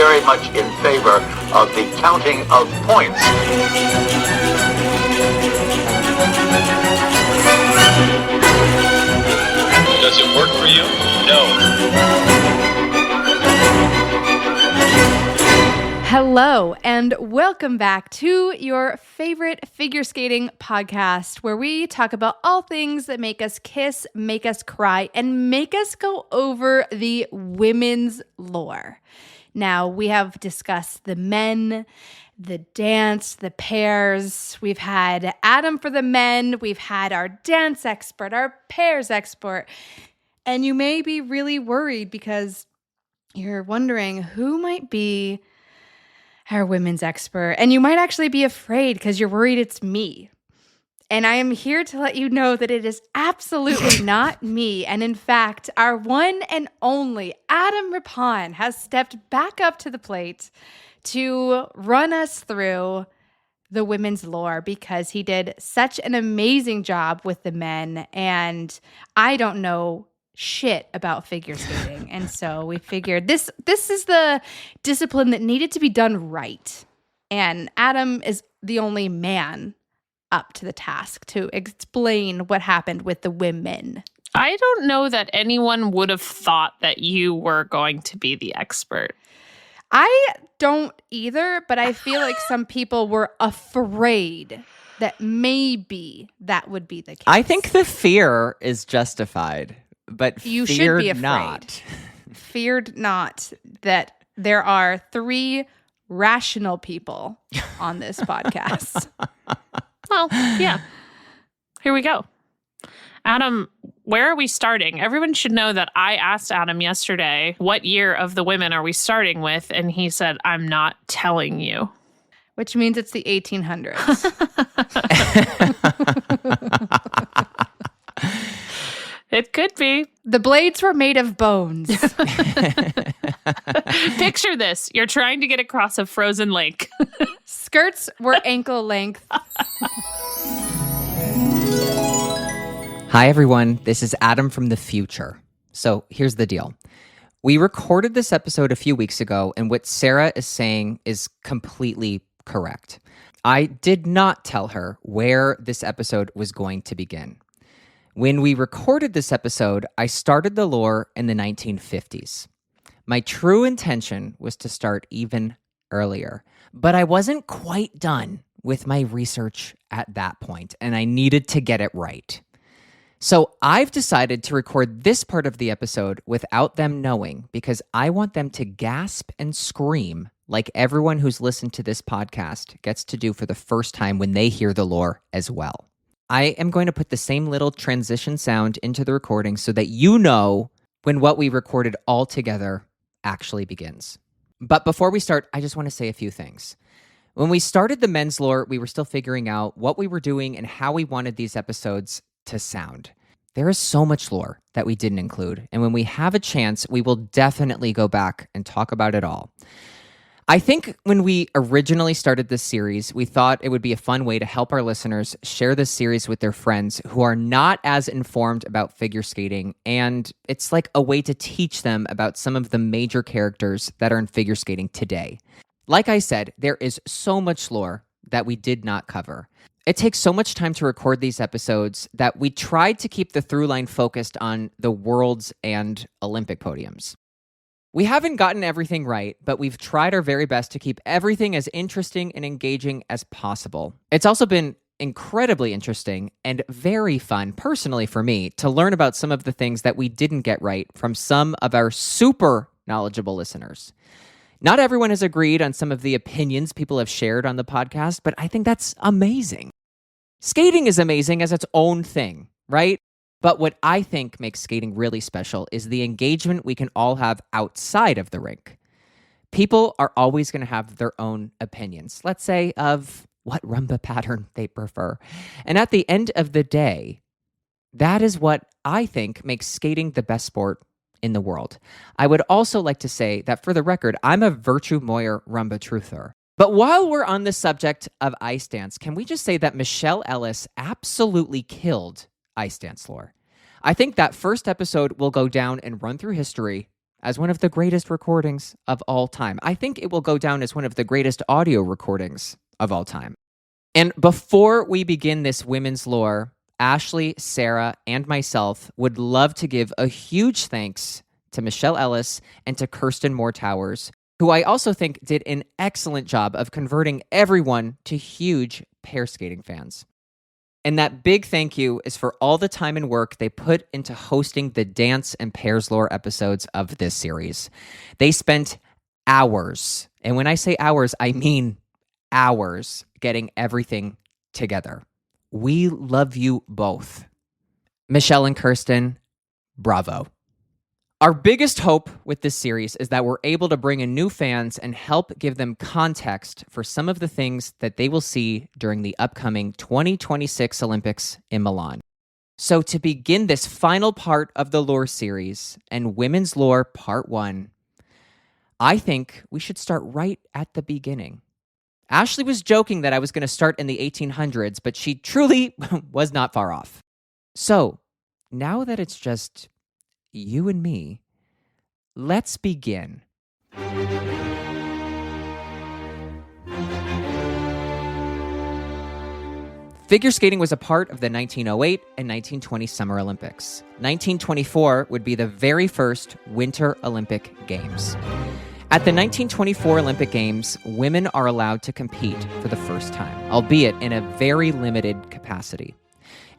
very much in favor of the counting of points. Does it work for you? No. Hello, and welcome back to your favorite figure skating podcast, where we talk about all things that make us kiss, make us cry, and make us go over the women's lore. Now, we have discussed the men, the dance, the pairs. We've had Adam for the men. We've had our dance expert, our pairs expert. And you may be really worried because you're wondering who might be our women's expert. And you might actually be afraid because you're worried it's me. And I am here to let you know that it is absolutely not me. And in fact, our one and only Adam Rippon has stepped back up to the plate to run us through the women's lore because he did such an amazing job with the men. And I don't know shit about figure skating. And so we figured this is the discipline that needed to be done right. And Adam is the only man up to the task to explain what happened with the women. I don't know that anyone would have thought that you were going to be the expert. I don't either, but I feel like some people were afraid that maybe that would be the case. I think the fear is justified, but you should be afraid. Not. Feared not that there are 3 rational people on this podcast. Well, yeah. Here we go. Adam, where are we starting? Everyone should know that I asked Adam yesterday, what year of the women are we starting with? And he said, I'm not telling you. Which means it's the 1800s. It could be. The blades were made of bones. Picture this. You're trying to get across a frozen lake. Skirts were ankle length. Hi, everyone. This is Adam from the future. So here's the deal. We recorded this episode a few weeks ago, and what Sarah is saying is completely correct. I did not tell her where this episode was going to begin. When we recorded this episode, I started the lore in the 1950s. My true intention was to start even earlier, but I wasn't quite done with my research at that point, and I needed to get it right. So I've decided to record this part of the episode without them knowing because I want them to gasp and scream like everyone who's listened to this podcast gets to do for the first time when they hear the lore as well. I am going to put the same little transition sound into the recording so that you know when what we recorded all together actually begins. But before we start, I just want to say a few things. When we started the men's lore, we were still figuring out what we were doing and how we wanted these episodes to sound. There is so much lore that we didn't include, and when we have a chance, we will definitely go back and talk about it all. I think when we originally started this series, we thought it would be a fun way to help our listeners share this series with their friends who are not as informed about figure skating, and it's like a way to teach them about some of the major characters that are in figure skating today. Like I said, there is so much lore that we did not cover. It takes so much time to record these episodes that we tried to keep the through line focused on the worlds and Olympic podiums. We haven't gotten everything right, but we've tried our very best to keep everything as interesting and engaging as possible. It's also been incredibly interesting and very fun, personally for me, to learn about some of the things that we didn't get right from some of our super knowledgeable listeners. Not everyone has agreed on some of the opinions people have shared on the podcast, but I think that's amazing. Skating is amazing as its own thing, right? But what I think makes skating really special is the engagement we can all have outside of the rink. People are always going to have their own opinions, let's say, of what rumba pattern they prefer. And at the end of the day, that is what I think makes skating the best sport in the world. I would also like to say that, for the record, I'm a Virtue Moyer rumba truther. But while we're on the subject of ice dance, can we just say that Michelle Ellis absolutely killed ice dance lore? I think that first episode will go down and run through history as one of the greatest recordings of all time. I think it will go down as one of the greatest audio recordings of all time. And before we begin this women's lore, Ashley, Sarah, and myself would love to give a huge thanks to Michelle Ellis and to Kirsten Moore Towers, who I also think did an excellent job of converting everyone to huge pair skating fans. And that big thank you is for all the time and work they put into hosting the dance and pairs lore episodes of this series. They spent hours, and when I say hours, I mean hours, getting everything together. We love you both. Michelle and Kirsten, bravo. Our biggest hope with this series is that we're able to bring in new fans and help give them context for some of the things that they will see during the upcoming 2026 Olympics in Milan. So to begin this final part of the lore series and Women's Lore Part 1, I think we should start right at the beginning. Ashley was joking that I was going to start in the 1800s, but she truly was not far off. So now that it's just you and me, let's begin. Figure skating was a part of the 1908 and 1920 Summer Olympics. 1924 would be the very first Winter Olympic Games. At the 1924 Olympic Games, women are allowed to compete for the first time, albeit in a very limited capacity.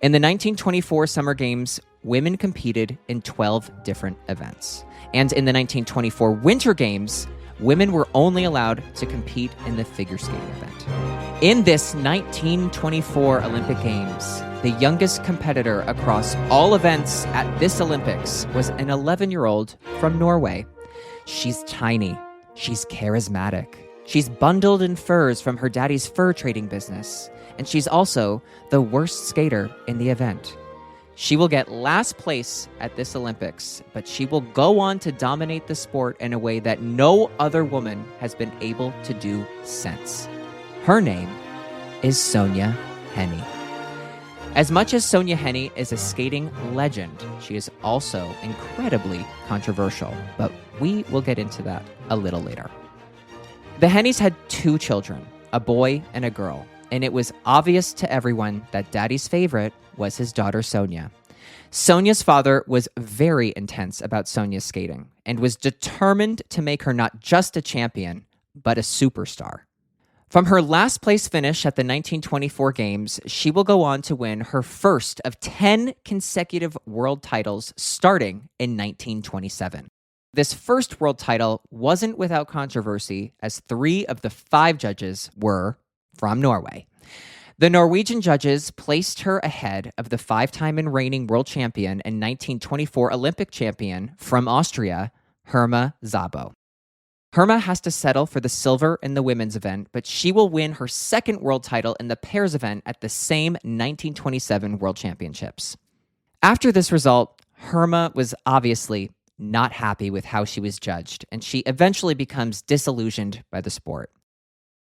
In the 1924 Summer Games, women competed in 12 different events. And in the 1924 Winter Games, women were only allowed to compete in the figure skating event. In this 1924 Olympic Games, the youngest competitor across all events at this Olympics was an 11-year-old from Norway. She's tiny. She's charismatic. She's bundled in furs from her daddy's fur trading business. And she's also the worst skater in the event. She will get last place at this Olympics, but she will go on to dominate the sport in a way that no other woman has been able to do since. Her name is Sonja Henie. As much as Sonja Henie is a skating legend, she is also incredibly controversial, but we will get into that a little later. The Henies had 2 children, a boy and a girl, and it was obvious to everyone that Daddy's favorite was his daughter Sonja. Sonja's father was very intense about Sonja's skating and was determined to make her not just a champion, but a superstar. From her last place finish at the 1924 Games, she will go on to win her first of 10 consecutive world titles starting in 1927. This first world title wasn't without controversy, as 3 of the 5 judges were from Norway. The Norwegian judges placed her ahead of the 5-time and reigning world champion and 1924 Olympic champion from Austria, Herma Szabo. Herma has to settle for the silver in the women's event, but she will win her second world title in the pairs event at the same 1927 World Championships. After this result, Herma was obviously not happy with how she was judged, and she eventually becomes disillusioned by the sport.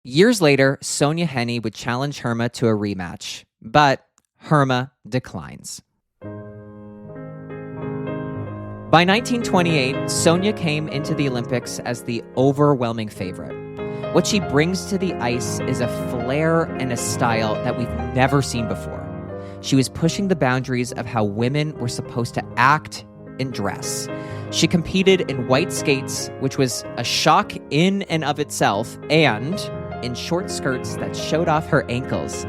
Years later, Sonja Henie would challenge Herma to a rematch, but Herma declines. By 1928, Sonja came into the Olympics as the overwhelming favorite. What she brings to the ice is a flair and a style that we've never seen before. She was pushing the boundaries of how women were supposed to act and dress. She competed in white skates, which was a shock in and of itself, and in short skirts that showed off her ankles.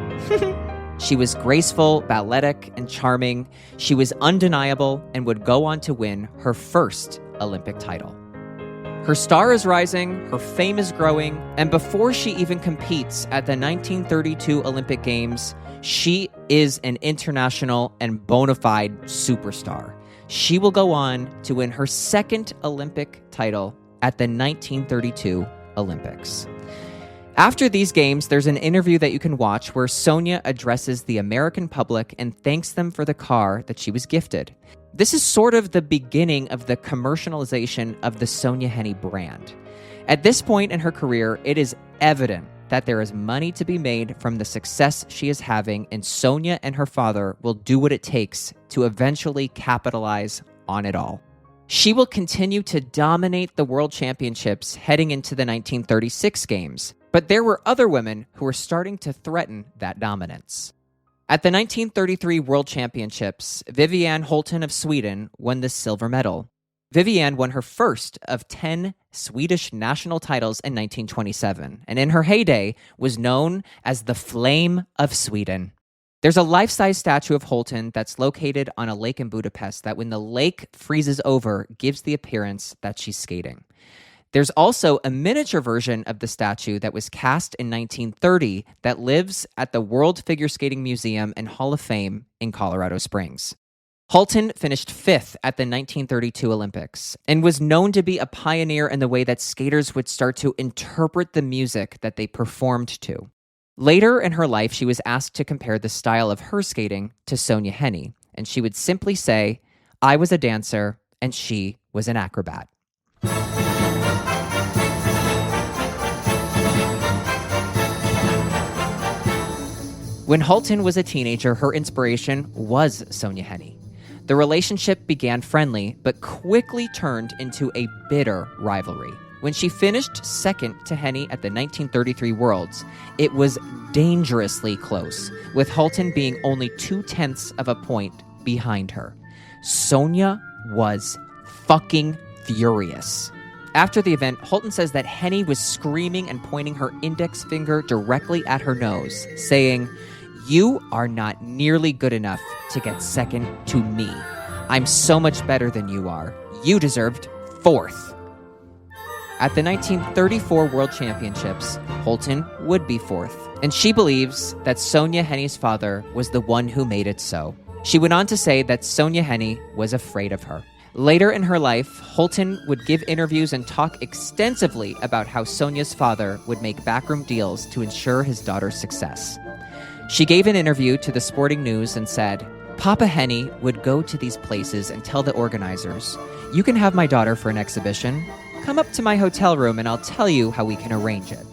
She was graceful, balletic, and charming. She was undeniable and would go on to win her first Olympic title. Her star is rising, her fame is growing, and before she even competes at the 1932 Olympic Games, she is an international and bona fide superstar. She will go on to win her second Olympic title at the 1932 Olympics. After these games, there's an interview that you can watch where Sonja addresses the American public and thanks them for the car that she was gifted. This is sort of the beginning of the commercialization of the Sonja Henie brand. At this point in her career, it is evident that there is money to be made from the success she is having, and Sonja and her father will do what it takes to eventually capitalize on it all. She will continue to dominate the World Championships heading into the 1936 games, but there were other women who were starting to threaten that dominance. At the 1933 World Championships, Vivienne Holten of Sweden won the silver medal. Vivienne won her first of 10 Swedish national titles in 1927, and in her heyday was known as the Flame of Sweden. There's a life-size statue of Holten that's located on a lake in Budapest that when the lake freezes over, gives the appearance that she's skating. There's also a miniature version of the statue that was cast in 1930 that lives at the World Figure Skating Museum and Hall of Fame in Colorado Springs. Holten finished 5th at the 1932 Olympics and was known to be a pioneer in the way that skaters would start to interpret the music that they performed to. Later in her life, she was asked to compare the style of her skating to Sonja Henie, and she would simply say, "I was a dancer and she was an acrobat." When Holten was a teenager, her inspiration was Sonja Henie. The relationship began friendly, but quickly turned into a bitter rivalry. When she finished second to Henie at the 1933 Worlds, it was dangerously close, with Holten being only 0.2 of a point behind her. Sonja was fucking furious. After the event, Holten says that Henie was screaming and pointing her index finger directly at her nose, saying, "You are not nearly good enough to get second to me. I'm so much better than you are. You deserved 4th." At the 1934 World Championships, Holten would be 4th, and she believes that Sonja Henie's father was the one who made it so. She went on to say that Sonja Henie was afraid of her. Later in her life, Holten would give interviews and talk extensively about how Sonja's father would make backroom deals to ensure his daughter's success. She gave an interview to the Sporting News and said, "Papa Henie would go to these places and tell the organizers, 'You can have my daughter for an exhibition. Come up to my hotel room and I'll tell you how we can arrange it.'"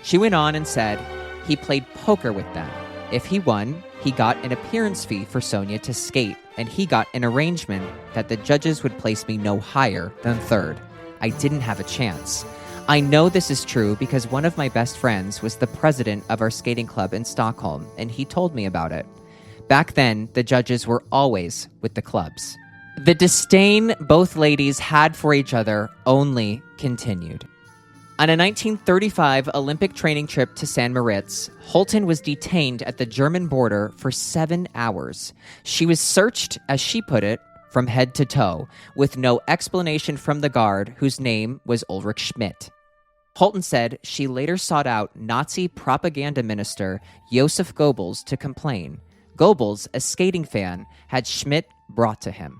She went on and said, "He played poker with them. If he won, he got an appearance fee for Sonja to skate, and he got an arrangement that the judges would place me no higher than 3rd. I didn't have a chance. I know this is true because one of my best friends was the president of our skating club in Stockholm, and he told me about it. Back then, the judges were always with the clubs." The disdain both ladies had for each other only continued. On a 1935 Olympic training trip to San Moritz, Holten was detained at the German border for 7 hours. She was searched, as she put it, from head to toe, with no explanation from the guard, whose name was Ulrich Schmidt. Holten said she later sought out Nazi propaganda minister Josef Goebbels to complain. Goebbels, a skating fan, had Schmidt brought to him.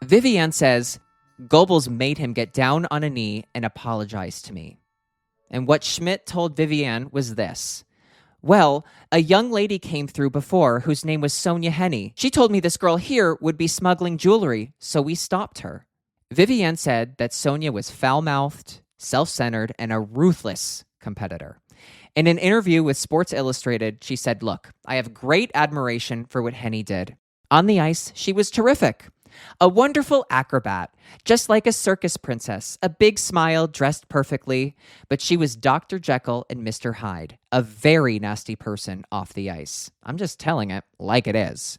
Vivienne says, "Goebbels made him get down on a knee and apologize to me." And what Schmidt told Vivienne was this: "Well, a young lady came through before whose name was Sonja Henie. She told me this girl here would be smuggling jewelry, so we stopped her." Vivienne said that Sonja was foul-mouthed, self-centered, and a ruthless competitor. In an interview with Sports Illustrated, she said, "Look, I have great admiration for what Henie did. On the ice, she was terrific. A wonderful acrobat, just like a circus princess, a big smile, dressed perfectly, but she was Dr. Jekyll and Mr. Hyde, a very nasty person off the ice. I'm just telling it like it is."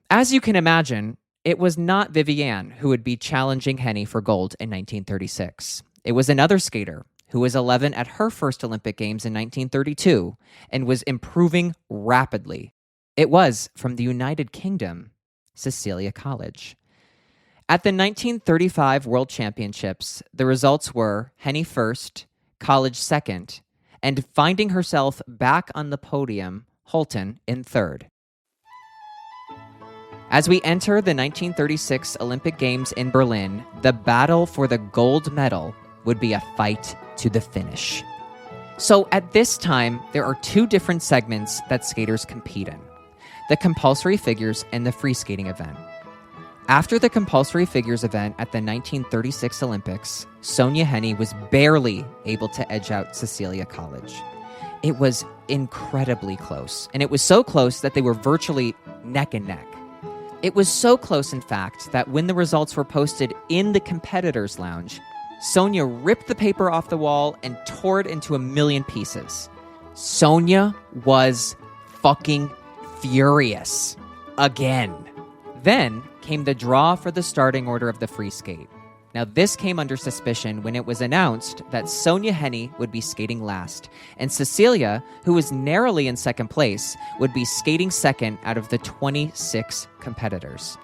As you can imagine, it was not Vivienne who would be challenging Henie for gold in 1936. It was another skater who was 11 at her first Olympic Games in 1932 and was improving rapidly. It was from the United Kingdom, Cecelia Colledge. At the 1935 World Championships, the results were Henie 1st, Colledge 2nd, and finding herself back on the podium, Holten in 3rd. As we enter the 1936 Olympic Games in Berlin, the battle for the gold medal would be a fight to the finish. So at this time, there are 2 different segments that skaters compete in: the compulsory figures and the free skating event. After the compulsory figures event at the 1936 Olympics, Sonja Henie was barely able to edge out Cecelia Colledge. It was incredibly close, and it was so close that they were virtually neck and neck. It was so close, in fact, that when the results were posted in the competitors' lounge, Sonja ripped the paper off the wall and tore it into a million pieces. Sonja was fucking furious. Again. Then came the draw for the starting order of the free skate. Now, this came under suspicion when it was announced that Sonja Henie would be skating last, and Cecelia, who was narrowly in second place, would be skating second out of the 26 competitors.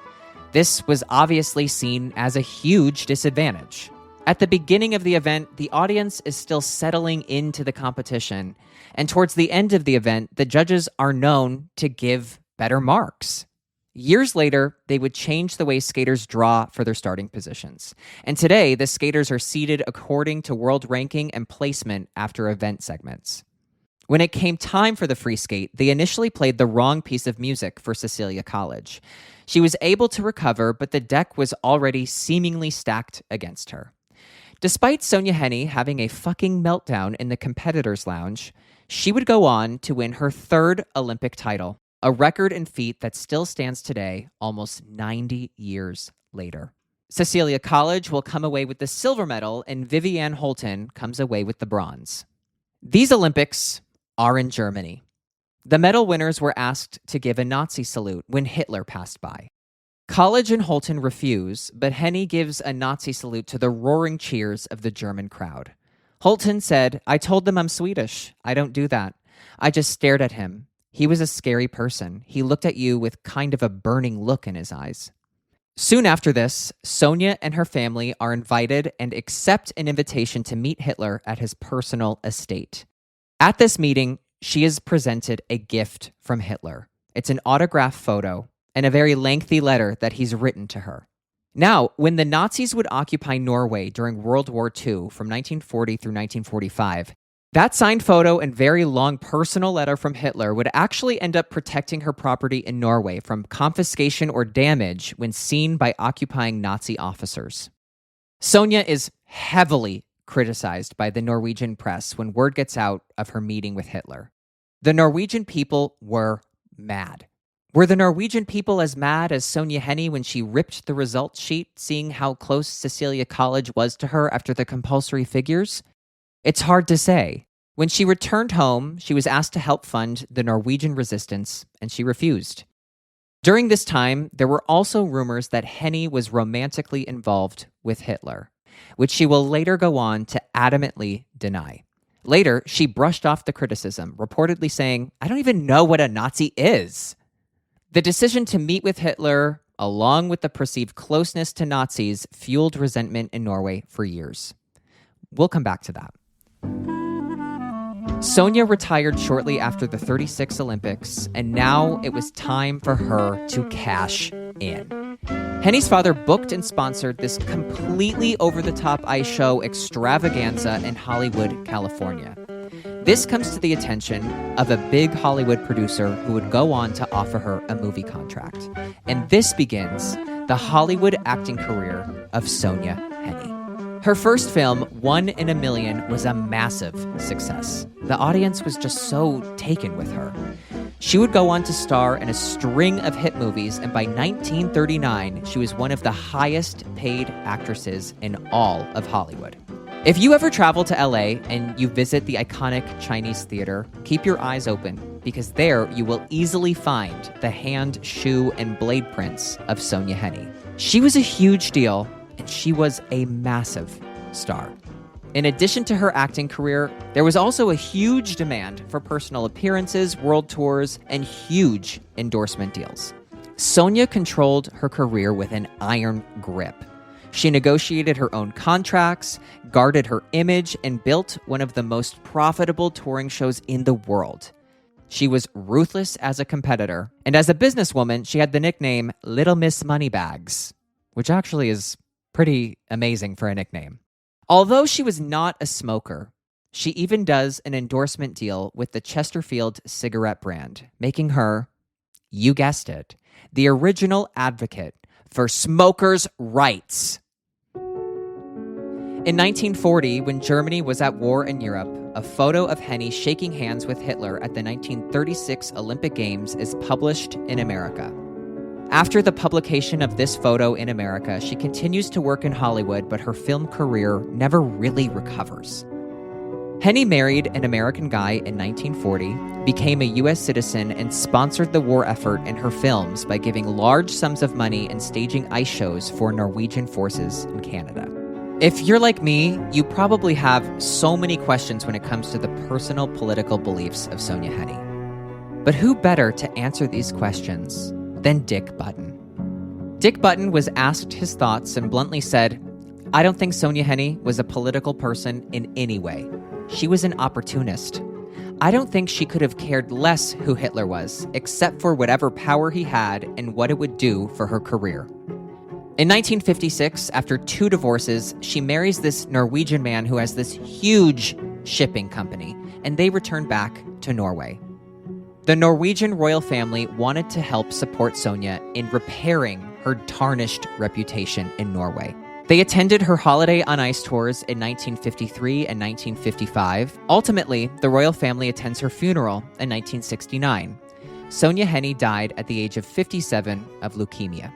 This was obviously seen as a huge disadvantage. At the beginning of the event, the audience is still settling into the competition, and towards the end of the event, the judges are known to give better marks. Years later, they would change the way skaters draw for their starting positions. And today, the skaters are seeded according to world ranking and placement after event segments. When it came time for the free skate, they initially played the wrong piece of music for Cecelia Colledge. She was able to recover, but the deck was already seemingly stacked against her. Despite Sonja Henie having a fucking meltdown in the competitors' lounge, she would go on to win her third Olympic title. A record and feat that still stands today, almost 90 years later. Cecelia Colledge will come away with the silver medal, and Vivienne Holton comes away with the bronze. These Olympics are in Germany. The medal winners were asked to give a Nazi salute when Hitler passed by. Colledge and Holton refuse, but Henie gives a Nazi salute to the roaring cheers of the German crowd. Holton said, "I told them I'm Swedish. I don't do that. I just stared at him. He was a scary person. He looked at you with kind of a burning look in his eyes." Soon after this, Sonja and her family are invited and accept an invitation to meet Hitler at his personal estate. At this meeting, she is presented a gift from Hitler. It's an autograph photo and a very lengthy letter that he's written to her. Now, when the Nazis would occupy Norway during World War II from 1940 through 1945, that signed photo and very long personal letter from Hitler would actually end up protecting her property in Norway from confiscation or damage when seen by occupying Nazi officers. Sonja is heavily criticized by the Norwegian press when word gets out of her meeting with Hitler. The Norwegian people were mad. Were the Norwegian people as mad as Sonja Henie when she ripped the results sheet, seeing how close Cecelia Colledge was to her after the compulsory figures? It's hard to say. When she returned home, she was asked to help fund the Norwegian resistance, and she refused. During this time, there were also rumors that Henie was romantically involved with Hitler, which she will later go on to adamantly deny. Later, she brushed off the criticism, reportedly saying, "I don't even know what a Nazi is." The decision to meet with Hitler, along with the perceived closeness to Nazis, fueled resentment in Norway for years. We'll come back to that. Sonja retired shortly after the 36 Olympics, and now it was time for her to cash in. Henie's father booked and sponsored this completely over-the-top ice show extravaganza in Hollywood, California. This comes to the attention of a big Hollywood producer who would go on to offer her a movie contract. And this begins the Hollywood acting career of Sonja Henie. Her first film, 1 in a Million, was a massive success. The audience was just so taken with her. She would go on to star in a string of hit movies, and by 1939, she was one of the highest paid actresses in all of Hollywood. If you ever travel to LA and you visit the iconic Chinese theater, keep your eyes open, because there you will easily find the hand, shoe, and blade prints of Sonja Henie. She was a huge deal, and she was a massive star. In addition to her acting career, there was also a huge demand for personal appearances, world tours, and huge endorsement deals. Sonja controlled her career with an iron grip. She negotiated her own contracts, guarded her image, and built one of the most profitable touring shows in the world. She was ruthless as a competitor, and as a businesswoman, she had the nickname Little Miss Moneybags, which actually is pretty amazing for a nickname. Although she was not a smoker, she even does an endorsement deal with the Chesterfield cigarette brand, making her, you guessed it, the original advocate for smokers' rights. In 1940, when Germany was at war in Europe, a photo of Henie shaking hands with Hitler at the 1936 Olympic Games is published in America. After the publication of this photo in America, she continues to work in Hollywood, but her film career never really recovers. Henie married an American guy in 1940, became a U.S. citizen, and sponsored the war effort in her films by giving large sums of money and staging ice shows for Norwegian forces in Canada. If you're like me, you probably have so many questions when it comes to the personal political beliefs of Sonja Henie. But who better to answer these questions than Dick Button? Dick Button was asked his thoughts and bluntly said, "I don't think Sonja Henie was a political person in any way. She was an opportunist. I don't think she could have cared less who Hitler was, except for whatever power he had and what it would do for her career." In 1956, after 2 divorces, she marries this Norwegian man who has this huge shipping company, and they return back to Norway. The Norwegian royal family wanted to help support Sonja in repairing her tarnished reputation in Norway. They attended her holiday on ice tours in 1953 and 1955. Ultimately, the royal family attends her funeral in 1969. Sonja Henie died at the age of 57 of leukemia.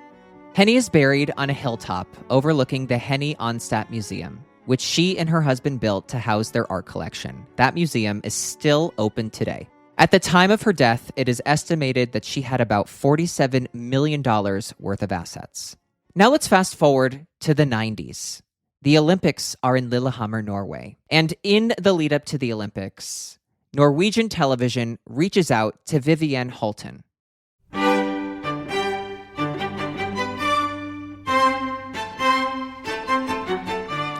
Henie is buried on a hilltop overlooking the Henie Onstad Museum, which she and her husband built to house their art collection. That museum is still open today. At the time of her death, it is estimated that she had about $47 million worth of assets. Now let's fast forward to the 90s. The Olympics are in Lillehammer, Norway. And in the lead up to the Olympics, Norwegian television reaches out to Vivienne Holten.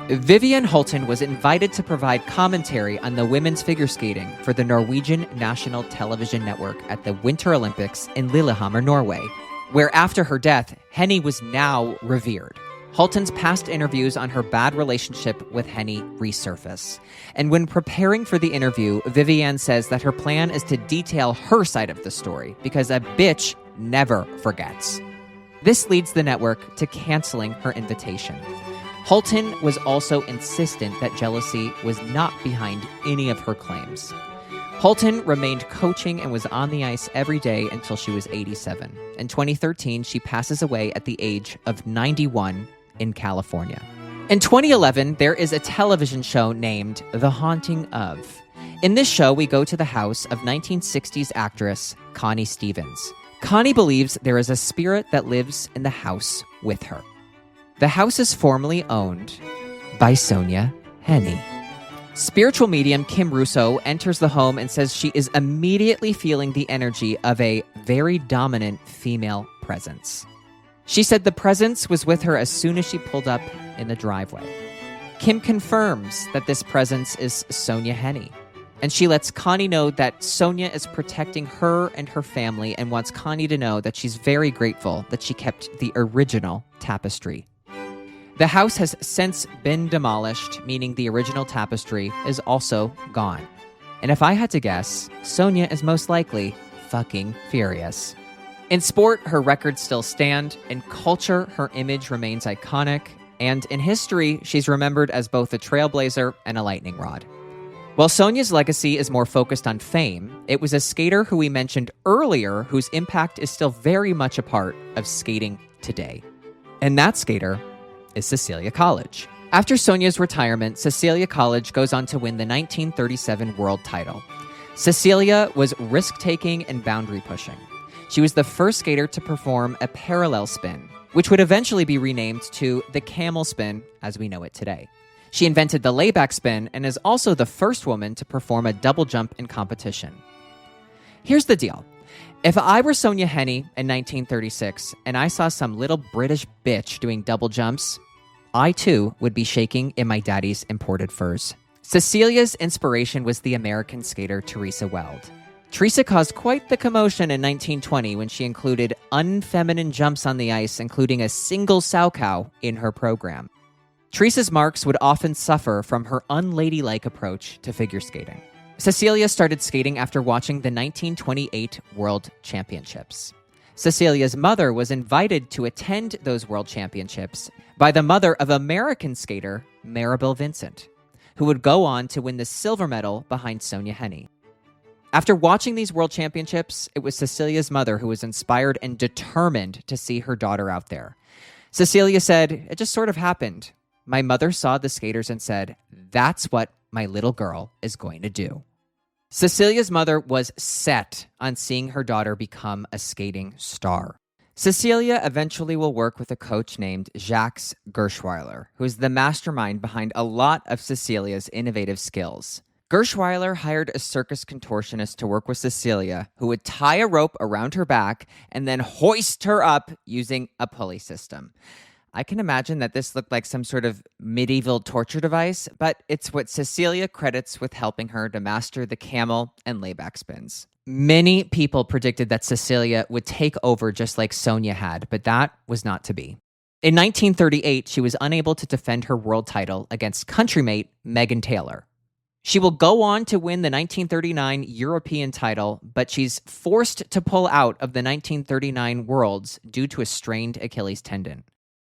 Vivienne Holten was invited to provide commentary on the women's figure skating for the Norwegian National Television Network at the Winter Olympics in Lillehammer, Norway, where after her death, Henie was now revered. Holten's past interviews on her bad relationship with Henie resurface. And when preparing for the interview, Vivienne says that her plan is to detail her side of the story because a bitch never forgets. This leads the network to canceling her invitation. Holten was also insistent that jealousy was not behind any of her claims. Holten remained coaching and was on the ice every day until she was 87. In 2013, she passes away at the age of 91 in California. In 2011, there is a television show named The Haunting of. In this show, we go to the house of 1960s actress Connie Stevens. Connie believes there is a spirit that lives in the house with her. The house is formerly owned by Sonja Henie. Spiritual medium Kim Russo enters the home and says she is immediately feeling the energy of a very dominant female presence. She said the presence was with her as soon as she pulled up in the driveway. Kim confirms that this presence is Sonja Henie, and she lets Connie know that Sonja is protecting her and her family and wants Connie to know that she's very grateful that she kept the original tapestry. The house has since been demolished, meaning the original tapestry is also gone. And if I had to guess, Sonja is most likely fucking furious. In sport, her records still stand. In culture, her image remains iconic. And in history, she's remembered as both a trailblazer and a lightning rod. While Sonja's legacy is more focused on fame, it was a skater who we mentioned earlier whose impact is still very much a part of skating today. And that skater is Cecelia Colledge. After Sonja's retirement, Cecelia Colledge goes on to win the 1937 world title. Cecelia was risk-taking and boundary-pushing. She was the first skater to perform a parallel spin, which would eventually be renamed to the camel spin as we know it today. She invented the layback spin and is also the first woman to perform a double jump in competition. Here's the deal. If I were Sonja Henie in 1936 and I saw some little British bitch doing double jumps, I too would be shaking in my daddy's imported furs. Cecelia's inspiration was the American skater Teresa Weld. Teresa caused quite the commotion in 1920 when she included unfeminine jumps on the ice, including a single sow cow in her program. Teresa's marks would often suffer from her unladylike approach to figure skating. Cecelia started skating after watching the 1928 World Championships. Cecelia's mother was invited to attend those World Championships by the mother of American skater Maribel Vincent, who would go on to win the silver medal behind Sonja Henie. After watching these world championships, it was Cecelia's mother who was inspired and determined to see her daughter out there. Cecelia said, "It just sort of happened. My mother saw the skaters and said, that's what my little girl is going to do." Cecelia's mother was set on seeing her daughter become a skating star. Cecelia eventually will work with a coach named Jacques Gerschweiler, who is the mastermind behind a lot of Cecelia's innovative skills. Gerschweiler hired a circus contortionist to work with Cecelia, who would tie a rope around her back and then hoist her up using a pulley system. I can imagine that this looked like some sort of medieval torture device, but it's what Cecelia credits with helping her to master the camel and layback spins. Many people predicted that Cecelia would take over just like Sonja had, but that was not to be. In 1938, she was unable to defend her world title against countrymate Megan Taylor. She will go on to win the 1939 European title, but she's forced to pull out of the 1939 Worlds due to a strained Achilles tendon.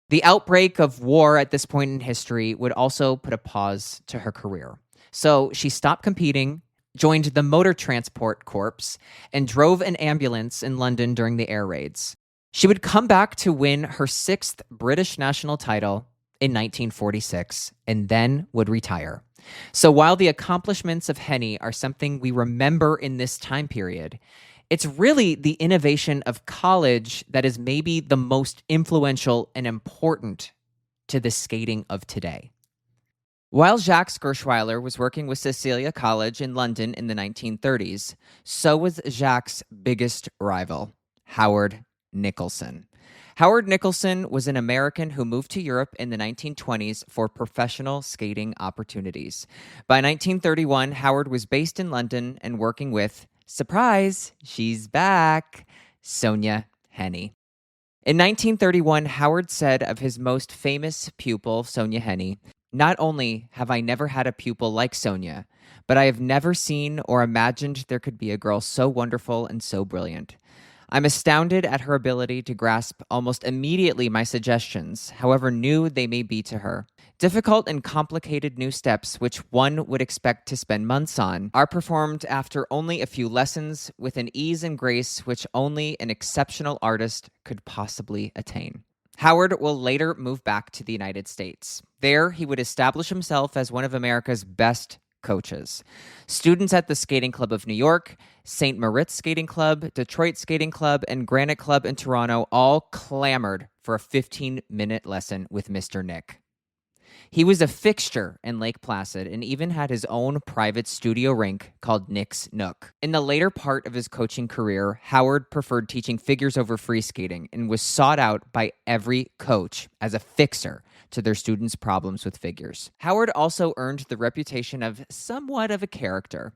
The outbreak of war at this point in history would also put a pause to her career. So she stopped competing, joined the Motor Transport Corps, and drove an ambulance in London during the air raids. She would come back to win her 6th British national title in 1946, and then would retire. So while the accomplishments of Henie are something we remember in this time period, it's really the innovation of Colledge that is maybe the most influential and important to the skating of today. While Jacques Gerschweiler was working with Cecelia Colledge in London in the 1930s, so was Jacques' biggest rival, Howard Nicholson. Howard Nicholson was an American who moved to Europe in the 1920s for professional skating opportunities. By 1931, Howard was based in London and working with, surprise, she's back, Sonja Henie. In 1931, Howard said of his most famous pupil, Sonja Henie, "Not only have I never had a pupil like Sonja, but I have never seen or imagined there could be a girl so wonderful and so brilliant. I'm astounded at her ability to grasp almost immediately my suggestions, however new they may be to her. Difficult and complicated new steps, which one would expect to spend months on, are performed after only a few lessons with an ease and grace which only an exceptional artist could possibly attain." Howard will later move back to the United States. There, he would establish himself as one of America's best coaches. Students at the Skating Club of New York, St. Moritz Skating Club, Detroit Skating Club, and Granite Club in Toronto all clamored for a 15-minute lesson with Mr. Nick. He was a fixture in Lake Placid and even had his own private studio rink called Nick's Nook. In the later part of his coaching career, Howard preferred teaching figures over free skating and was sought out by every coach as a fixer to their students' problems with figures. Howard also earned the reputation of somewhat of a character.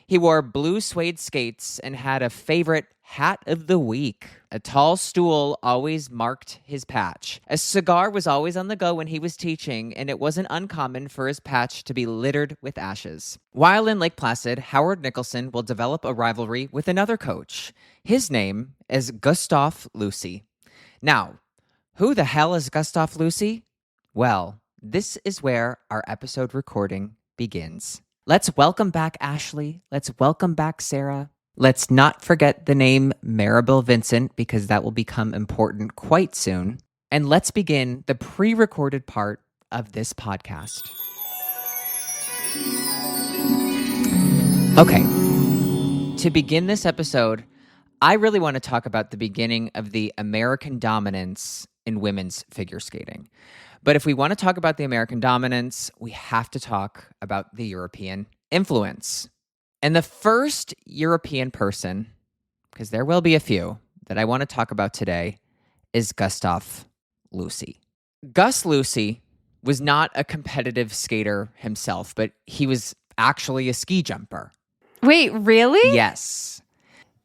He wore blue suede skates and had a favorite hat of the week. A tall stool always marked his patch. A cigar was always on the go when he was teaching, and it wasn't uncommon for his patch to be littered with ashes. While in Lake Placid, Howard Nicholson will develop a rivalry with another coach. His name is Gustav Lucy. Now, who the hell is Gustav Lucy? Well, this is where our episode recording begins. Let's welcome back Ashley. Let's welcome back Sarah. Let's not forget the name Maribel Vincent, because that will become important quite soon. And let's begin the pre-recorded part of this podcast. Okay, to begin this episode, I really want to talk about the beginning of the American dominance in women's figure skating. But if we want to talk about the American dominance, we have to talk about the European influence. And the first European person, because there will be a few, that I want to talk about today is Gustav Lucy. Gus Lucy was not a competitive skater himself, but he was actually a ski jumper. Wait, really? Yes.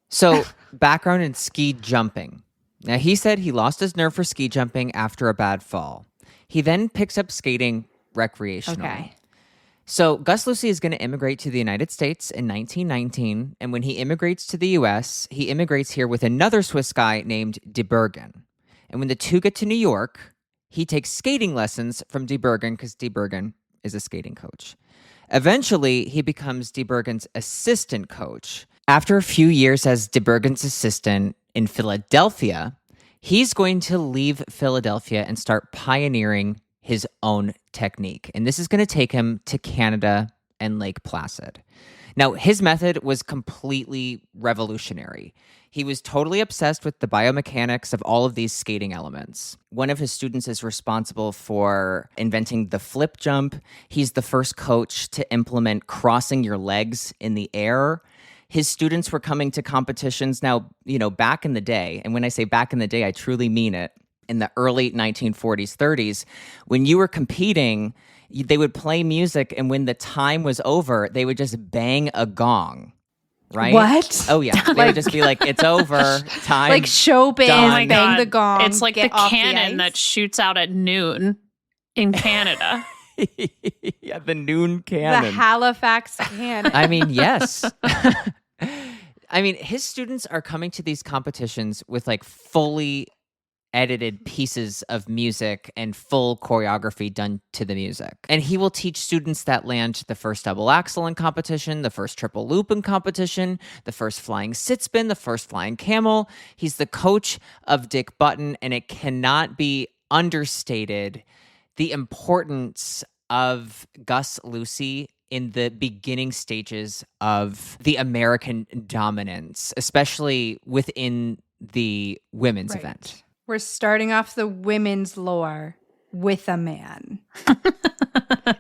So, background in ski jumping. Now, he said he lost his nerve for ski jumping after a bad fall. He then picks up skating recreationally. Okay. So Gus Lucy is going to immigrate to the United States in 1919, and when he immigrates to the U.S., he immigrates here with another Swiss guy named De Bergen. And when the two get to New York, he takes skating lessons from De Bergen because De Bergen is a skating coach. Eventually, he becomes De Bergen's assistant coach. After a few years as de Bergen's assistant in Philadelphia, he's going to leave Philadelphia and start pioneering his own technique. And this is going to take him to Canada and Lake Placid. Now, his method was completely revolutionary. He was totally obsessed with the biomechanics of all of these skating elements. One of his students is responsible for inventing the flip jump. He's the first coach to implement crossing your legs in the air. His students were coming to competitions now, back in the day. And when I say back in the day, I truly mean it. In the early 1940s, 30s, when you were competing, they would play music, and when the time was over, they would just bang a gong, right? What? Oh, yeah. They would just be like, it's over, time. Like showbiz, done. bang the gong. It's like the cannon that shoots out at noon in Canada. Yeah, the noon cannon. The Halifax cannon. I mean, yes. I mean, his students are coming to these competitions with like fully edited pieces of music and full choreography done to the music. And he will teach students that land the first double axel in competition, the first triple loop in competition, the first flying sit spin, the first flying camel. He's the coach of Dick Button, and it cannot be understated the importance of Gus Lucy in the beginning stages of the American dominance, especially within the women's event. We're starting off the women's lore with a man.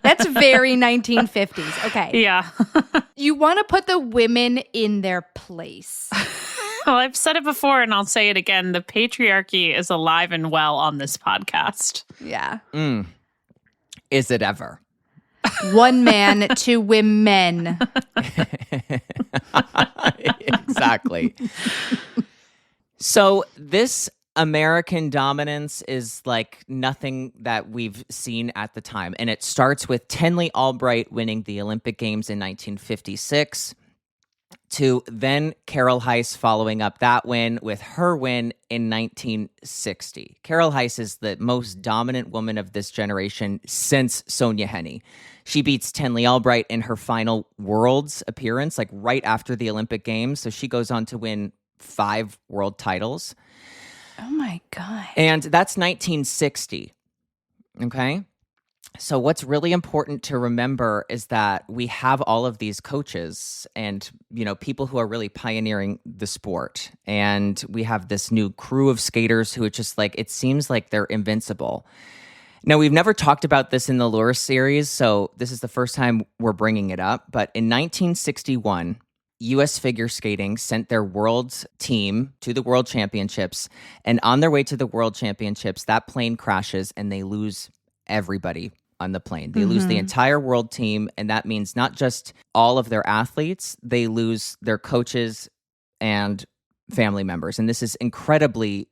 That's very 1950s. Okay. Yeah. You want to put the women in their place. Well, I've said it before and I'll say it again. The patriarchy is alive and well on this podcast. Yeah. Is it ever? One man, two women. Exactly. So this American dominance is like nothing that we've seen at the time. And it starts with Tenley Albright winning the Olympic Games in 1956 to then Carol Heiss following up that win with her win in 1960. Carol Heiss is the most dominant woman of this generation since Sonja Henie. She beats Tenley Albright in her final Worlds appearance, like right after the Olympic Games. So she goes on to win 5 world titles. Oh my God. And that's 1960. Okay. So what's really important to remember is that we have all of these coaches and, people who are really pioneering the sport. And we have this new crew of skaters who it seems like they're invincible. Now, we've never talked about this in the Lure series, so this is the first time we're bringing it up. But in 1961, U.S. figure skating sent their world team to the World Championships. And on their way to the World Championships, that plane crashes and they lose everybody on the plane. They lose the entire world team. And that means not just all of their athletes, they lose their coaches and family members. And this is incredibly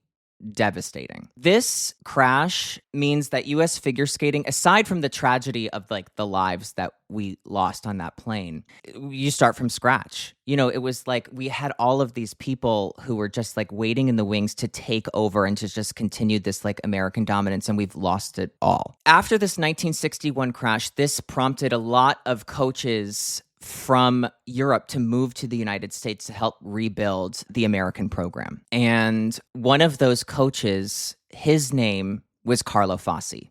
devastating. This crash means that U.S. figure skating, aside from the tragedy of the lives that we lost on that plane, you start from scratch. It was like we had all of these people who were just waiting in the wings to take over and to just continue this American dominance, and we've lost it all. After this 1961 crash, this prompted a lot of coaches from Europe to move to the United States to help rebuild the American program. And one of those coaches, his name was Carlo Fassi.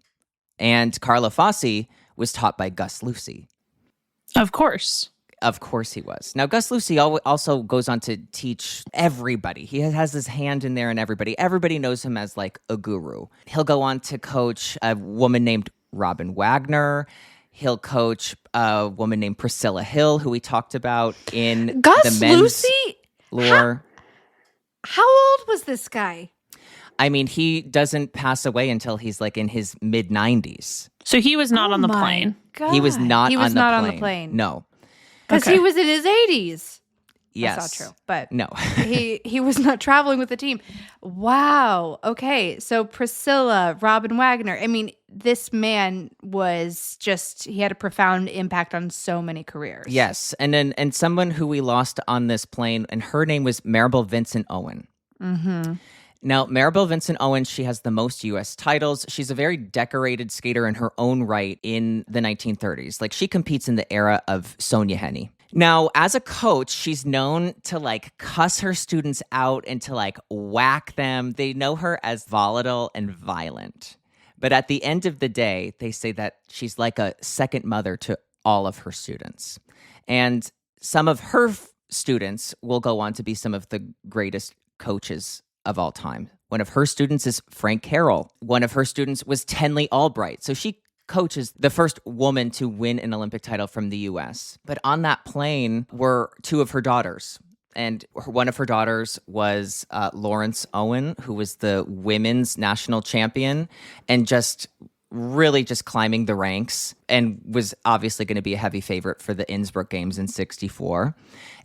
And Carlo Fassi was taught by Gus Lucy. Of course. Of course he was. Now, Gus Lucy also goes on to teach everybody. He has his hand in there and everybody. Everybody knows him as a guru. He'll go on to coach a woman named Robin Wagner. He'll coach a woman named Priscilla Hill, who we talked about in Gus the men's Lucy? lore. How old was this guy? I mean, he doesn't pass away until he's in his mid-90s. So he was not on the plane. God. He was not He was on not the on plane. the plane. No. Because he was in his 80s. Yes. That's not true. But no. he was not traveling with the team. Wow. Okay. So Priscilla, Robin Wagner. I mean, this man was he had a profound impact on so many careers. Yes. And someone who we lost on this plane, and her name was Maribel Vincent Owen. Mm-hmm. Now, Maribel Vincent Owen, she has the most U.S. titles. She's a very decorated skater in her own right in the 1930s. She competes in the era of Sonja Henie. Now, as a coach, she's known to like cuss her students out and to like whack them. They know her as volatile and violent. But at the end of the day, they say that she's like a second mother to all of her students. And some of her students will go on to be some of the greatest coaches of all time. One of her students is Frank Carroll. One of her students was Tenley Albright. So she coaches the first woman to win an Olympic title from the U.S. But on that plane were two of her daughters. And one of her daughters was Lawrence Owen, who was the women's national champion and just really just climbing the ranks and was obviously going to be a heavy favorite for the Innsbruck Games in 1964.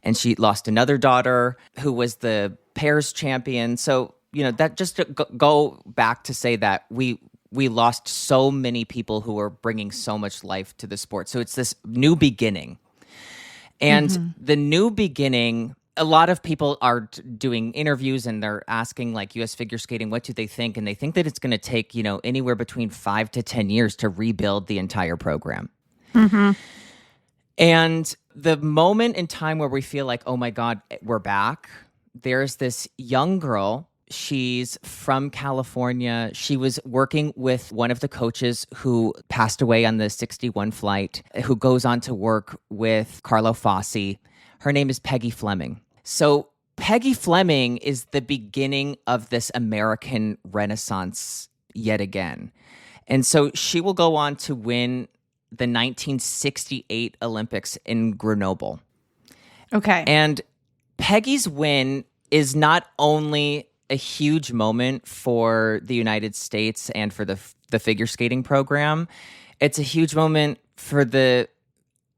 And she lost another daughter who was the pairs champion. So, you know, that just to go back to say that we lost so many people who were bringing so much life to the sport. So it's this new beginning. And the new beginning, a lot of people are doing interviews and they're asking like U.S. figure skating, what do they think? And they think that it's going to take, you know, anywhere between 5 to 10 years to rebuild the entire program. And the moment in time where we feel like, oh my God, we're back, there's this young girl. She's from California. She was working with one of the coaches who passed away on the 61 flight, who goes on to work with Carlo Fassi. Her name is Peggie Fleming. So Peggie Fleming is the beginning of this American Renaissance yet again. And so she will go on to win the 1968 Olympics in Grenoble. Okay. And Peggie's win is not only a huge moment for the United States and for the figure skating program, it's a huge moment for the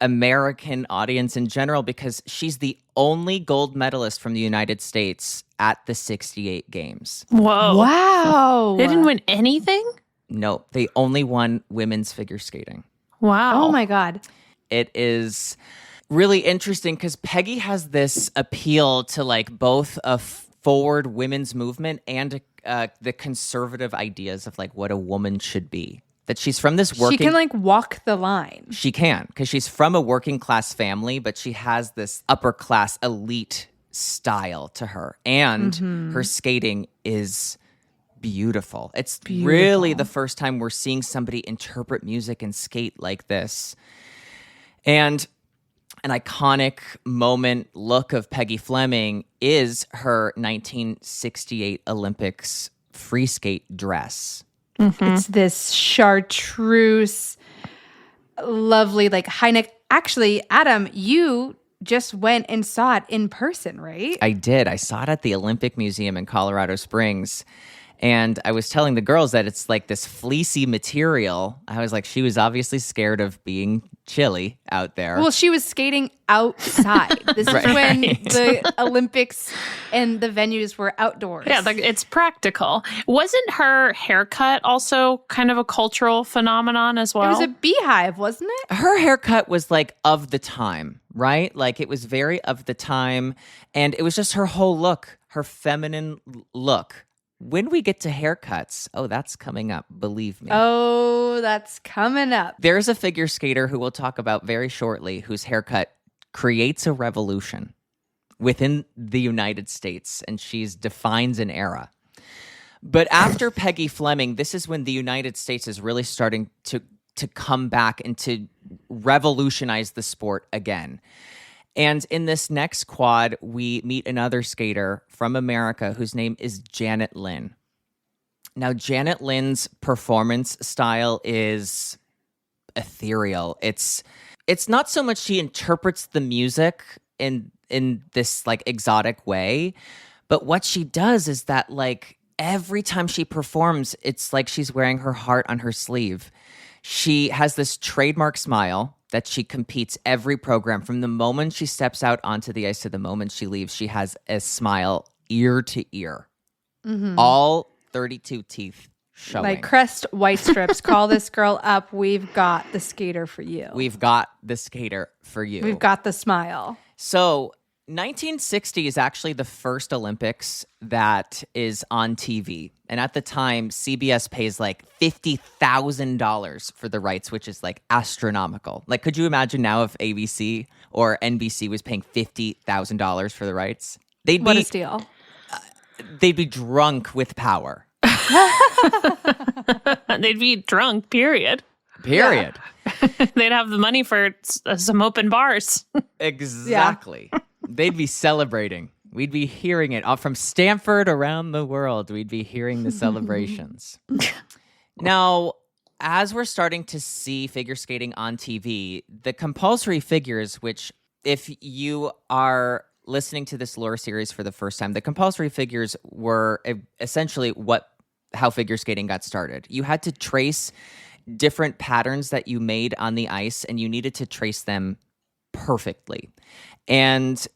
American audience in general because she's the only gold medalist from the United States at the 68 games. Whoa. Wow. They didn't win anything? No, they only won women's figure skating. Wow. Oh my God. It is really interesting because Peggie has this appeal to like both a forward women's movement and the conservative ideas of like what a woman should be. That she's from this working... She can like walk the line. She can, because she's from a working class family, but she has this upper class elite style to her. And her skating is beautiful. It's really the first time we're seeing somebody interpret music and skate like this. And an iconic moment look of Peggie Fleming is her 1968 Olympics free skate dress. It's this chartreuse, lovely, like high neck. Actually, Adam, you just went and saw it in person, right? I did. I saw it at the Olympic Museum in Colorado Springs. And I was telling the girls that it's like this fleecy material. I was like, she was obviously scared of being chilly out there. Well, she was skating outside. This is when the Olympics and the venues were outdoors. Yeah, like it's practical. Wasn't her haircut also kind of a cultural phenomenon as well? It was a beehive, wasn't it? Her haircut was like of the time, right? Like it was very of the time. And it was just her whole look, her feminine look. When we get to haircuts, oh, that's coming up, believe me. Oh, that's coming up. There's a figure skater who we'll talk about very shortly whose haircut creates a revolution within the United States, and she defines an era. But after Peggie Fleming, this is when the United States is really starting to come back and to revolutionize the sport again. And in this next quad, we meet another skater from America whose name is Janet Lynn. Now, Janet Lynn's performance style is ethereal. It's not so much she interprets the music in this like exotic way, but what she does is that like every time she performs, it's like she's wearing her heart on her sleeve. She has this trademark smile that she competes every program. From the moment she steps out onto the ice to the moment she leaves, she has a smile ear to ear. All 32 teeth showing. Like Crest White Strips, call this girl up. We've got the skater for you. We've got the skater for you. We've got the smile. So 1960 is actually the first Olympics that is on TV. And at the time, CBS pays like $50,000 for the rights, which is like astronomical. Like, could you imagine now if ABC or NBC was paying $50,000 for the rights? What a steal. They'd be drunk with power. They'd be drunk, period. Period. They'd have the money for some open bars. Exactly. They'd be celebrating. We'd be hearing it from Stanford around the world. We'd be hearing the celebrations. Now, as we're starting to see figure skating on TV, the compulsory figures, which if you are listening to this lore series for the first time, the compulsory figures were essentially how figure skating got started. You had to trace different patterns that you made on the ice, and you needed to trace them perfectly. And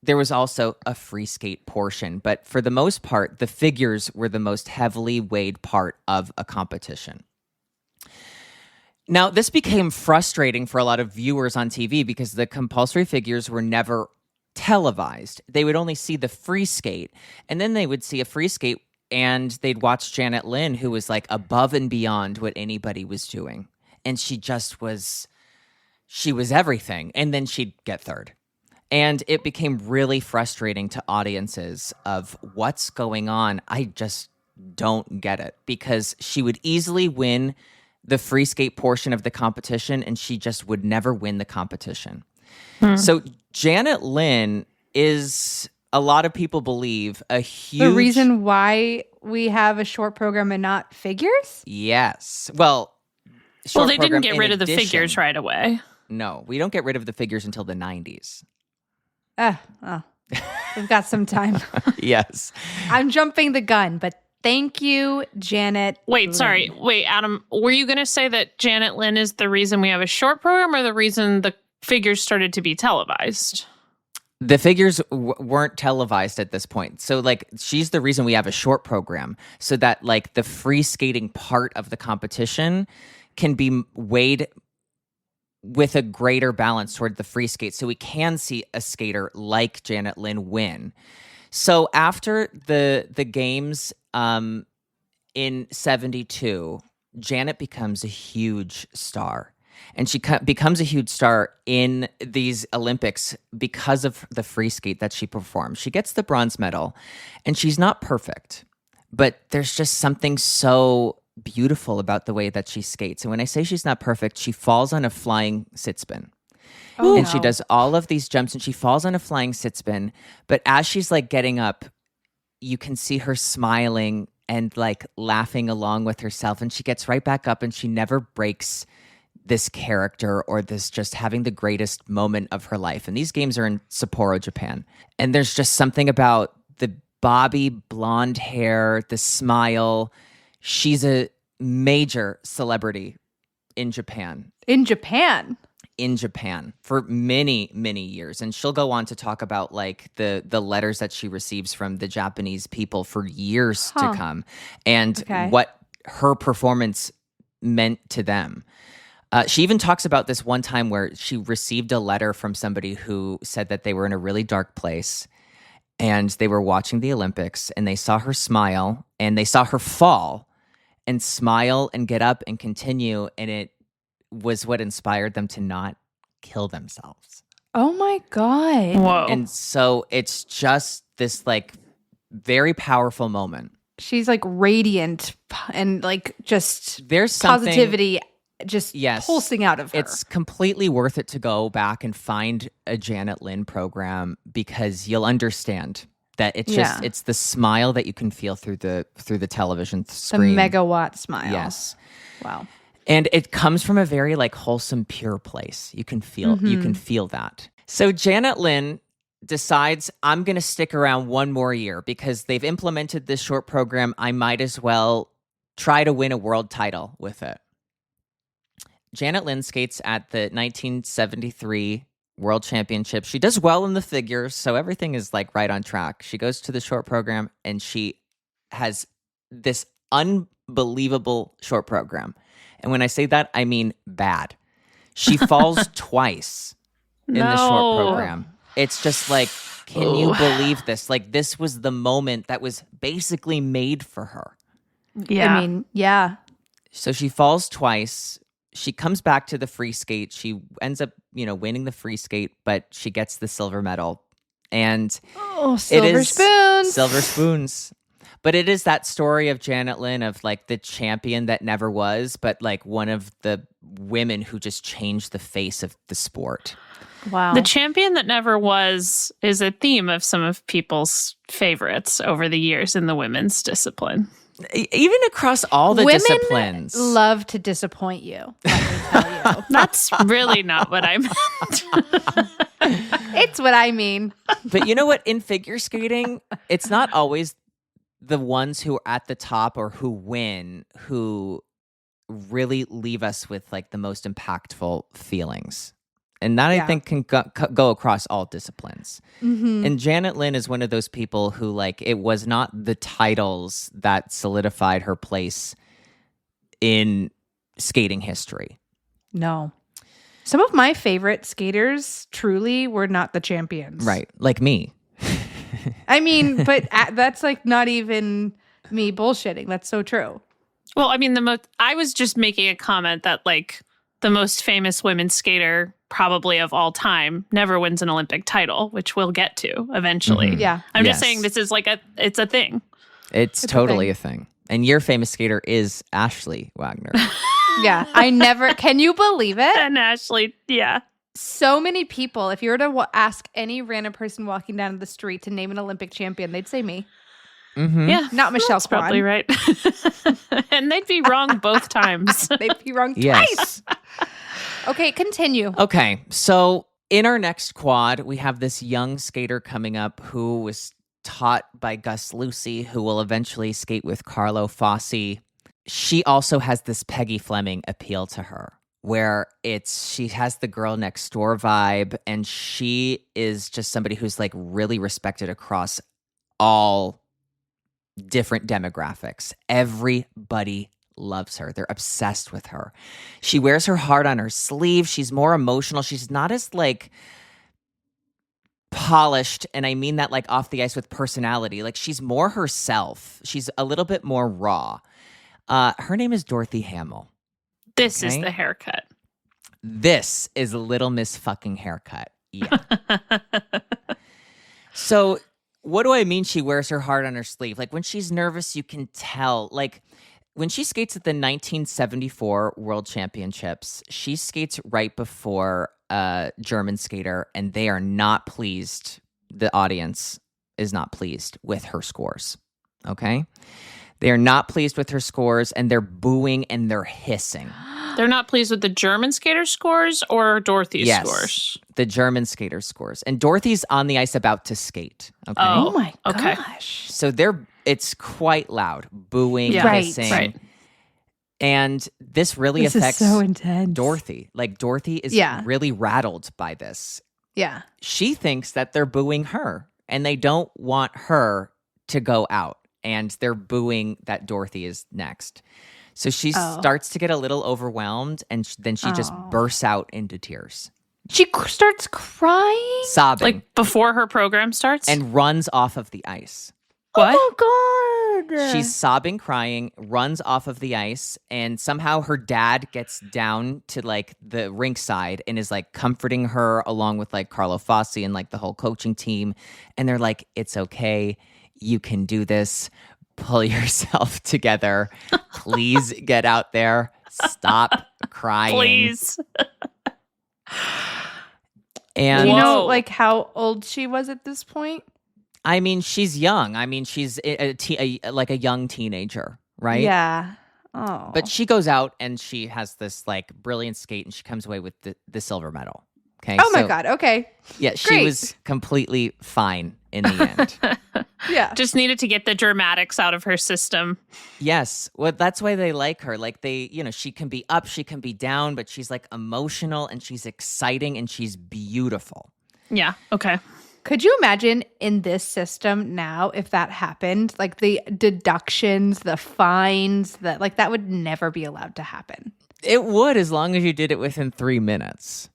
there was also a free skate portion, but for the most part, the figures were the most heavily weighed part of a competition. Now, this became frustrating for a lot of viewers on TV because the compulsory figures were never televised. They would only see the free skate, and then they would see a free skate and they'd watch Janet Lynn, who was like above and beyond what anybody was doing. And she was everything. And then she'd get third. And it became really frustrating to audiences of what's going on. I just don't get it, because she would easily win the free skate portion of the competition and she just would never win the competition. So Janet Lynn is, a lot of people believe, a huge... The reason why we have a short program and not figures? Yes. Well, they didn't get rid of the figures right away. No, we don't get rid of the figures until the 90s. We've got some time. Yes. I'm jumping the gun, but thank you, Janet. Wait, Adam, were you going to say that Janet Lynn is the reason we have a short program, or the reason the figures started to be televised? The figures weren't televised at this point. So, like, she's the reason we have a short program, so that, like, the free skating part of the competition can be weighed with a greater balance toward the free skate, so we can see a skater like Janet Lynn win. So after the games in 72, Janet becomes a huge star. And she becomes a huge star in these Olympics because of the free skate that she performs. She gets the bronze medal, and she's not perfect, but there's just something so beautiful about the way that she skates. And when I say she's not perfect, she falls on a flying sit spin. She does all of these jumps, and she falls on a flying sit spin. But as she's like getting up, you can see her smiling and like laughing along with herself. And she gets right back up, and she never breaks this character or this just having the greatest moment of her life. And these games are in Sapporo, Japan. And there's just something about the bobby blonde hair, the smile. She's a major celebrity in Japan. In Japan? In Japan for many, many years. And she'll go on to talk about like the letters that she receives from the Japanese people for years to come, and what her performance meant to them. She even talks about this one time where she received a letter from somebody who said that they were in a really dark place and they were watching the Olympics, and they saw her smile and they saw her fall and smile and get up and continue. And it was what inspired them to not kill themselves. Oh my God. Whoa. And so it's just this like very powerful moment. She's like radiant and like just there's positivity just pulsing out of her. It's completely worth it to go back and find a Janet Lynn program, because you'll understand that it's just it's the smile that you can feel through the television screen. The megawatt smile. Yes. Wow. And it comes from a very like wholesome, pure place. You can feel that. So Janet Lynn decides, I'm going to stick around one more year because they've implemented this short program. I might as well try to win a world title with it. Janet Lynn skates at the 1973 World Championship. She does well in the figures, so everything is like right on track. She goes to the short program and she has this unbelievable short program. And when I say that, I mean bad. She falls twice in the short program. It's just like Can you believe this? Like, this was the moment that was basically made for her. Yeah. I mean, yeah. So she falls twice. She comes back to the free skate. She ends up, winning the free skate, but she gets the silver medal. And Oh, silver spoons. Silver spoons. But it is that story of Janet Lynn, of like the champion that never was, but like one of the women who just changed the face of the sport. Wow. The champion that never was is a theme of some of people's favorites over the years in the women's discipline. Even across all the Women disciplines. love to disappoint you, let me tell you. That's really not what I meant. It's what I mean. But you know what? In figure skating, it's not always the ones who are at the top or who win who really leave us with like the most impactful feelings. And that, I think, can go across all disciplines. Mm-hmm. And Janet Lynn is one of those people who, like, it was not the titles that solidified her place in skating history. No. Some of my favorite skaters truly were not the champions. Right. Like me. I mean, but that's like not even me bullshitting. That's so true. Well, I mean, I was just making a comment that like the most famous women's skater probably of all time never wins an Olympic title, which we'll get to eventually. Mhm. Yeah. I'm Yes. just saying this is like it's a thing. It's totally a thing. And your famous skater is Ashley Wagner. Yeah. Can you believe it? And Ashley, yeah. So many people, if you were to ask any random person walking down the street to name an Olympic champion, they'd say me. Mm-hmm. Yeah. Not Michelle That's probably right. And they'd be wrong both times. They'd be wrong Yes. twice. Okay, continue. Okay, so in our next quad, we have this young skater coming up who was taught by Gus Lucy, who will eventually skate with Carlo Fossi. She also has this Peggie Fleming appeal to her, where she has the girl next door vibe, and she is just somebody who's like really respected across all different demographics. Everybody loves her. They're obsessed with her. She wears her heart on her sleeve. She's more emotional. She's not as like polished, and I mean that like off the ice with personality. Like she's more herself. She's a little bit more raw. Her name is Dorothy Hamill. This is Okay. the haircut. This is Little Miss fucking haircut. Yeah. So what do I mean she wears her heart on her sleeve? Like when she's nervous, you can tell. Like when she skates at the 1974 World Championships, she skates right before a German skater, and they are not pleased. The audience is not pleased with her scores. Okay? They are not pleased with her scores, and they're booing and they're hissing. They're not pleased with the German skater scores or Dorothy's scores. The German skater scores. And Dorothy's on the ice about to skate. Okay. Oh. Oh my okay. gosh. So it's quite loud, booing, Yeah. Right. hissing. Right. And this really This affects is so intense. Dorothy. Like Dorothy is really rattled by this. Yeah. She thinks that they're booing her and they don't want her to go out. And they're booing that Dorothy is next. So she starts to get a little overwhelmed, and then she just bursts out into tears. She starts crying? Sobbing. Like before her program starts? And runs off of the ice. what? Oh my God. She's sobbing, crying, runs off of the ice, and somehow her dad gets down to like the rink side and is like comforting her along with like Carlo Fossi and like the whole coaching team. And they're like, it's okay. You can do this. Pull yourself together. Please get out there. Stop crying. Please. And Do you know Whoa. like how old she was at this point? I mean, she's young. I mean, she's like a young teenager, right? Yeah. Oh. But she goes out and she has this like brilliant skate, and she comes away with the silver medal. Okay. Oh my So, God. Okay. Yeah, she Great. was completely fine in the end. Yeah. Just needed to get the dramatics out of her system. Yes. Well, that's why they like her. Like she can be up, she can be down, but she's like emotional and she's exciting and she's beautiful. Yeah. Okay. Could you imagine in this system now if that happened? Like the deductions, the fines, that would never be allowed to happen. It would, as long as you did it within 3 minutes.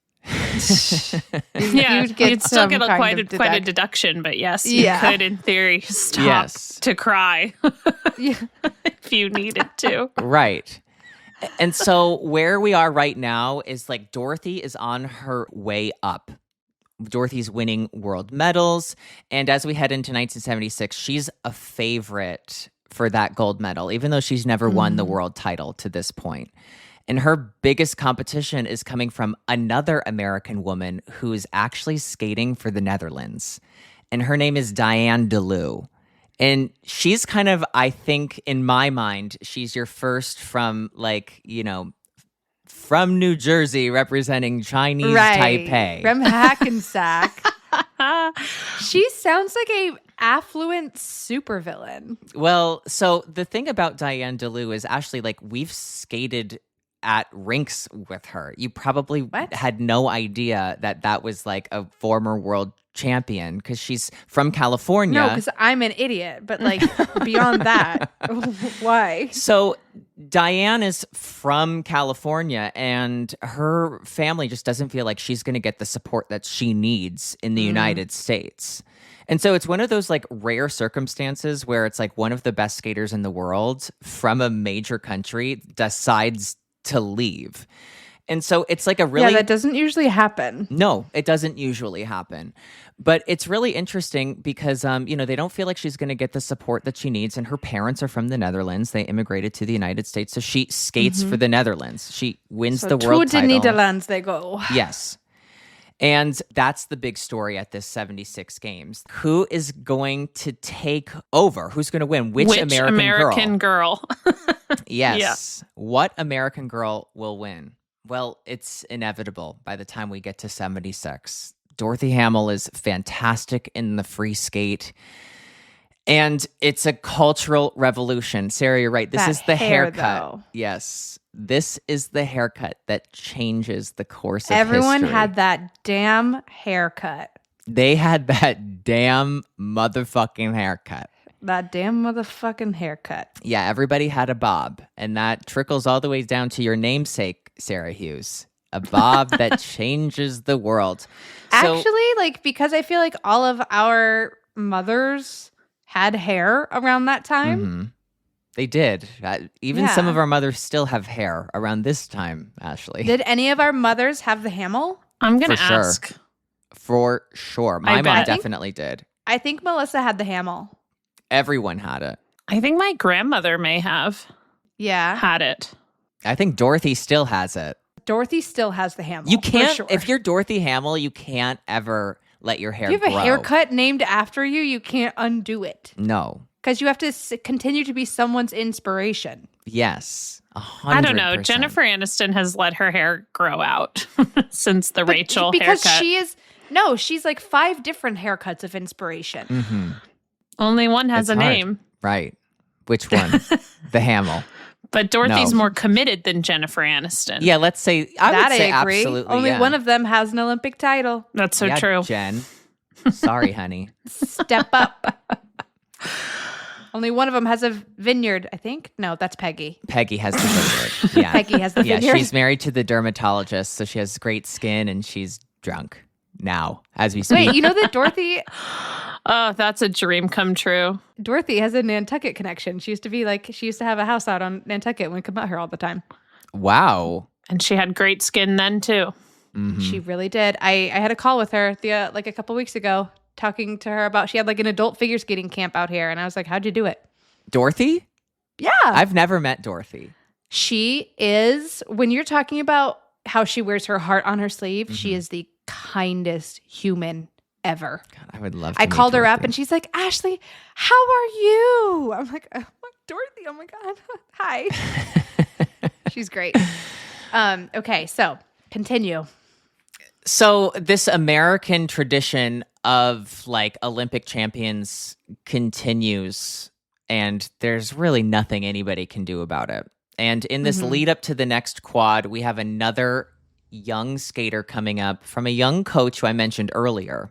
Yeah, You'd get still some get kind quite of a deduction, but yes, you Yeah. could, in theory, stop Yes. to cry Yeah. if you needed to. Right. And so where we are right now is like Dorothy is on her way up. Dorothy's winning world medals. And as we head into 1976, she's a favorite for that gold medal, even though she's never won the world title to this point. And her biggest competition is coming from another American woman who is actually skating for the Netherlands. And her name is Dianne Leeuw. And she's kind of, I think, in my mind, she's your first from from New Jersey representing Chinese Taipei. From Hackensack. She sounds like a affluent supervillain. Well, so the thing about Dianne Leeuw is actually like we've skated at rinks with her. You probably had no idea that was like a former world champion because she's from California. No, because I'm an idiot. But like beyond that, why? So Dianne is from California and her family just doesn't feel like she's going to get the support that she needs in the United States. And so it's one of those like rare circumstances where it's like one of the best skaters in the world from a major country decides to leave. And so it's like a really... Yeah, that doesn't usually happen. No, it doesn't usually happen. But it's really interesting because, they don't feel like she's going to get the support that she needs. And her parents are from the Netherlands. They immigrated to the United States. So she skates for the Netherlands. She wins the world to title. the Netherlands they go. Yes. And that's the big story at this 76 games. Who is going to take over? Who's going to win? Which American girl? Yes. Yeah. What American girl will win? Well, it's inevitable by the time we get to 76. Dorothy Hamill is fantastic in the free skate. And it's a cultural revolution. Sarah, you're right. This is the haircut. Though. Yes. This is the haircut that changes the course of Everyone history. had that damn haircut. They had that damn motherfucking haircut. That damn motherfucking haircut. Yeah, everybody had a bob. And that trickles all the way down to your namesake, Sarah Hughes. A bob that changes the world. Actually, because I feel like all of our mothers had hair around that time. Mm-hmm. They did. Even some of our mothers still have hair around this time, Ashley. Did any of our mothers have the Hamill? I'm going to ask. For sure. My mom definitely did. I think Melissa had the Hamill. Everyone had it. I think my grandmother may have had it. I think Dorothy still has it. Dorothy still has the Hamill. You can't, for sure. if you're Dorothy Hamill, you can't ever let your hair grow. If you have a haircut named after you, you can't undo it. No. Because you have to continue to be someone's inspiration. Yes. 100%. I don't know. Jennifer Aniston has let her hair grow out since the Rachel because haircut. She's like 5 different haircuts of inspiration. Mm-hmm. Only one has a name. Right. Which one? The Hamill. But Dorothy's more committed than Jennifer Aniston. Yeah, let's say, I would say agree. absolutely. Only one of them has an Olympic title. That's so true. Jen. Sorry, honey. Step up. Only one of them has a vineyard, I think. No, that's Peggie. Peggie has the vineyard. Yeah. Peggie has the vineyard. Yeah, she's married to the dermatologist, so she has great skin and she's drunk now as we speak. Wait, you know that Dorothy... Oh, that's a dream come true. Dorothy has a Nantucket connection. She used to have a house out on Nantucket and we come out here all the time. Wow. And she had great skin then too. Mm-hmm. She really did. I had a call with her a couple weeks ago, talking to her about, she had an adult figure skating camp out here. And I was like, how'd you do it? Dorothy? Yeah. I've never met Dorothy. She is, when you're talking about how she wears her heart on her sleeve, she is the kindest human ever. God, I would love to I called meet her up Dorothy. and she's like, Ashley, how are you? I'm like, oh, Dorothy, oh my God. Hi. She's great. Okay, so continue. So this American tradition of Olympic champions continues, and there's really nothing anybody can do about it. And in this lead up to the next quad, we have another young skater coming up from a young coach who I mentioned earlier.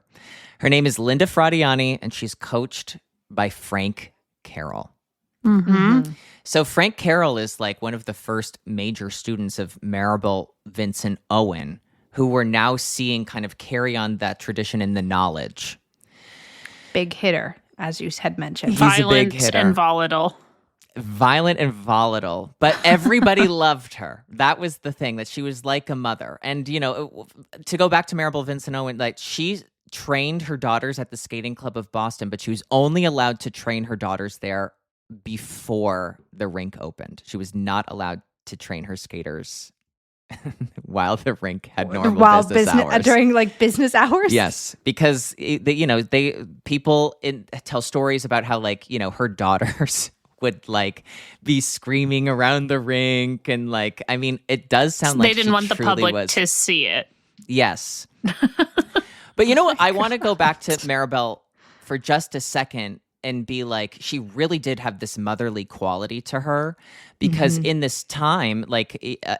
Her name is Linda Fratianne, and she's coached by Frank Carroll. Mm-hmm. So Frank Carroll is one of the first major students of Maribel Vincent Owen, who we're now seeing kind of carry on that tradition in the knowledge. Big hitter, as you had mentioned. He's a big Violent hitter. and volatile. Violent and volatile, but everybody loved her. That was the thing, that she was like a mother. And, you know, to go back to Maribel Vincent Owen, like she trained her daughters at the Skating Club of Boston, but she was only allowed to train her daughters there before the rink opened. She was not allowed to train her skaters while the rink had normal business hours. During like business hours? Yes, because people tell stories about how, like, you know, her daughters would like be screaming around the rink, and like, I mean, it does sound like they didn't want the public to see it. Yes. But you know what? I want to go back to Maribel for just a second and be like, she really did have this motherly quality to her, because in this time, like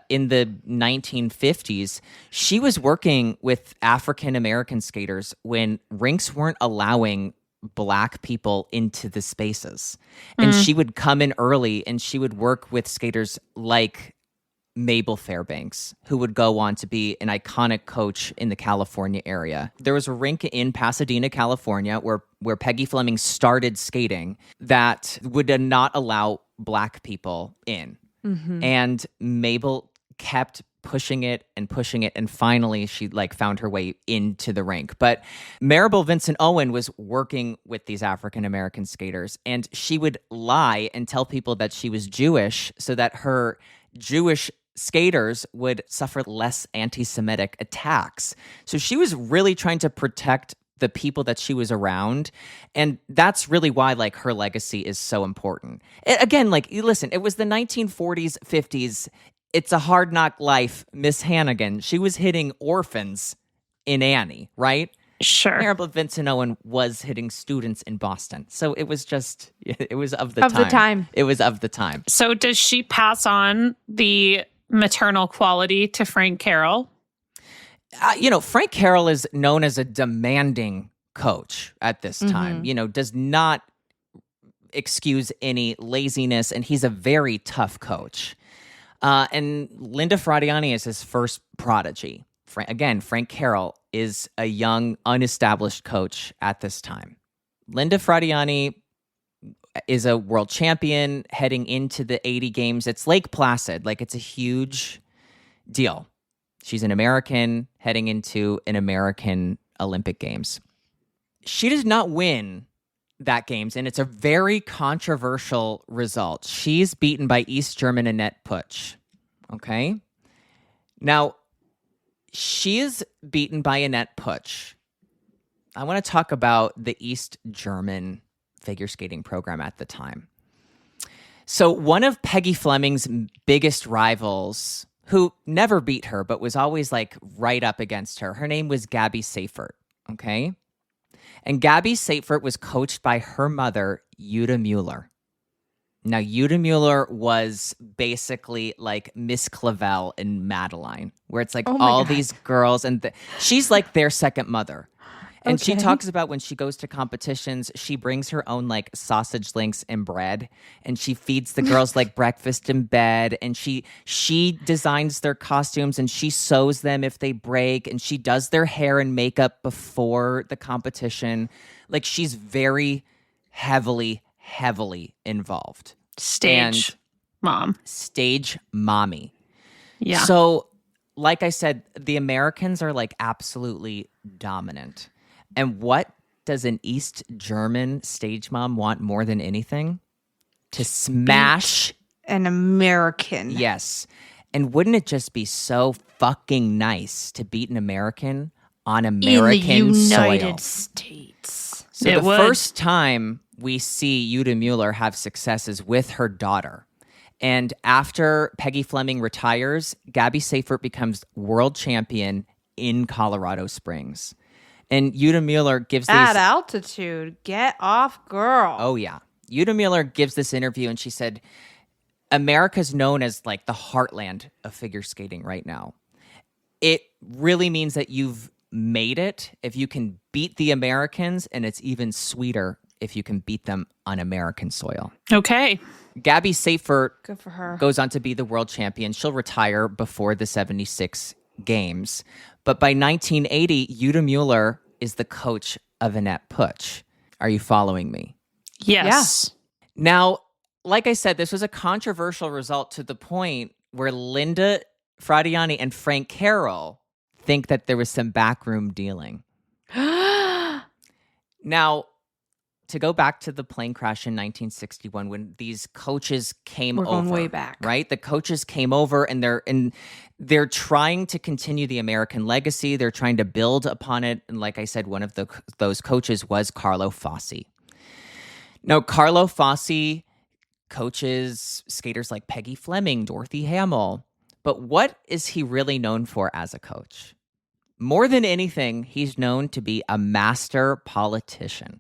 in the 1950s, she was working with African American skaters when rinks weren't allowing Black people into the spaces. And she would come in early and she would work with skaters like Mabel Fairbanks, who would go on to be an iconic coach in the California area. There was a rink in Pasadena, California, where Peggie Fleming started skating that would not allow Black people in. And Mabel kept pushing it, and finally she like found her way into the rink. But Maribel Vincent Owen was working with these African American skaters, and she would lie and tell people that she was Jewish so that her Jewish skaters would suffer less anti-Semitic attacks. So she was really trying to protect the people that she was around. And that's really why like her legacy is so important. Again, like, listen, it was the 1940s, 50s. It's a hard knock life. Miss Hannigan, she was hitting orphans in Annie, right? Sure. Maribel Vincent Owen was hitting students in Boston. So it was just, it was of the time. It was of the time. So does she pass on the maternal quality to Frank Carroll? Frank Carroll is known as a demanding coach at this time, does not excuse any laziness, and he's a very tough coach. And Linda Fratianne is his first prodigy. Frank Carroll is a young, unestablished coach at this time. Linda Fratianne is a world champion heading into the 80 games. It's Lake Placid. Like, it's a huge deal. She's an American heading into an American Olympic Games. She does not win that games, and it's a very controversial result. She's beaten by East German Anett Poetzsch. Okay? Now, she is beaten by Anett Poetzsch. I want to talk about the East German figure skating program at the time. So one of Peggie Fleming's biggest rivals, who never beat her but was always like right up against her, her name was Gabby Seifert, okay? And Gabby Seifert was coached by her mother, Jutta Mueller. Now, Jutta Mueller was basically like Miss Clavel in Madeline, where it's like all these girls, and she's like their second mother. And she talks about when she goes to competitions, she brings her own like sausage links and bread, and she feeds the girls like breakfast in bed, and she designs their costumes, and she sews them if they break, and she does their hair and makeup before the competition. Like, she's very heavily involved. Stage mommy. Yeah. So, like I said, the Americans are like absolutely dominant. And what does an East German stage mom want more than anything? To smash an American. Yes. And wouldn't it just be so fucking nice to beat an American on American soil? In the United States. So first time we see Jutta Mueller have success is with her daughter. And after Peggie Fleming retires, Gabby Seifert becomes world champion in Colorado Springs. And Jutta Mueller gives at altitude. Get off, girl. Oh, yeah. Jutta Mueller gives this interview, and she said, America's known as like the heartland of figure skating right now. It really means that you've made it if you can beat the Americans, and it's even sweeter if you can beat them on American soil. Okay. Gabby Seifert Good for her. Goes on to be the world champion. She'll retire before the 76 games. But by 1980, Jutta Müller is the coach of Anett Poetzsch. Are you following me? Yes. Now, like I said, this was a controversial result to the point where Linda Fratianne and Frank Carroll think that there was some backroom dealing. Now, to go back to the plane crash in 1961, when these coaches came over, going way back, right? The coaches came over, and they're trying to continue the American legacy. They're trying to build upon it. And like I said, one of those coaches was Carlo Fassi. Now, Carlo Fassi coaches skaters like Peggie Fleming, Dorothy Hamill. But what is he really known for as a coach? More than anything, he's known to be a master politician.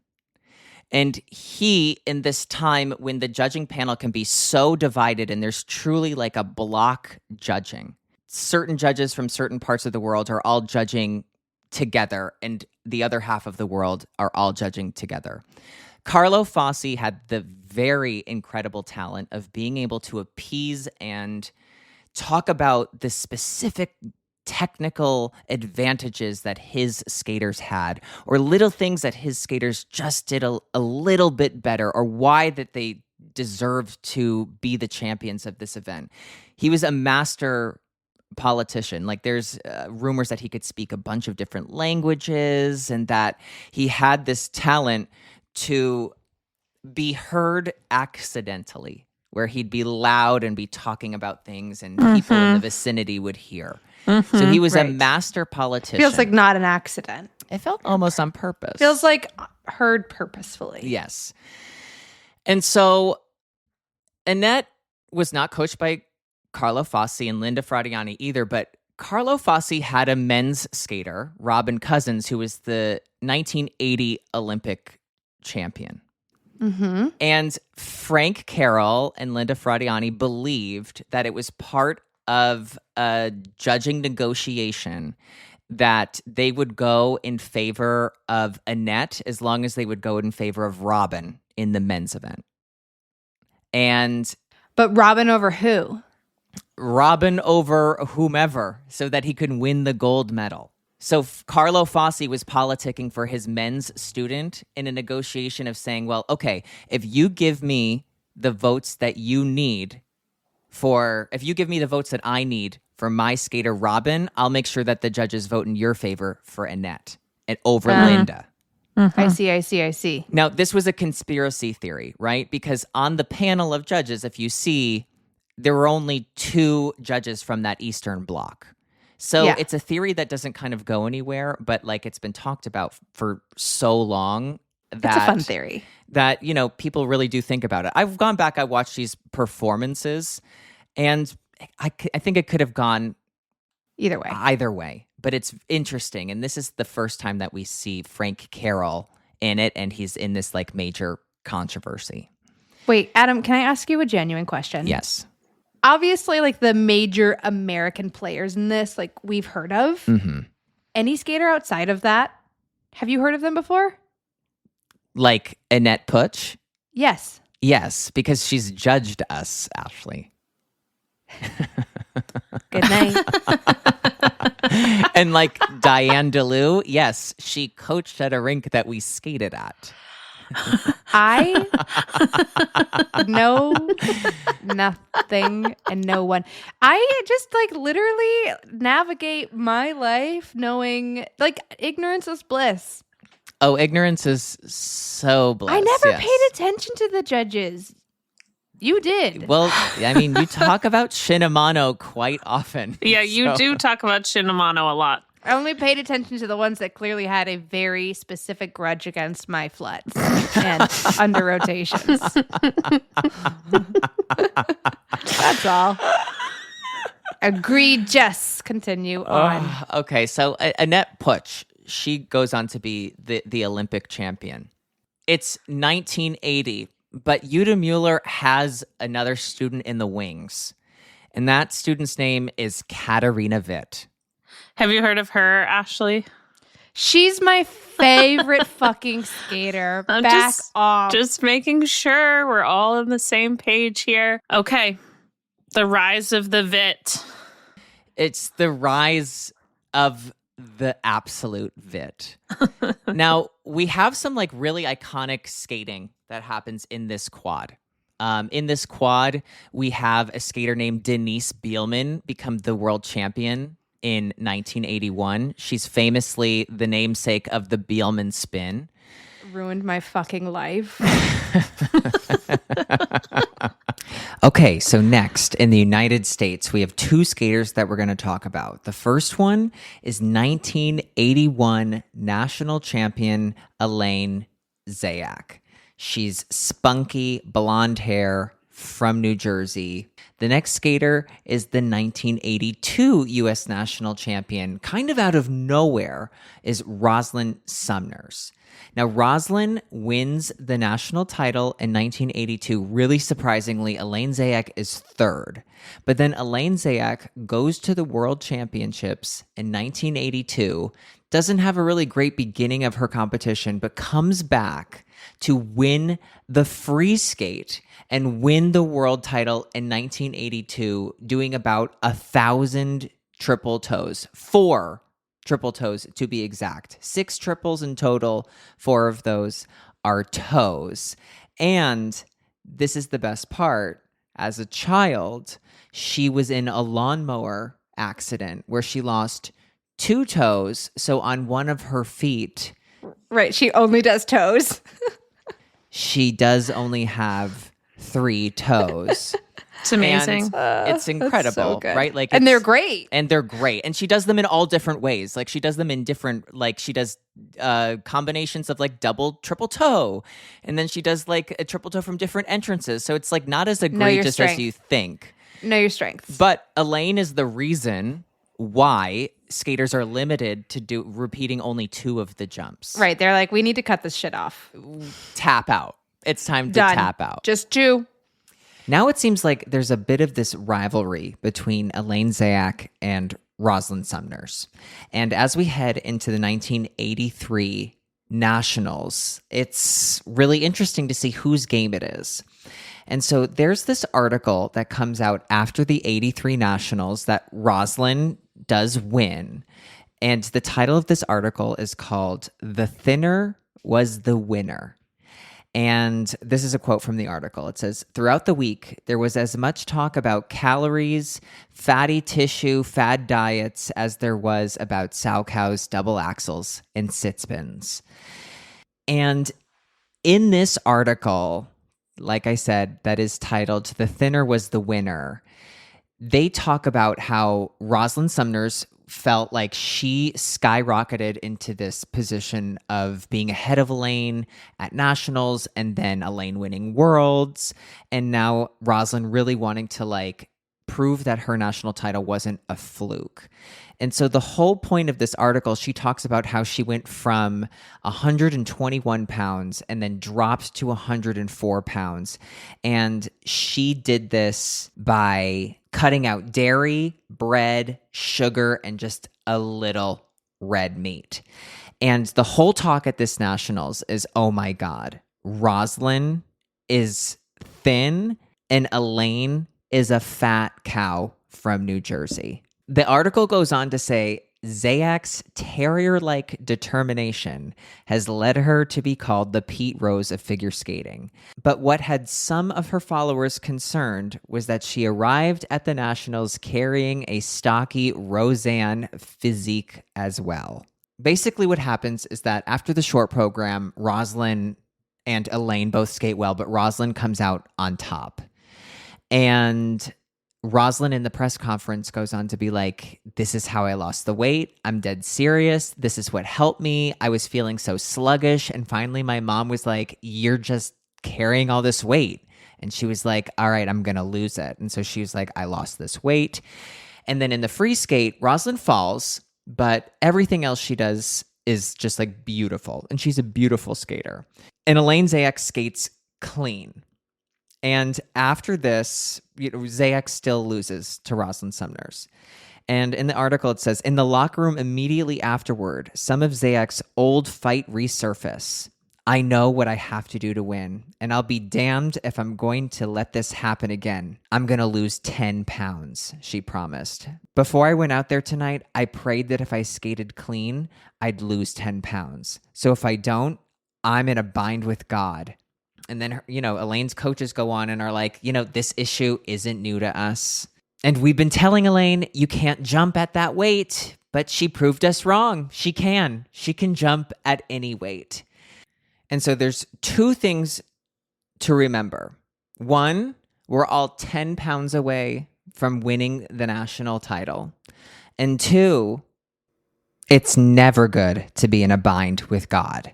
And he, in this time when the judging panel can be so divided and there's truly like a block judging, certain judges from certain parts of the world are all judging together and the other half of the world are all judging together. Carlo Fassi had the very incredible talent of being able to appease and talk about the specific technical advantages that his skaters had, or little things that his skaters just did a little bit better, or why that they deserved to be the champions of this event. He was a master politician. Like there's rumors that he could speak a bunch of different languages and that he had this talent to be heard accidentally, where he'd be loud and be talking about things and people in the vicinity would hear. So he was a master politician. Feels like not an accident. It felt almost on purpose. Feels like heard purposefully. Yes. And so Anett was not coached by Carlo Fassi and Linda Fratianne either, but Carlo Fassi had a men's skater, Robin Cousins, who was the 1980 Olympic champion. Mm-hmm. And Frank Carroll and Linda Fratianne believed that it was part of a judging negotiation that they would go in favor of Anett as long as they would go in favor of Robin in the men's event. But Robin over who? Robin over whomever, so that he could win the gold medal. So Carlo Fassi was politicking for his men's student in a negotiation of saying, well, okay, if you give me the votes that you need if you give me the votes that I need for my skater Robin, I'll make sure that the judges vote in your favor for Anett and over Linda. I see. Now, this was a conspiracy theory, right? Because on the panel of judges, if you see, there were only 2 judges from that Eastern Bloc. So it's a theory that doesn't kind of go anywhere, but like it's been talked about for so long that it's a fun theory that, you know, people really do think about it. I've gone back, I watched these performances, and I think it could have gone either way, but it's interesting. And this is the first time that we see Frank Carroll in it, and he's in this like major controversy. Wait, Adam, can I ask you a genuine question? Yes. Obviously, like the major American players in this, like we've heard of. Mm-hmm. Any skater outside of that, have you heard of them before? Like Anett Poetzsch? Yes. Yes, because she's judged us, Ashley. Good night. And like Dianne Leeuw, yes, she coached at a rink that we skated at. I know nothing and no one. I just like literally navigate my life knowing like ignorance is bliss. Oh, ignorance is so bliss. I never paid attention to the judges. You did. Well, I mean, you talk about Shinamano quite often. Yeah, you do talk about Shinamano a lot. I only paid attention to the ones that clearly had a very specific grudge against my floods and under rotations. That's all. Egregious. Continue on. Okay, so Anett Poetzsch, she goes on to be the Olympic champion. It's 1980, but Jutta Müller has another student in the wings, and that student's name is Katharina Witt. Have you heard of her, Ashley? She's my favorite fucking skater. Back off. Just making sure we're all on the same page here. Okay. The rise of the Witt. It's the rise of the absolute vit. Now, we have some like really iconic skating that happens in this quad. In this quad, we have a skater named Denise Bielman become the world champion in 1981. She's famously the namesake of the Bielman spin. Ruined my fucking life. Okay, so next in the United States, we have two skaters that we're going to talk about. The first one is 1981 national champion Elaine Zayak. She's spunky, blonde hair from New Jersey. The next skater is the 1982 U.S. national champion, kind of out of nowhere, is Rosalind Sumners. Now, Rosalind wins the national title in 1982. Really surprisingly, Elaine Zayak is third. But then Elaine Zayak goes to the World Championships in 1982, doesn't have a really great beginning of her competition, but comes back to win the free skate and win the world title in 1982, doing about 1,000 triple toes. 4 triple toes to be exact. 6 triples in total. 4 of those are toes. And this is the best part. As a child, she was in a lawnmower accident where she lost 2 toes. So on one of her feet, Right. She only does toes. she does only have 3 toes. It's amazing. And it's incredible, so good. right? Like, And they're it's- great. And they're great. And she does them in all different ways. Like she does them in different, like she does combinations of like double, triple toe. And then she does like a triple toe from different entrances. So it's like not as egregious as strength. you think. Know your strengths. But Elaine is the reason why skaters are limited to repeating only 2 of the jumps. Right. They're like, we need to cut this shit off. Tap out. It's time to Done. tap out. Just 2. Now it seems like there's a bit of this rivalry between Elaine Zayak and Rosalind Sumners. And as we head into the 1983 Nationals, it's really interesting to see whose game it is. And so there's this article that comes out after the 83 Nationals that Rosalind does win. And the title of this article is called "The Thinner Was the Winner." And this is a quote from the article. It says, "Throughout the week, there was as much talk about calories, fatty tissue, fad diets as there was about sow cows, double axles, and sit spins." And in this article, like I said, that is titled "The Thinner Was the Winner," they talk about how Rosalind Sumners felt like she skyrocketed into this position of being ahead of Elaine at nationals and then Elaine winning worlds. And now Rosalind really wanting to like prove that her national title wasn't a fluke. And so the whole point of this article, she talks about how she went from 121 pounds and then dropped to 104 pounds. And she did this by cutting out dairy, bread, sugar, and just a little red meat. And the whole talk at this nationals is, oh my God, Rosalind is thin and Elaine is a fat cow from New Jersey. The article goes on to say, Zayak's terrier-like determination has led her to be called the Pete Rose of figure skating. But what had some of her followers concerned was that she arrived at the Nationals carrying a stocky Roseanne physique as well. Basically what happens is that after the short program, Rosalind and Elaine both skate well, but Rosalind comes out on top. And Rosalind in the press conference goes on to be like, this is how I lost the weight. I'm dead serious. This is what helped me. I was feeling so sluggish. And finally, my mom was like, you're just carrying all this weight. And she was like, all right, I'm going to lose it. And so she was like, I lost this weight. And then in the free skate, Rosalind falls, but everything else she does is just like beautiful. And she's a beautiful skater. And Elaine Zayak skates clean. And after this, Zayak still loses to Rosalind Sumners. And in the article, it says, in the locker room immediately afterward, some of Zayak's old fight resurface. I know what I have to do to win, and I'll be damned if I'm going to let this happen again. I'm going to lose 10 pounds, she promised. Before I went out there tonight, I prayed that if I skated clean, I'd lose 10 pounds. So if I don't, I'm in a bind with God. And then, Elaine's coaches go on and are like, this issue isn't new to us. And we've been telling Elaine, you can't jump at that weight, but she proved us wrong. She can. She can jump at any weight. And so there's two things to remember. One, we're all 10 pounds away from winning the national title. And two, it's never good to be in a bind with God.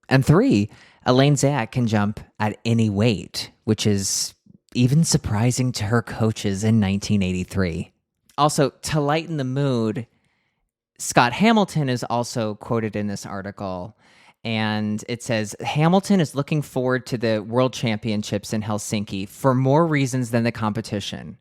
And three, Elaine Zayac can jump at any weight, which is even surprising to her coaches in 1983. Also, to lighten the mood, Scott Hamilton is also quoted in this article. And it says, Hamilton is looking forward to the World Championships in Helsinki for more reasons than the competition.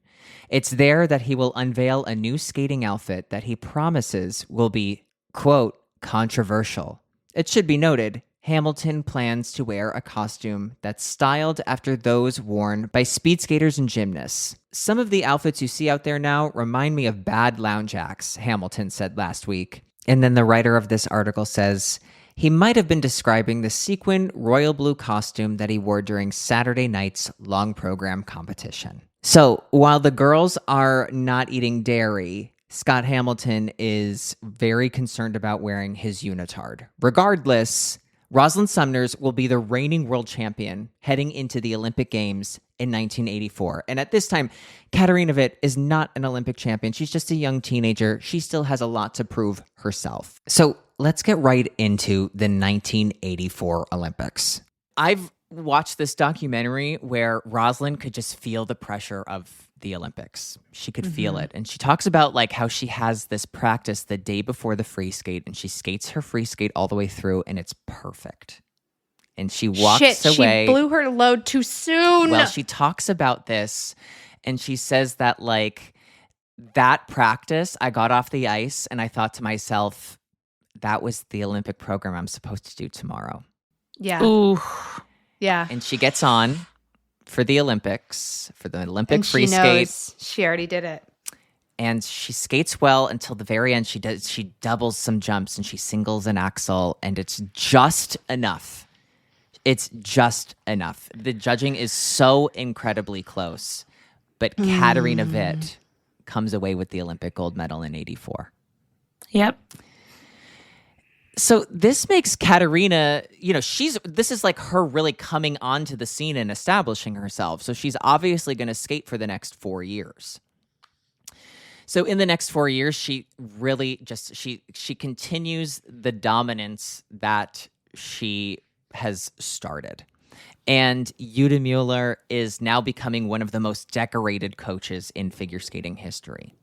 It's there that he will unveil a new skating outfit that he promises will be, quote, controversial. It should be noted, Hamilton plans to wear a costume that's styled after those worn by speed skaters and gymnasts. Some of the outfits you see out there now remind me of bad lounge acts, Hamilton said last week. And then the writer of this article says, he might have been describing the sequin royal blue costume that he wore during Saturday night's long program competition. So while the girls are not eating dairy, Scott Hamilton is very concerned about wearing his unitard. Regardless, Rosalind Sumners will be the reigning world champion heading into the Olympic Games in 1984. And at this time, Katarina Witt is not an Olympic champion. She's just a young teenager. She still has a lot to prove herself. So let's get right into the 1984 Olympics. I've watched this documentary where Rosalind could just feel the pressure of the Olympics. She could feel it. And she talks about like how she has this practice the day before the free skate and she skates her free skate all the way through and it's perfect. And she walks away. She blew her load too soon. Well, she talks about this and she says that like that practice, I got off the ice and I thought to myself, that was the Olympic program I'm supposed to do tomorrow. Yeah. Ooh. Yeah. And she gets on for the Olympics, for the Olympic And free she skate. knows she already did it. And she skates well until the very end. She doubles some jumps and she singles an axel, and it's just enough. It's just enough. The judging is so incredibly close, but Katarina Witt comes away with the Olympic gold medal in 84. Yep. So this makes Katarina, this is like her really coming onto the scene and establishing herself. So she's obviously going to skate for the next 4 years. So in the next 4 years, she really just, she continues the dominance that she has started. And Jutta Mueller is now becoming one of the most decorated coaches in figure skating history.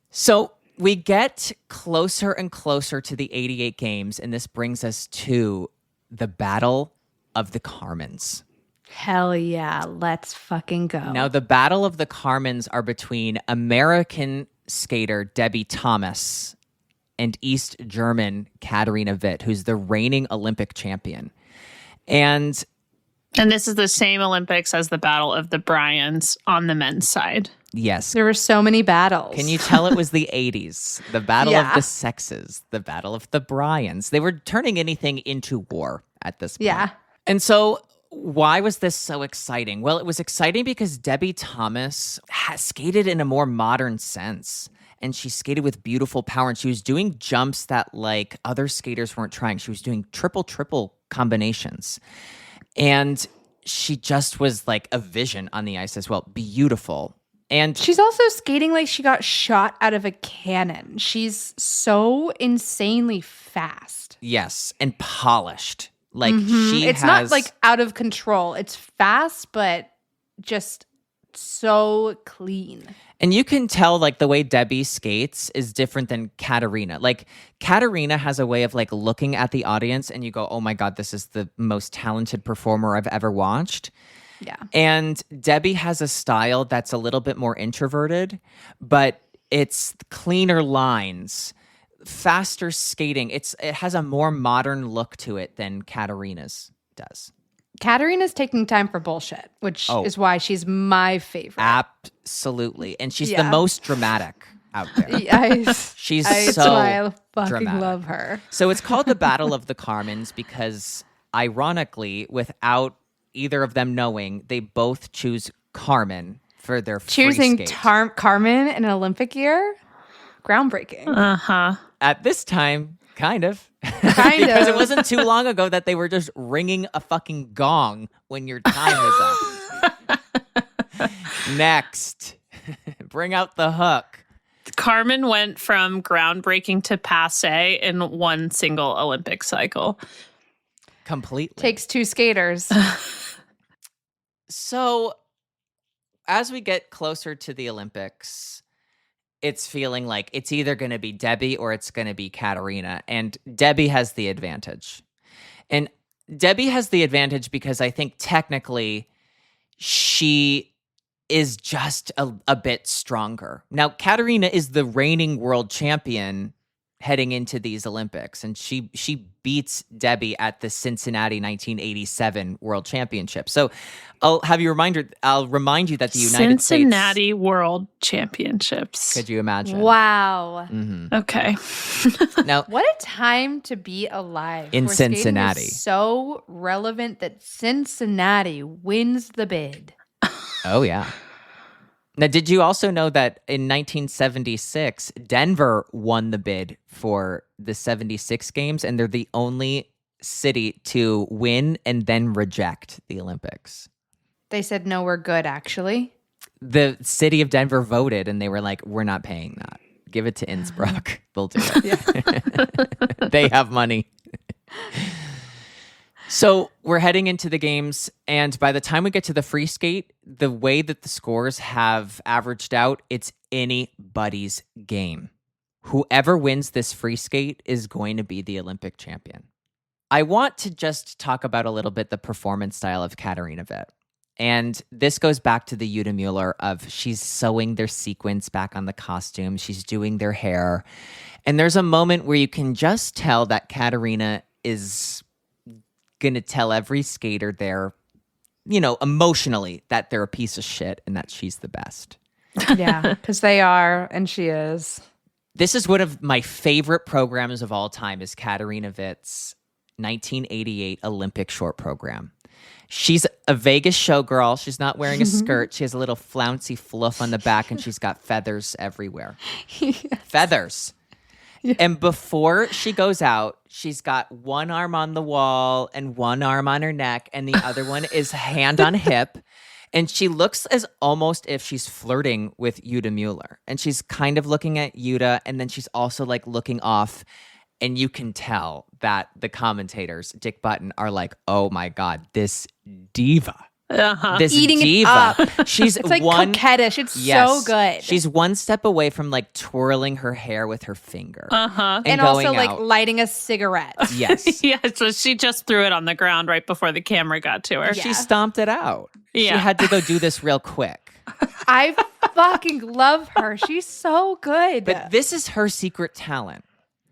So we get closer and closer to the 88 games, and this brings us to the Battle of the Carmens. Hell yeah. Let's fucking go. Now, the Battle of the Carmens are between American skater Debbie Thomas and East German Katarina Witt, who's the reigning Olympic champion. And this is the same Olympics as the Battle of the Bryans on the men's side. yes, There were so many battles. can you tell it was the 80s? The Battle of Yeah. the Sexes, the Battle of the Bryans. They were turning anything into war at this point. Yeah. And so why was this so exciting? Well, it was exciting because Debbie Thomas skated in a more modern sense. And she skated with beautiful power. And she was doing jumps that like other skaters weren't trying. She was doing triple combinations. And she just was like a vision on the ice as well. Beautiful. And She's also skating like she got shot out of a cannon. She's so insanely fast. yes, and polished. Like she It's has, not like out of control. It's fast, but just so clean. and you can tell like the way Debbie skates is different than Katarina. Like Katarina has a way of like looking at the audience and you go, oh my God, this is the most talented performer I've ever watched. Yeah. And Debbie has a style that's a little bit more introverted, but it's cleaner lines. faster skating. It has a more modern look to it than Katarina's does. Katarina's taking time for bullshit, which is why she's my favorite. Absolutely. And she's the most dramatic out there. She's that's so why I fucking dramatic. love her. So it's called the Battle of the Carmens because, ironically, without either of them knowing, they both choose Carmen for their Choosing free skate. Carmen in an Olympic year? Groundbreaking. Uh-huh. At this time, kind of. Kind because of. it wasn't too long ago that they were just ringing a fucking gong when your time is up. Next. Bring out the hook. Carmen went from groundbreaking to passe in one single Olympic cycle. Completely. Takes two skaters. So, as we get closer to the Olympics, it's feeling like it's either going to be Debbie or it's going to be Katarina. And Debbie has the advantage. And Debbie has the advantage because I think technically she is just a bit stronger. Now, Katarina is the reigning world champion heading into these Olympics, and she beats Debbie at the Cincinnati 1987 World Championship. So I'll remind you that the United Cincinnati World Championships. States. Could you imagine? Wow. Mm-hmm. Okay. Now, What a time to be alive. In where skating is Cincinnati. so relevant that Cincinnati wins the bid. oh yeah. Now, did you also know that in 1976, Denver won the bid for the 76 games, and they're the only city to win and then reject the Olympics? They said, no, we're good, actually. The city of Denver voted, and they were like, we're not paying that. Give it to Innsbruck. They'll do it. They have money. So we're heading into the games, and by the time we get to the free skate, the way that the scores have averaged out, it's anybody's game. Whoever wins this free skate is going to be the Olympic champion. I want to just talk about a little bit the performance style of Katarina Witt. And this goes back to the Jutta Mueller of she's sewing their sequins back on the costume. She's doing their hair. And there's a moment where you can just tell that Katarina is going to tell every skater there, emotionally that they're a piece of shit and that she's the best. Yeah, because they are, and she is. This is one of my favorite programs of all time is Katarina Witt's 1988 Olympic short program. She's a Vegas showgirl. She's not wearing a skirt. She has a little flouncy fluff on the back, and she's got feathers everywhere. Yes. Feathers. Yeah. And before she goes out, she's got one arm on the wall and one arm on her neck, and the other one is hand on hip. And she looks as almost if she's flirting with Jutta Mueller. And she's kind of looking at Jutta, and then she's also like looking off. And you can tell that the commentators, Dick Button, are like, oh my God, this diva. This Eating diva. it up. She's it's like coquettish. It's so good. She's one step away from like twirling her hair with her finger. And also like lighting a cigarette. Yes. Yeah, so she just threw it on the ground right before the camera got to her. Yeah. She stomped it out. Yeah. She had to go do this real quick. I fucking love her. She's so good. But this is her secret talent.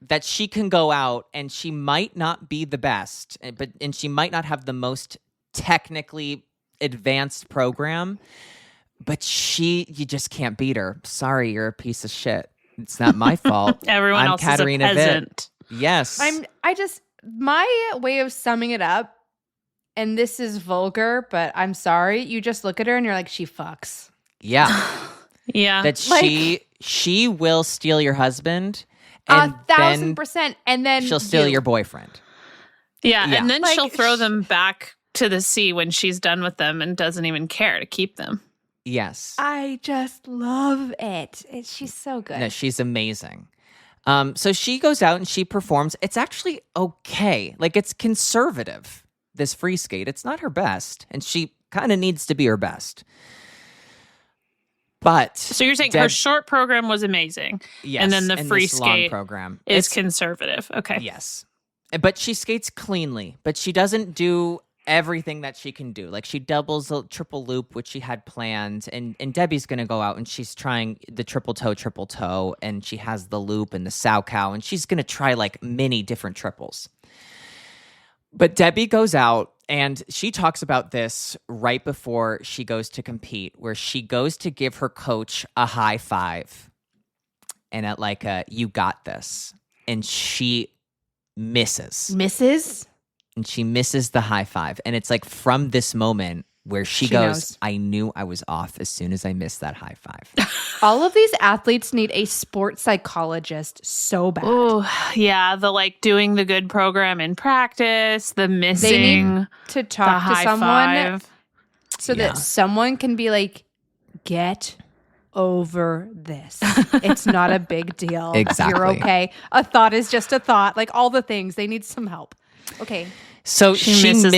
That she can go out and she might not be the best, and she might not have the most technically advanced program, but you just can't beat her. Sorry, you're a piece of shit. It's not my fault. Everyone I'm else Katarina is a peasant. Witt. Yes. My way of summing it up, and this is vulgar, but I'm sorry. You just look at her and you're like, she fucks. Yeah. Yeah. That she will steal your husband. And 1,000%. And then she'll steal your boyfriend. Yeah. And then she'll throw them back to the sea when she's done with them and doesn't even care to keep them. Yes. I just love it. She's so good. No, she's amazing. So she goes out and she performs. It's actually okay. Like, it's conservative, this free skate. It's not her best. And she kind of needs to be her best. But so you're saying her short program was amazing, yes, and then the free this long skate program is conservative. Okay, yes, but she skates cleanly. But she doesn't do everything that she can do. Like she doubles a triple loop, which she had planned, and Debbie's gonna go out and she's trying the triple toe, and she has the loop and the sow cow, and she's gonna try like many different triples. But Debbie goes out and she talks about this right before she goes to compete, where she goes to give her coach a high five and at like a "you got this," and she misses. And she misses the high five. And it's like from this moment where she goes, knows. I knew I was off as soon as I missed that high five. All of these athletes need a sports psychologist so bad. Oh, yeah. The like doing the good program in practice, the missing. They need to talk to someone five. So that someone can be like, get over this. It's not a big deal. Exactly. You're okay. A thought is just a thought. Like all the things. They need some help. Okay. So she misses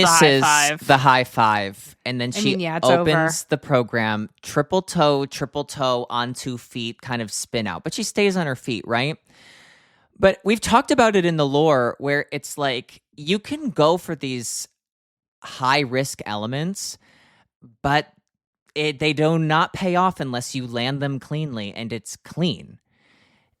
the high five, and then she it's opens over. the program, triple toe on 2 feet, kind of spin out. But she stays on her feet, right? But we've talked about it in the lore where it's like you can go for these high risk elements, but they do not pay off unless you land them cleanly and it's clean.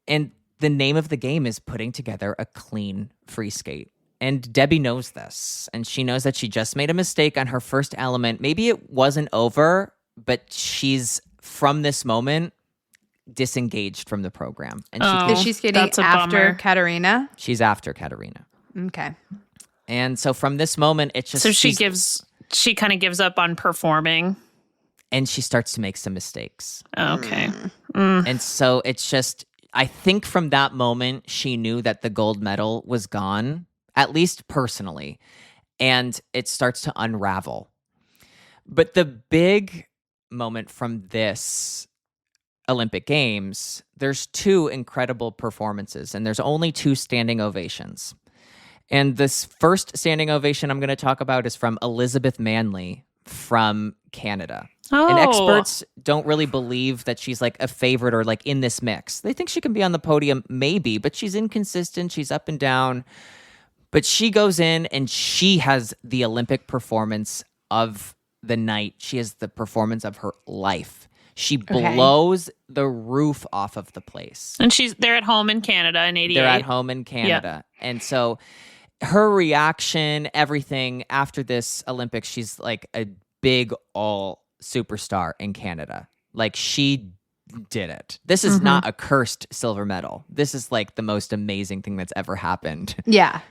And the name of the game is putting together a clean free skate. And Debbie knows this, and she knows that she just made a mistake on her first element. Maybe it wasn't over, but she's, from this moment, disengaged from the program. And she's skating after Katarina? She's after Katarina. Okay. And so from this moment, it's just... So she kind of gives up on performing. And she starts to make some mistakes. Okay. And so it's just, I think from that moment, she knew that the gold medal was gone, at least personally, and it starts to unravel. But the big moment from this Olympic Games, there's 2 incredible performances, and there's only 2 standing ovations. And this first standing ovation I'm going to talk about is from Elizabeth Manley from Canada. Oh. And experts don't really believe that she's like a favorite or like in this mix. They think she can be on the podium, maybe, but she's inconsistent. She's up and down. But she goes in and she has the Olympic performance of the night. She has the performance of her life. She blows the roof off of the place. And they're at home in Canada in 88. They're at home in Canada. Yep. And so her reaction, everything after this Olympics, she's like a big all superstar in Canada. Like she did it. This is not a cursed silver medal. This is like the most amazing thing that's ever happened. Yeah.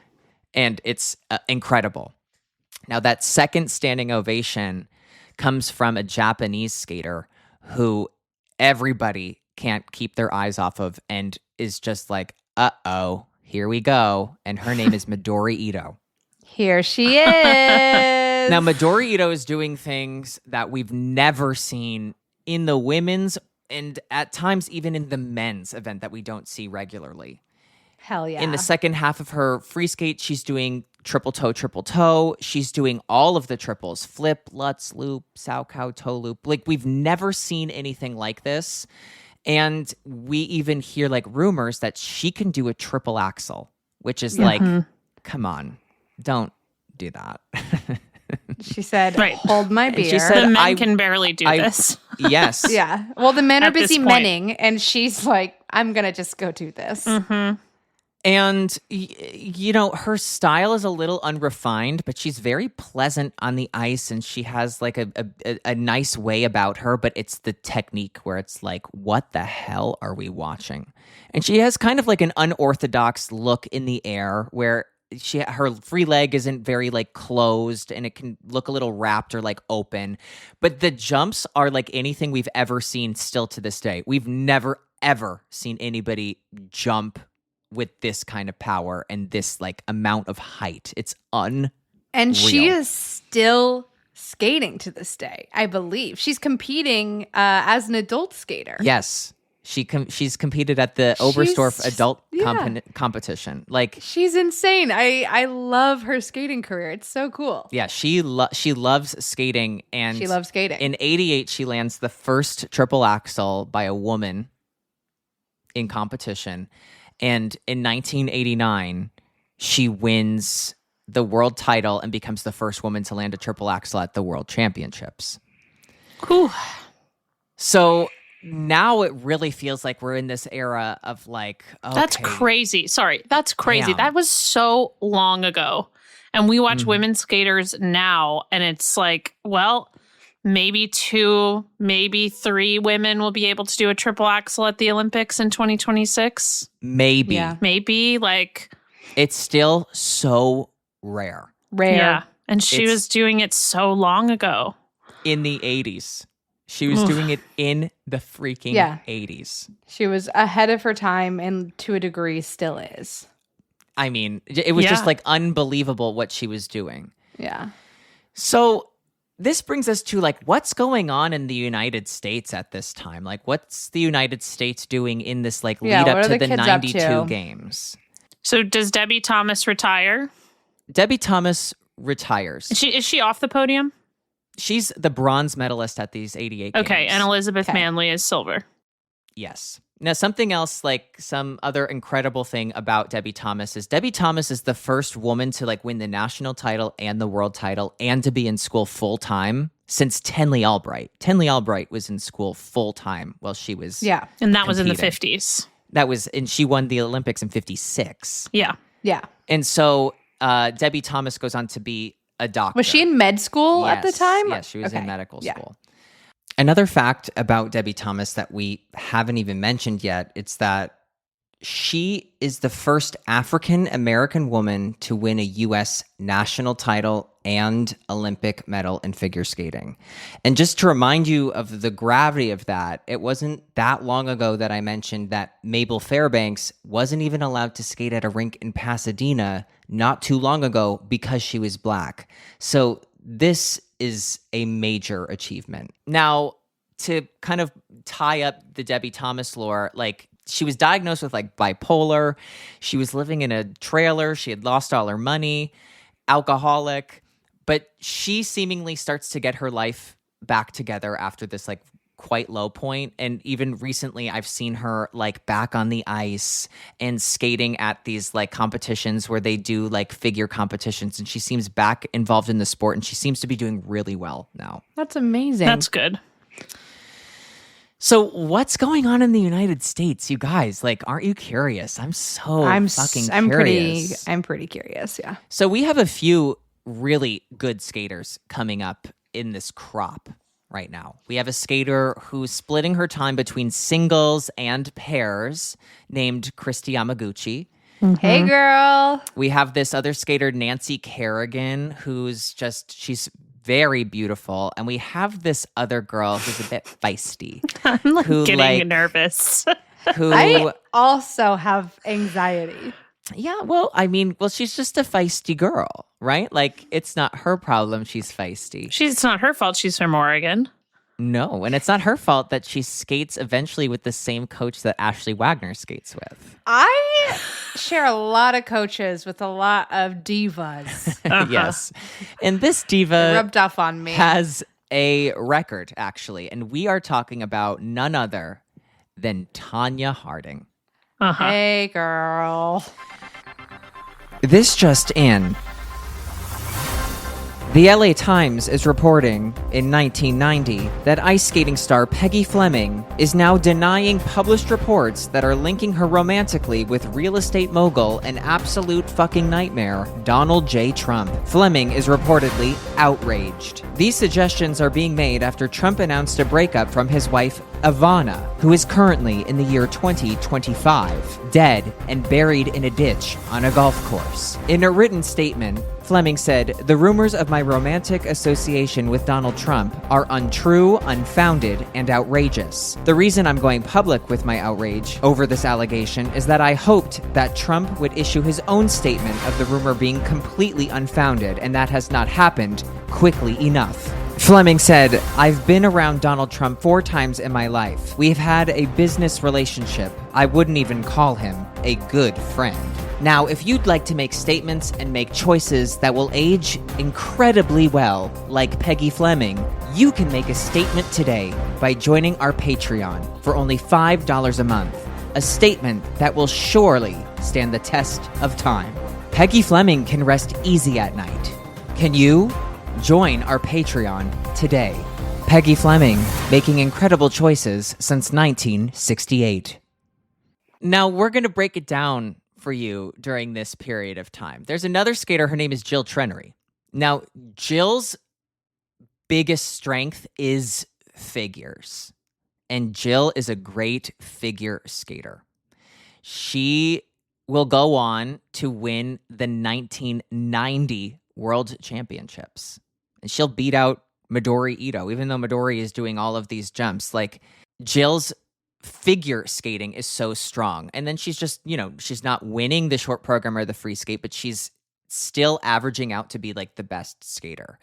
And it's incredible. Now, that second standing ovation comes from a Japanese skater who everybody can't keep their eyes off of and is just like, uh-oh, here we go. And her name is Midori Ito. Here she is. Now, Midori Ito is doing things that we've never seen in the women's and at times even in the men's event that we don't see regularly. Hell yeah. In the second half of her free skate, she's doing triple toe. She's doing all of the triples. Flip, Lutz, loop, sow cow, toe loop. Like, we've never seen anything like this. And we even hear, like, rumors that she can do a triple axel, which is like, come on, don't do that. She said, hold my beer. She said, the men can barely do this. Yes. Yeah. Well, the men are At this busy point. menning, and she's like, I'm going to just go do this. And, you know, her style is a little unrefined, but she's very pleasant on the ice, and she has like a nice way about her, but it's the technique where it's like, what the hell are we watching? And she has kind of like an unorthodox look in the air where her free leg isn't very like closed and it can look a little wrapped or like open. But the jumps are like anything we've ever seen still to this day. We've never, ever seen anybody jump with this kind of power and this like amount of height. It's unreal. And she is still skating to this day, I believe. She's competing as an adult skater. Yes. She's competed at the Oberstdorf adult competition. Like, she's insane. I love her skating career. It's so cool. Yeah, she loves skating, and she loves skating. In 88, she lands the first triple axel by a woman in competition. And in 1989, she wins the world title and becomes the first woman to land a triple axel at the world championships. Whew. So now it really feels like we're in this era of like, okay. That's crazy. Sorry, that's crazy. Yeah. That was so long ago. And we watch women skaters now, and it's like, well, maybe 2, maybe 3 women will be able to do a triple axel at the Olympics in 2026. Maybe. Yeah. Maybe, like... It's still so rare. Yeah, and she It's- was doing it so long ago. In the 80s. She was doing it in the freaking 80s. She was ahead of her time and to a degree still is. I mean, it was just like unbelievable what she was doing. Yeah. So this brings us to like, what's going on in the United States at this time? Like, what's the United States doing in this like lead what up are to the the kids up 92 to? games? So does Debbie Thomas retire? Debbie Thomas retires. Is she off the podium? She's the bronze medalist at these 88 games. Okay, and Elizabeth Okay. Manley is silver. Yes. Now, something else, like some other incredible thing about Debbie Thomas is the first woman to like win the national title and the world title and to be in school full time since Tenley Albright. Tenley Albright was in school full time while she was And that was in the competing. 50s. and she won the Olympics in 56. Yeah. Yeah. And so Debbie Thomas goes on to be a doctor. Was she in med school at the Yes, time? Yes, she was in Okay. medical Yeah. school. Another fact about Debbie Thomas that we haven't even mentioned yet, it's that she is the first African American woman to win a U.S. national title and Olympic medal in figure skating. And just to remind you of the gravity of that, it wasn't that long ago that I mentioned that Mabel Fairbanks wasn't even allowed to skate at a rink in Pasadena not too long ago because she was black. So this is a major achievement. Now, to kind of tie up the Debbie Thomas lore, like she was diagnosed with like bipolar. She was living in a trailer. She had lost all her money, alcoholic, but she seemingly starts to get her life back together after this like quite low point. And even recently I've seen her like back on the ice and skating at these like competitions where they do like figure competitions. And she seems back involved in the sport and she seems to be doing really well now. That's amazing. That's good. So what's going on in the United States, you guys? Like, aren't you curious? I'm fucking curious. I'm pretty curious, yeah. So we have a few really good skaters coming up in this crop right now. We have a skater who's splitting her time between singles and pairs named Christy Yamaguchi. Hey, girl. We have this other skater, Nancy Kerrigan, she's very beautiful. And we have this other girl who's a bit feisty. I'm like Who, getting like- nervous. Who, I also have anxiety. yeah, she's just a feisty girl, right? Like, it's not her problem she's feisty. It's not her fault she's from Oregon. No, and it's not her fault that she skates eventually with the same coach that Ashley Wagner skates with. I share a lot of coaches with a lot of divas. Yes. And this It diva rubbed off on me. has a record, actually. And we are talking about none other than Tanya Harding. Uh-huh. Hey, girl. This just in. The LA Times is reporting in 1990 that ice skating star Peggie Fleming is now denying published reports that are linking her romantically with real estate mogul and absolute fucking nightmare, Donald J. Trump. Fleming is reportedly outraged. These suggestions are being made after Trump announced a breakup from his wife, Ivana, who is currently in the year 2025, dead and buried in a ditch on a golf course. In a written statement, Fleming said, "The rumors of my romantic association with Donald Trump are untrue, unfounded, and outrageous. The reason I'm going public with my outrage over this allegation is that I hoped that Trump would issue his own statement of the rumor being completely unfounded, and that has not happened quickly enough." Fleming said, "I've been around Donald Trump 4 times in my life. We've had a business relationship. I wouldn't even call him a good friend." Now, if you'd like to make statements and make choices that will age incredibly well, like Peggie Fleming, you can make a statement today by joining our Patreon for only $5 a month. A statement that will surely stand the test of time. Peggie Fleming can rest easy at night. Can you? Join our Patreon today. Peggie Fleming, making incredible choices since 1968. Now, we're going to break it down for you during this period of time. There's another skater. Her name is Jill Trenery. Now, Jill's biggest strength is figures. And Jill is a great figure skater. She will go on to win the 1990 World Championships. And she'll beat out Midori Ito, even though Midori is doing all of these jumps. Like, Jill's figure skating is so strong. And then she's just, she's not winning the short program or the free skate, but she's still averaging out to be like the best skater.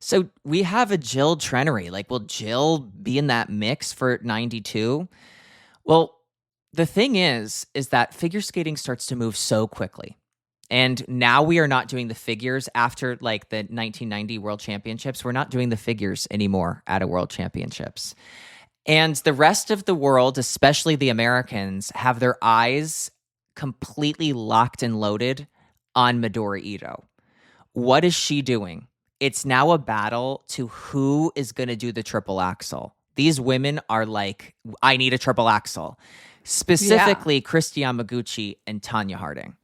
So we have a Jill Trenery. Like, will Jill be in that mix for 92? Well, the thing is that figure skating starts to move so quickly. And now we are not doing the figures after like the 1990 World Championships. We're not doing the figures anymore at a World Championships. And the rest of the world, especially the Americans, have their eyes completely locked and loaded on Midori Ito. What is she doing? It's now a battle to who is going to do the triple axel. These women are like, I need a triple axel. Specifically, Kristi Yamaguchi and Tanya Harding.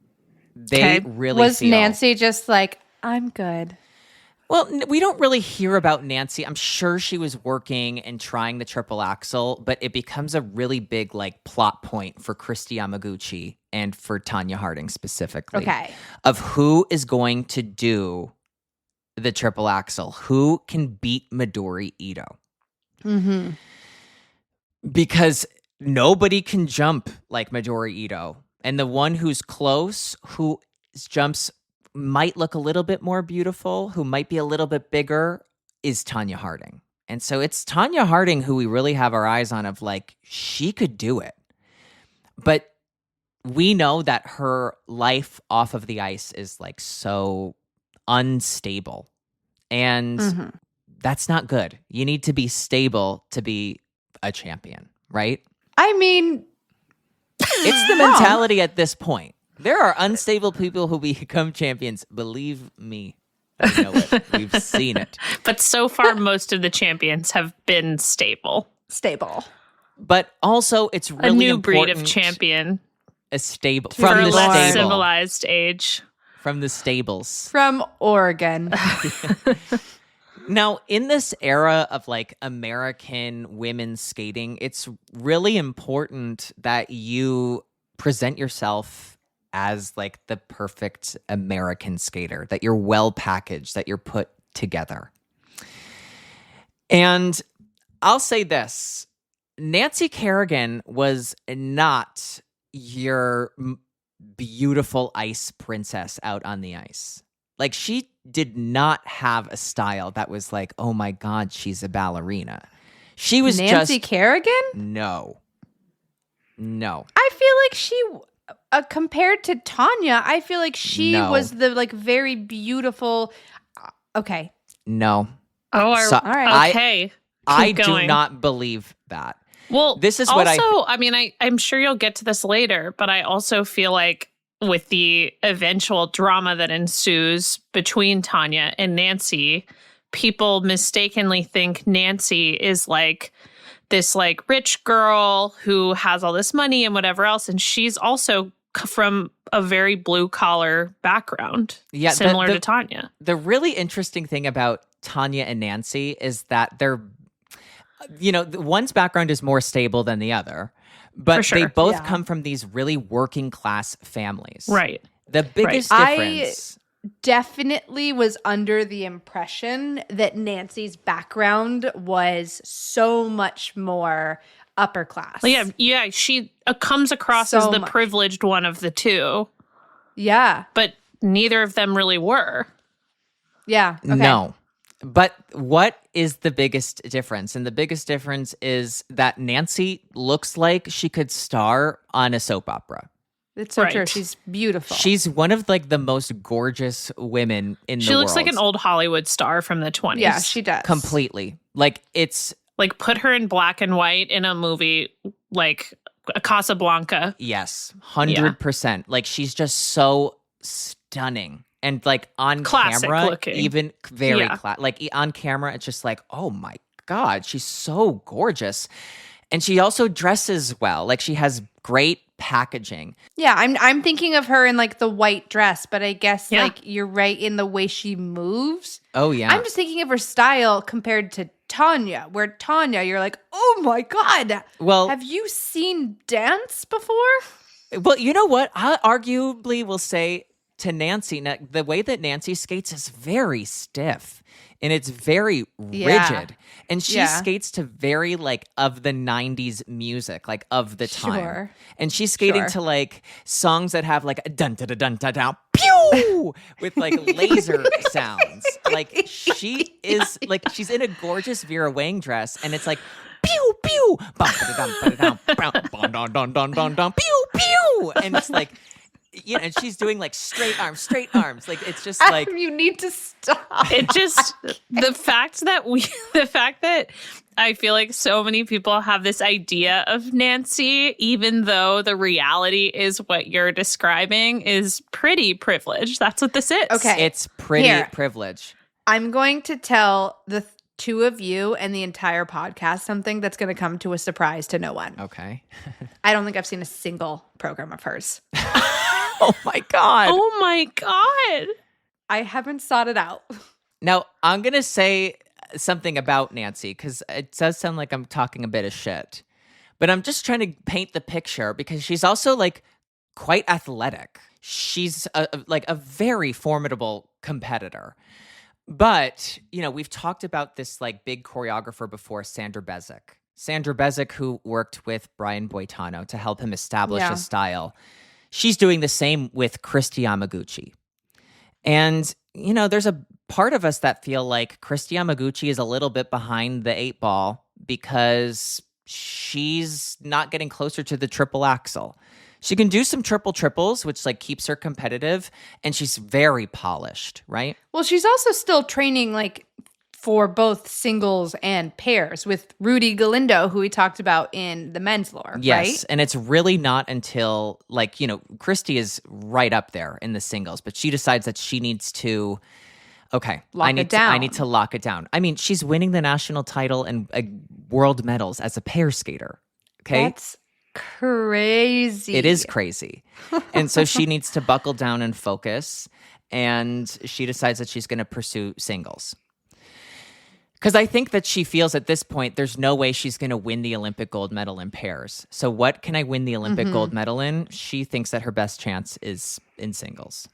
They really was Nancy just like, I'm good. Well, we don't really hear about Nancy. I'm sure she was working and trying the triple axel, but it becomes a really big like plot point for Kristi Yamaguchi and for Tanya Harding specifically. Okay. Of who is going to do the triple axel, who can beat Midori Ito. Mm-hmm. Because nobody can jump like Midori Ito. And the one who's close, who jumps might look a little bit more beautiful, who might be a little bit bigger, is Tanya Harding. And so it's Tanya Harding who we really have our eyes on of like, she could do it. But we know that her life off of the ice is like so unstable. And that's not good. You need to be stable to be a champion, right? I mean, it's the mentality at this point. There are unstable people who become champions. Believe me, I know it. We've seen it. But so far, most of the champions have been stable. But also, it's really a new important. Breed of champion. A stable For from a the less stable. civilized age. From the stables. From Oregon. Now, in this era of like American women skating, it's really important that you present yourself as like the perfect American skater, that you're well packaged, that you're put together. And I'll say this, Nancy Kerrigan was not your beautiful ice princess out on the ice. Like, she did not have a style that was like, oh my God, she's a ballerina. She was Nancy Kerrigan? No. I feel like she, compared to Tanya, I feel like she was the like very beautiful. Okay. No. Oh, all right. Okay. I Keep do going. not believe that. Well, this is also, what I mean, I'm sure you'll get to this later, but I also feel like with the eventual drama that ensues between Tanya and Nancy, people mistakenly think Nancy is like this like rich girl who has all this money and whatever else. And she's also from a very blue collar background, similar to Tanya. The really interesting thing about Tanya and Nancy is that they're, one's background is more stable than the other, but they both come from these really working class families. Right. The biggest difference. I definitely was under the impression that Nancy's background was so much more upper class. Yeah. She comes across as the privileged one of the two. Yeah. But neither of them really were. Yeah. Okay. No. But what is the biggest difference? And the biggest difference is that Nancy looks like she could star on a soap opera. It's so true. She's beautiful. She's one of like the most gorgeous women in the world. She looks like an old Hollywood star from the 20s. Yeah, she does. Completely. Like, it's... Like, put her in black and white in a movie like a Casablanca. Yes, 100%. Like, she's just so stunning. And like on Classic camera, looking. even very Yeah. like on camera, it's just like, oh my God, she's so gorgeous. And she also dresses well. Like she has great packaging. Yeah, I'm thinking of her in like the white dress, but I guess Yeah. like you're right in the way she moves. Oh yeah. I'm just thinking of her style compared to Tanya, where Tanya, you're like, oh my God. Well, Have you seen dance before? well, you know what? I arguably will say to Nancy, the way that Nancy skates is very stiff and it's very Yeah. rigid. And she Yeah. skates to very like of the 90s music, like of the time. Sure. And she's skating Sure. to like songs that have like a dun da da dun da da pew with like laser sounds. Like she is like she's in a gorgeous Vera Wang dress and it's like pew pew bum ba dum ba dum bum dun dun dun dun dun pew pew and it's like and she's doing like straight arms. Like it's just like You need to stop. It just the fact that I feel like so many people have this idea of Nancy, even though the reality is what you're describing, is pretty privileged. That's what this is. Okay. it's pretty Here. privilege. I'm going to tell the two of you and the entire podcast something that's going to come to a surprise to no one. Okay. I don't think I've seen a single program of hers. Oh my God. Oh my God. I haven't sought it out. Now, I'm going to say something about Nancy because it does sound like I'm talking a bit of shit. But I'm just trying to paint the picture because she's also like quite athletic. She's like a very formidable competitor. But, we've talked about this like big choreographer before, Sandra Bezic, who worked with Brian Boitano to help him establish Yeah. his style. She's doing the same with Christy Yamaguchi. And, there's a part of us that feel like Christy Yamaguchi is a little bit behind the 8 ball because she's not getting closer to the triple axel. She can do some triples, which like keeps her competitive, and she's very polished, right? Well, she's also still training like for both singles and pairs with Rudy Galindo, who we talked about in the men's lore, Yes, right? and it's really not until like, Christy is right up there in the singles, but she decides that she needs to I need to lock it down. I mean, she's winning the national title and world medals as a pair skater. Okay? That's crazy. It is crazy. And so she needs to buckle down and focus, and she decides that she's going to pursue singles. Because I think that she feels at this point there's no way she's going to win the Olympic gold medal in pairs. So what can I win the Olympic gold medal in? She thinks that her best chance is in singles.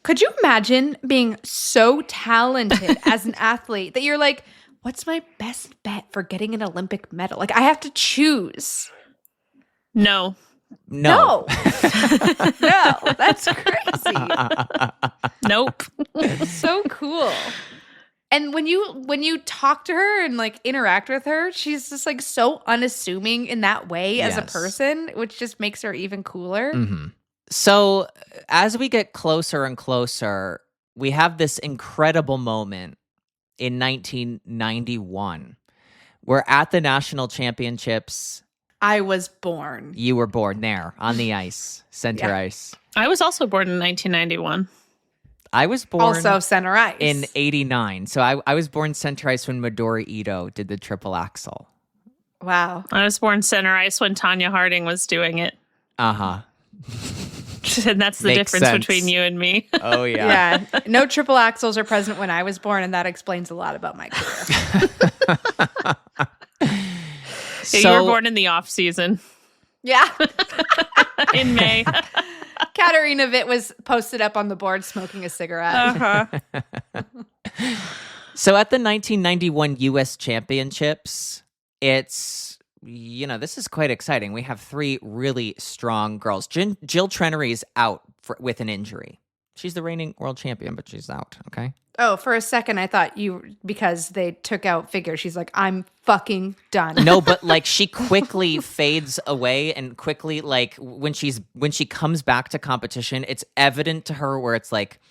Could you imagine being so talented as an athlete that you're like, what's my best bet for getting an Olympic medal? Like, I have to choose. No. No. No, that's crazy. Nope. So cool. And when you talk to her and like interact with her, she's just like so unassuming in that way as a Yes. person, which just makes her even cooler. Mm-hmm. So as we get closer and closer, we have this incredible moment in 1991. We're at the national championships. I was born. You were born there on the ice, center Yeah. ice. I was also born in 1991. I was born Also center ice. in 89. So I was born center ice when Midori Ito did the triple axel. Wow. I was born center ice when Tanya Harding was doing it. Uh-huh. And that's the Makes difference sense. between you and me. Oh, yeah. Yeah. No triple axles are present when I was born, and that explains a lot about my career. You were born in the off season Yeah. in May. Katerina Witt was posted up on the board smoking a cigarette. Uh-huh. So at the 1991 U.S. Championships, it's, this is quite exciting. We have 3 really strong girls. Jill Trenery's out with an injury. She's the reigning world champion, but she's out, okay? Oh, for a second, I thought because they took out figure, she's like, I'm fucking done. No, but like she quickly fades away and quickly like when she comes back to competition, it's evident to her where it's like,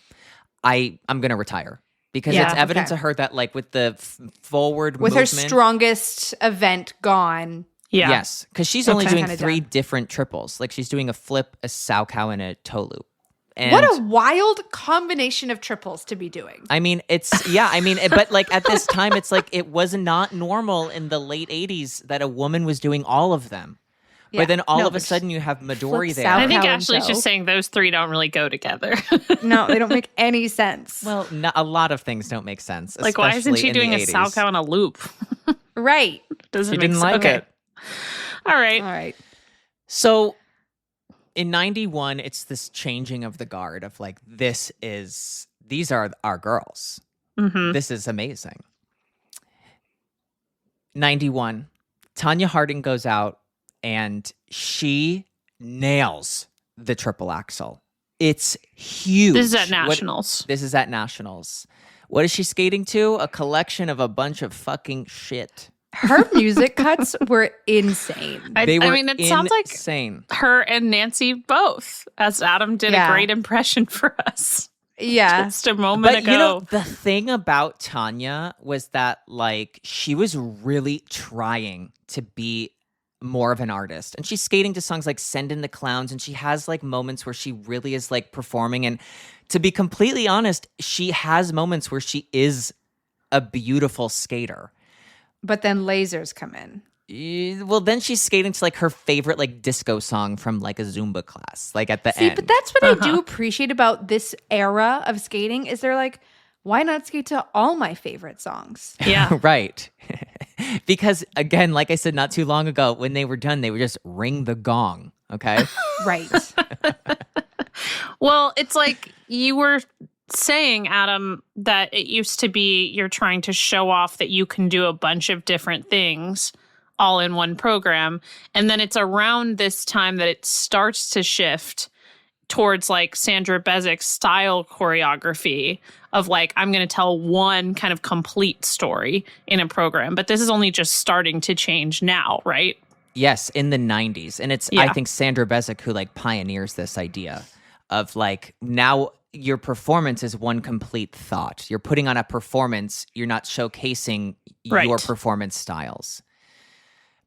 I'm going to retire. Because Yeah, it's evident okay. to her that like with the forward With movement. her strongest event gone. Yeah. Yes, because she's only Okay. doing Kinda 3 done. different triples. Like she's doing a flip, a Saukow, and a toe loop. And what a wild combination of triples to be doing. I mean, but like at this time, it's like it was not normal in the late 80s that a woman was doing all of them. Yeah. But then all of a but sudden you have Midori flips there. out. I think How Ashley's so? just saying those three don't really go together. No, they don't make any sense. Well, a lot of things don't make sense. Like, why isn't especially she in doing the a 80s. Sao Cow in a loop? Right. Doesn't She make didn't sense. like Okay. it. All right. All right. So in 91, it's this changing of the guard of like, these are our girls. Mm-hmm. This is amazing. 91, Tonya Harding goes out and she nails the triple axel. It's huge. This is at Nationals. This is at Nationals. What is she skating to? A collection of a bunch of fucking shit. Her music cuts were insane. They were I mean, it sounds like insane. her and Nancy both, as Adam did Yeah. a great impression for us Yeah. just a moment But ago. you know, the thing about Tonya was that like she was really trying to be more of an artist. And she's skating to songs like Send in the Clowns, and she has like moments where she really is like performing. And to be completely honest, she has moments where she is a beautiful skater. But then lasers come in. Well, then she's skating to like her favorite like disco song from like a Zumba class, like at the See, end. but that's what I do appreciate about this era of skating is they're like, why not skate to all my favorite songs? Yeah. Right. Because again, like I said not too long ago, when they were done, they would just ring the gong. Okay. Right. Well, it's like you were saying, Adam, that it used to be you're trying to show off that you can do a bunch of different things all in one program. And then it's around this time that it starts to shift towards like Sandra Bezek's style choreography of like, I'm going to tell one kind of complete story in a program. But this is only just starting to change now, right? Yes, in the 90s. And it's, Yeah. I think, Sandra Bezek who like pioneers this idea of like, now your performance is one complete thought. You're putting on a performance. You're not showcasing Right. your performance styles.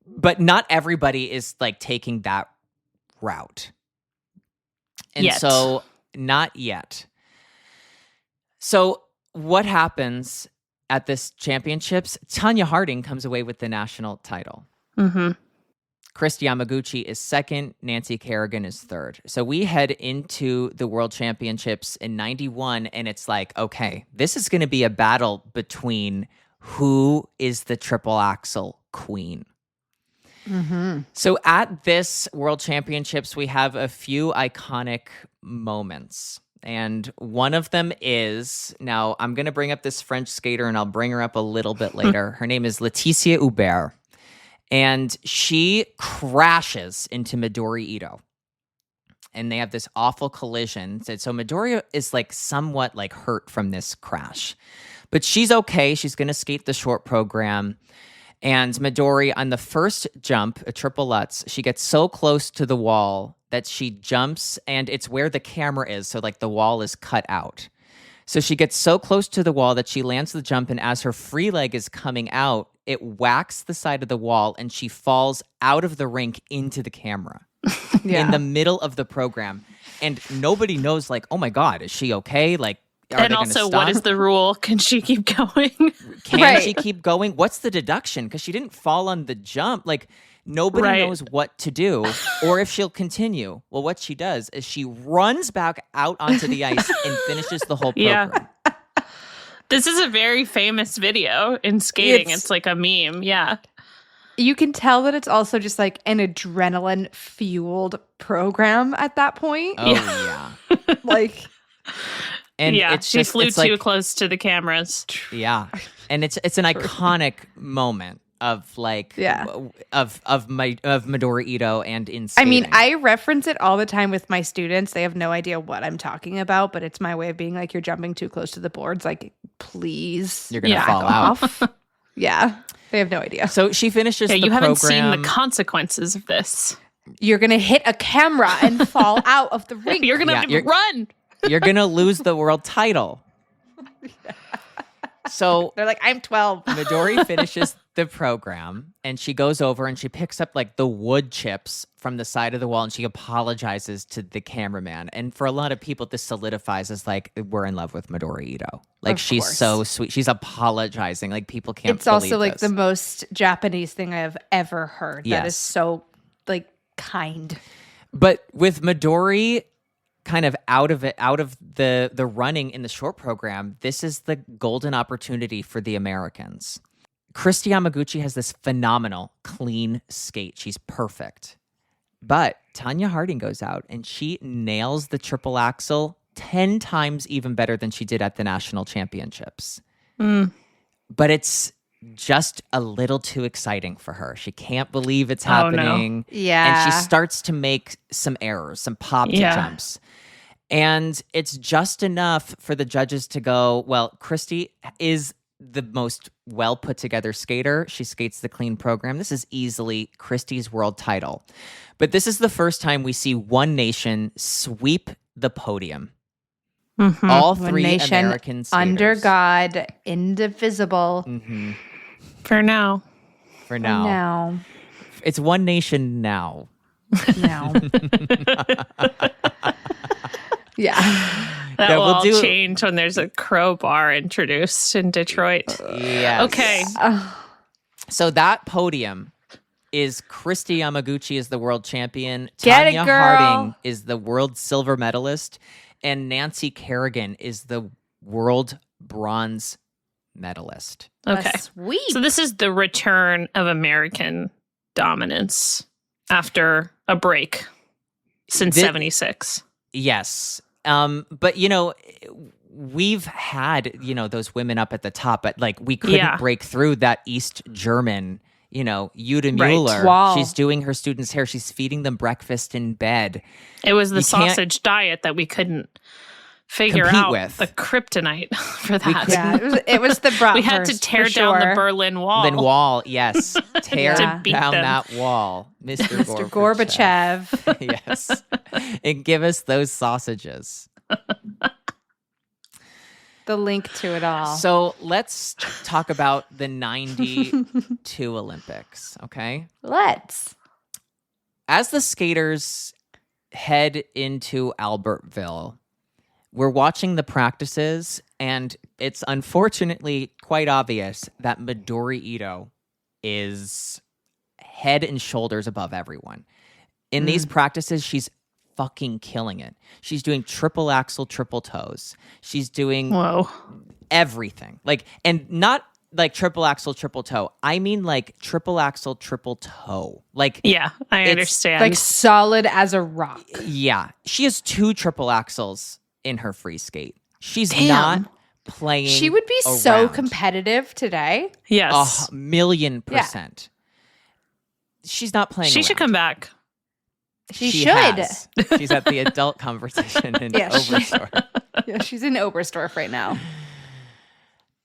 But not everybody is like taking that route. And Yet. so, not yet. So, what happens at this championships? Tonya Harding comes away with the national title. Mm-hmm. Chris Yamaguchi is second. Nancy Kerrigan is third. So we head into the World Championships in 91, and it's like, okay, this is going to be a battle between who is the triple axel queen. Mm-hmm. So at this World Championships, we have a few iconic moments. And one of them is, now I'm going to bring up this French skater, and I'll bring her up a little bit later. Her name is Laetitia Hubert. And she crashes into Midori Ito. And they have this awful collision. So Midori is like somewhat like hurt from this crash. But she's okay. She's going to skate the short program. And Midori, on the first jump, a triple Lutz, she gets so close to the wall that she jumps, and it's where the camera is. So like the wall is cut out. So she gets so close to the wall that she lands the jump, and as her free leg is coming out, it whacks the side of the wall, and she falls out of the rink into the camera in the middle of the program. And nobody knows, like, oh my God, is she okay? Like, are And they also, gonna stop? what is the rule? Can she keep going? Can Right. she keep going? What's the deduction? Because she didn't fall on the jump. Like, nobody Right. knows what to do or if she'll continue. Well, what she does is she runs back out onto the ice and finishes the whole program. Yeah. This is a very famous video in skating. It's- It's like a meme. Yeah. You can tell that it's also just like an adrenaline fueled program at that point. Oh, yeah. Like, And yeah. it's She just, flew it's too like, close to the cameras. yeah. And it's an iconic moment of like, Yeah. of Midori Ito and in I mean, skating. I reference it all the time with my students. They have no idea what I'm talking about, but it's my way of being like, you're jumping too close to the boards. Like, please. You're gonna back fall out. off. Yeah. They have no idea. So she finishes Yeah, the you haven't seen program. the consequences of this. You're going to hit a camera and fall out of the rink. You're going to Yeah, have to you're- run. You're gonna lose the world title. So They're like, I'm 12. Midori finishes the program, and she goes over and she picks up like the wood chips from the side of the wall, and she apologizes to the cameraman. And for a lot of people, this solidifies as like, we're in love with Midori Ito. Like, she's so sweet. She's apologizing. Like, people can't It's also like this. the most Japanese thing I have ever heard. Yes. That is so like kind. But with Midori kind of out of the running in the short program, this is the golden opportunity for the Americans. Kristi Yamaguchi has this phenomenal clean skate. She's perfect. But Tanya Harding goes out and she nails the triple axel 10 times even better than she did at the national championships. But it's just a little too exciting for her. She can't believe it's happening. No. Yeah. And she starts to make some errors, some popped jumps. And it's just enough for the judges to go, well, Kristi is the most well put together skater. She skates the clean program. This is easily Kristi's world title. But this is the first time we see one nation sweep the podium. All One three nation American skaters. under God, indivisible. For now. For now. Now. It's one nation now. Now. Yeah. That Yeah, will we'll all do- change when there's a crowbar introduced in Detroit. Yes. Okay. So that podium is Kristi Yamaguchi is the world champion. Get it, Tanya girl. Harding is the world silver medalist. And Nancy Kerrigan is the world bronze medalist. Okay. Sweet. So this is the return of American dominance after a break since 76. Yes. But, we've had, those women up at the top, but like we couldn't break through that East German, Jutta Mueller. Wall. She's doing her students' hair. She's feeding them breakfast in bed. It was the You can't sausage diet that we couldn't figure compete out with. the kryptonite for that. yeah, it was the bratwurst. We had to tear for down the sure. Berlin Wall. Then wall, yes. Tear To beat down them. that wall, Mr. Mr. Gorbachev. Yes. And give us those sausages. The link to it all. So let's talk about the 92 Olympics, okay? Let's. As the skaters head into Albertville, we're watching the practices, and it's unfortunately quite obvious that Midori Ito is head and shoulders above everyone. In these practices, she's fucking killing it. She's doing triple axel, triple toes. She's doing Whoa. everything. Like, and not like triple axel, triple toe. I mean like triple axel, triple toe. Like, Yeah, I It's understand. Like solid as a rock. yeah, she has 2 triple axels in her free skate. She's Damn. not playing. She would be so around. competitive today. yes. 1,000,000%. She's not playing. She should around. come back. She should. has. She's at the adult competition in Yeah, she- Oberstdorf. Yeah, she's in Oberstdorf right now.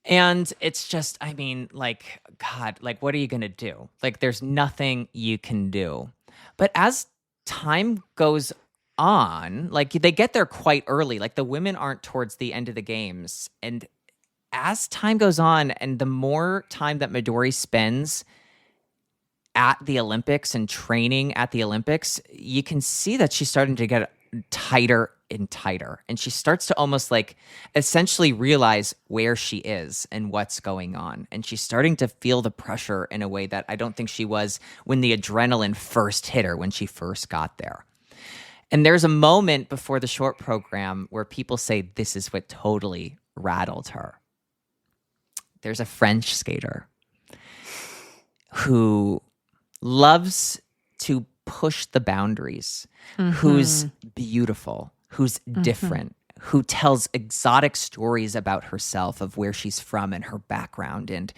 And it's just, I mean, like, God, like, what are you going to do? Like, there's nothing you can do. But as time goes on, like, they get there quite early. Like, the women aren't towards the end of the games. And as time goes on, and the more time that Midori spends at the Olympics and training at the Olympics, you can see that she's starting to get tighter and tighter. And she starts to almost like essentially realize where she is and what's going on. And she's starting to feel the pressure in a way that I don't think she was when the adrenaline first hit her when she first got there. And there's a moment before the short program where people say this is what totally rattled her. There's a French skater who loves to push the boundaries, who's beautiful, who's different, who tells exotic stories about herself, of where she's from and her background. And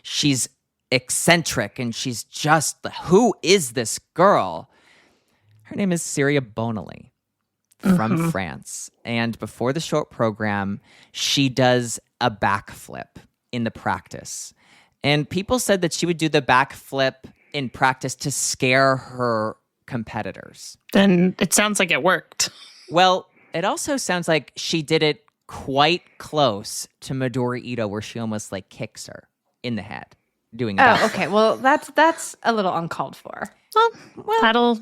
she's eccentric and she's just, who is this girl? Her name is Syria Bonali from France. And before the short program, she does a backflip in the practice. And people said that she would do the backflip in practice to scare her competitors. Then it sounds like it worked. Well, it also sounds like she did it quite close to Midori Ito, where she almost like kicks her in the head. doing that. Oh, okay. Well, that's a little uncalled for. Well, that'll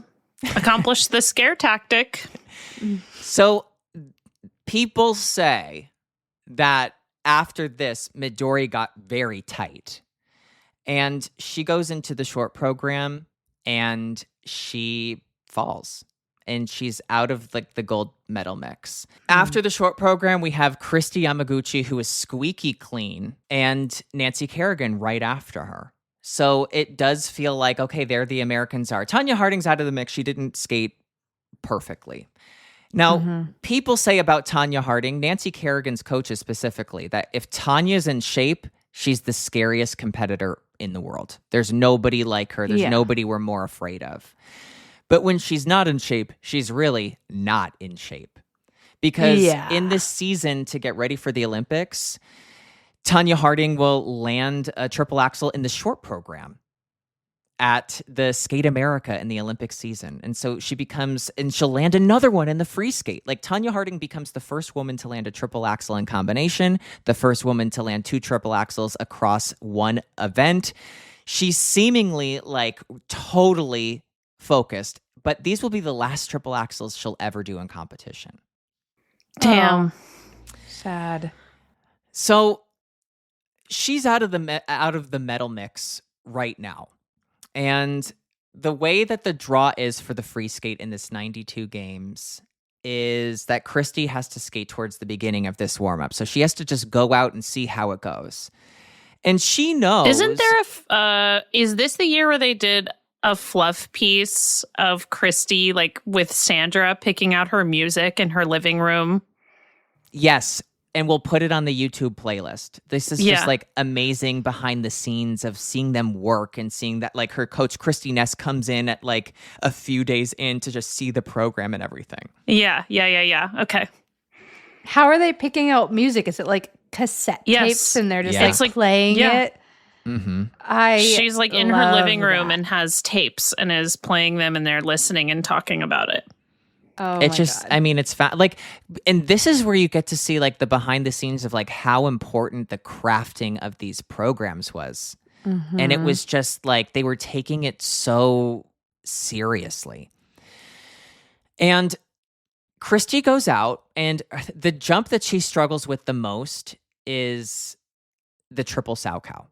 accomplish the scare tactic. So people say that after this, Midori got very tight. And she goes into the short program and she falls. And she's out of like the gold medal mix. After the short program, we have Christy Yamaguchi, who is squeaky clean, and Nancy Kerrigan right after her. So it does feel like, okay, there the Americans are. Tonya Harding's out of the mix. She didn't skate perfectly. Now, people say about Tonya Harding, Nancy Kerrigan's coaches specifically, that if Tanya's in shape, she's the scariest competitor in the world. There's nobody like her. There's nobody we're more afraid of. But when she's not in shape, she's really not in shape. Because in this season, to get ready for the Olympics, Tonya Harding will land a triple axel in the short program at the Skate America in the Olympic season. And so she'll land another one in the free skate. Like Tonya Harding becomes the first woman to land a triple axel in combination, the first woman to land 2 triple axels across one event. She's seemingly like totally focused, but these will be the last triple axels she'll ever do in competition. Damn. Sad. So she's out of the medal mix right now. And the way that the draw is for the free skate in this 92 games is that Christy has to skate towards the beginning of this warm-up. So she has to just go out and see how it goes. And she knows... Isn't there is this the year where they did a fluff piece of Christy, like with Sandra picking out her music in her living room? Yes. And we'll put it on the YouTube playlist. This is just like amazing behind the scenes of seeing them work and seeing that like her coach, Christy Ness, comes in at like a few days in to just see the program and everything. Yeah. Okay. How are they picking out music? Is it like cassette tapes and they're just like playing it? Mm-hmm. She's like in her living room and has tapes and is playing them and they're listening and talking about it. Oh, it's just, God. I mean, it's like, and this is where you get to see like the behind the scenes of like how important the crafting of these programs was. Mm-hmm. And it was just like, they were taking it so seriously. And Christy goes out and the jump that she struggles with the most is the triple sow cow.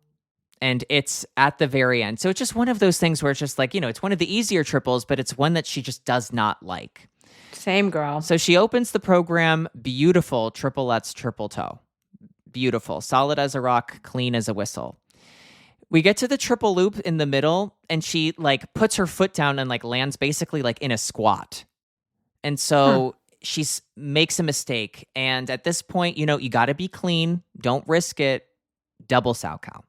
And it's at the very end. So it's just one of those things where it's just like, it's one of the easier triples, but it's one that she just does not like. Same girl. So she opens the program, beautiful triplets, triple toe. Beautiful. Solid as a rock, clean as a whistle. We get to the triple loop in the middle, and she like puts her foot down and like lands basically like in a squat. And so she makes a mistake. And at this point, you got to be clean. Don't risk it. Double sow cow.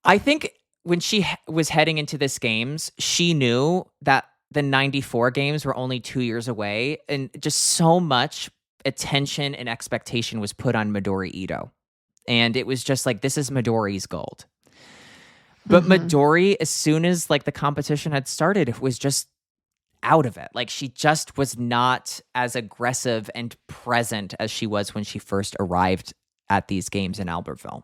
I think when she was heading into this games, she knew that the 94 games were only 2 years away, and just so much attention and expectation was put on Midori Ito. And it was just like, this is Midori's gold. But Midori, as soon as like the competition had started, was just out of it. Like she just was not as aggressive and present as she was when she first arrived at these games in Albertville.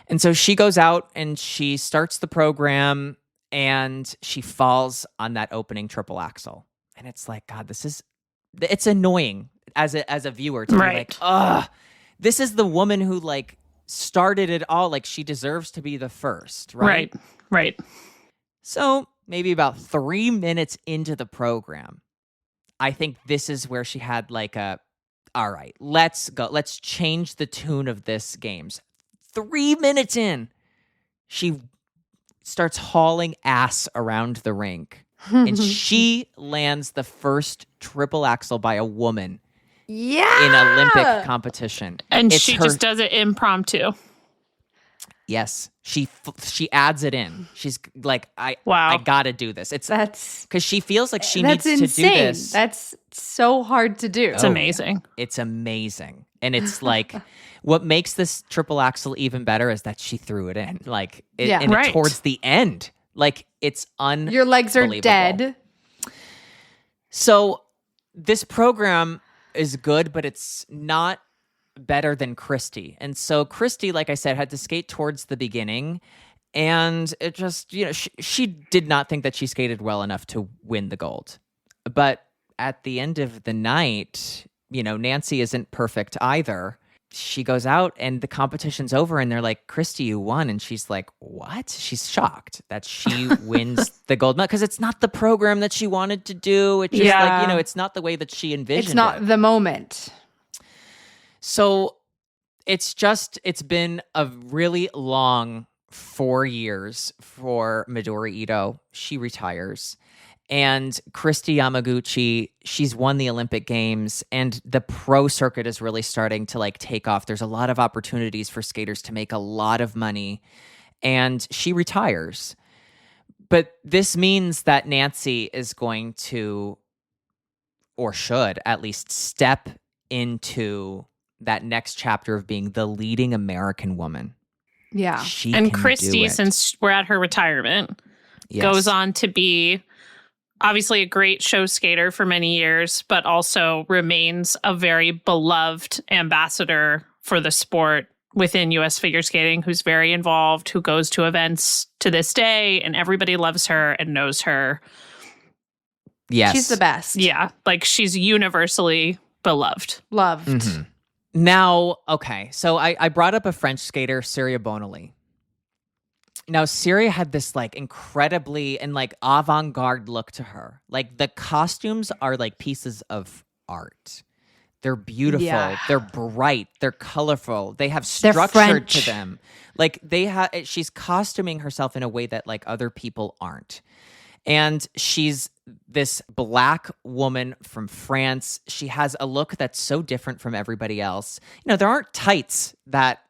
And so she goes out and she starts the program and she falls on that opening triple axel. And it's like, God, it's annoying as a viewer to be like, ugh, this is the woman who like started it all. Like she deserves to be the first, right? Right. So maybe about 3 minutes into the program, I think this is where she had like all right, let's go. Let's change the tune of this games. 3 minutes in, she starts hauling ass around the rink. And she lands the first triple axel by a woman in Olympic competition. And she just does it impromptu. Yes. She adds it in. She's like, I gotta do this. That's because she feels like she needs to do this. That's so hard to do. It's amazing. It's amazing. And it's like, what makes this triple axel even better is that she threw it in. Like, it towards the end. Like, it's unbelievable. Your legs are dead. So, this program is good, but it's not better than Christy. And so Christy, like I said, had to skate towards the beginning. And it just, she did not think that she skated well enough to win the gold. But at the end of the night, Nancy isn't perfect either. She goes out and the competition's over and they're like, Christy, you won. And she's like, what? She's shocked that she wins the gold medal because it's not the program that she wanted to do. It's just it's not the way that she envisioned it. It's not the moment. So it's been a really long 4 years for Midori Ito. She retires. And Christy Yamaguchi, she's won the Olympic Games, and the pro circuit is really starting to take off. There's a lot of opportunities for skaters to make a lot of money, and she retires. But this means that Nancy is going to, or should at least, step into that next chapter of being the leading American woman. Yeah. And Christy, since we're at her retirement, goes on to be obviously a great show skater for many years, but also remains a very beloved ambassador for the sport within U.S. figure skating, who's very involved, who goes to events to this day, and everybody loves her and knows her. Yes. She's the best. Yeah. She's universally beloved. Loved. Mm-hmm. Now, okay, so I brought up a French skater, Cecelia Bonelli. Now, Cecelia had this incredibly and avant-garde look to her. The costumes are pieces of art. They're beautiful. Yeah. They're bright. They're colorful. They have structure to them. She's costuming herself in a way that other people aren't. And she's this Black woman from France. She has a look that's so different from everybody else. There aren't tights that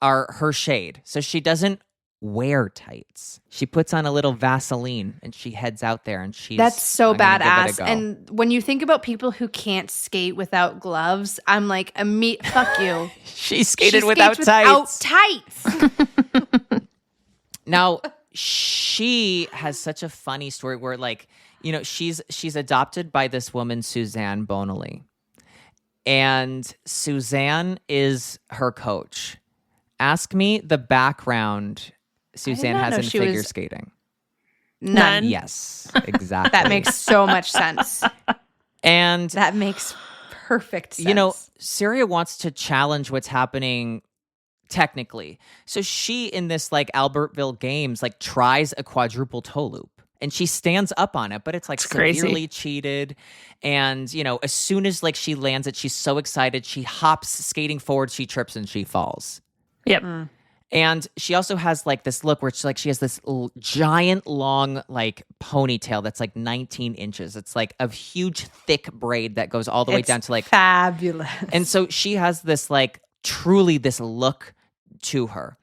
are her shade. So she doesn't wear tights. She puts on a little Vaseline and she heads out there and That's so badass. And when you think about people who can't skate without gloves, I'm like, fuck you. She skated without tights. Now, she has such a funny story where she's adopted by this woman, Suzanne Bonelli. And Suzanne is her coach. Ask me the background Suzanne has in figure skating. None. Yes, exactly. That makes so much sense. And that makes perfect sense. Syria wants to challenge what's happening technically. So she, in this Albertville Games, tries a quadruple toe loop. And she stands up on it, but it's severely cheated. And, as soon as she lands it, she's so excited. She hops skating forward, she trips and she falls. Yep. And she also has this look where it's she has this giant long ponytail that's 19 inches. It's a huge thick braid that goes all the way down to fabulous. And so she has this truly this look to her.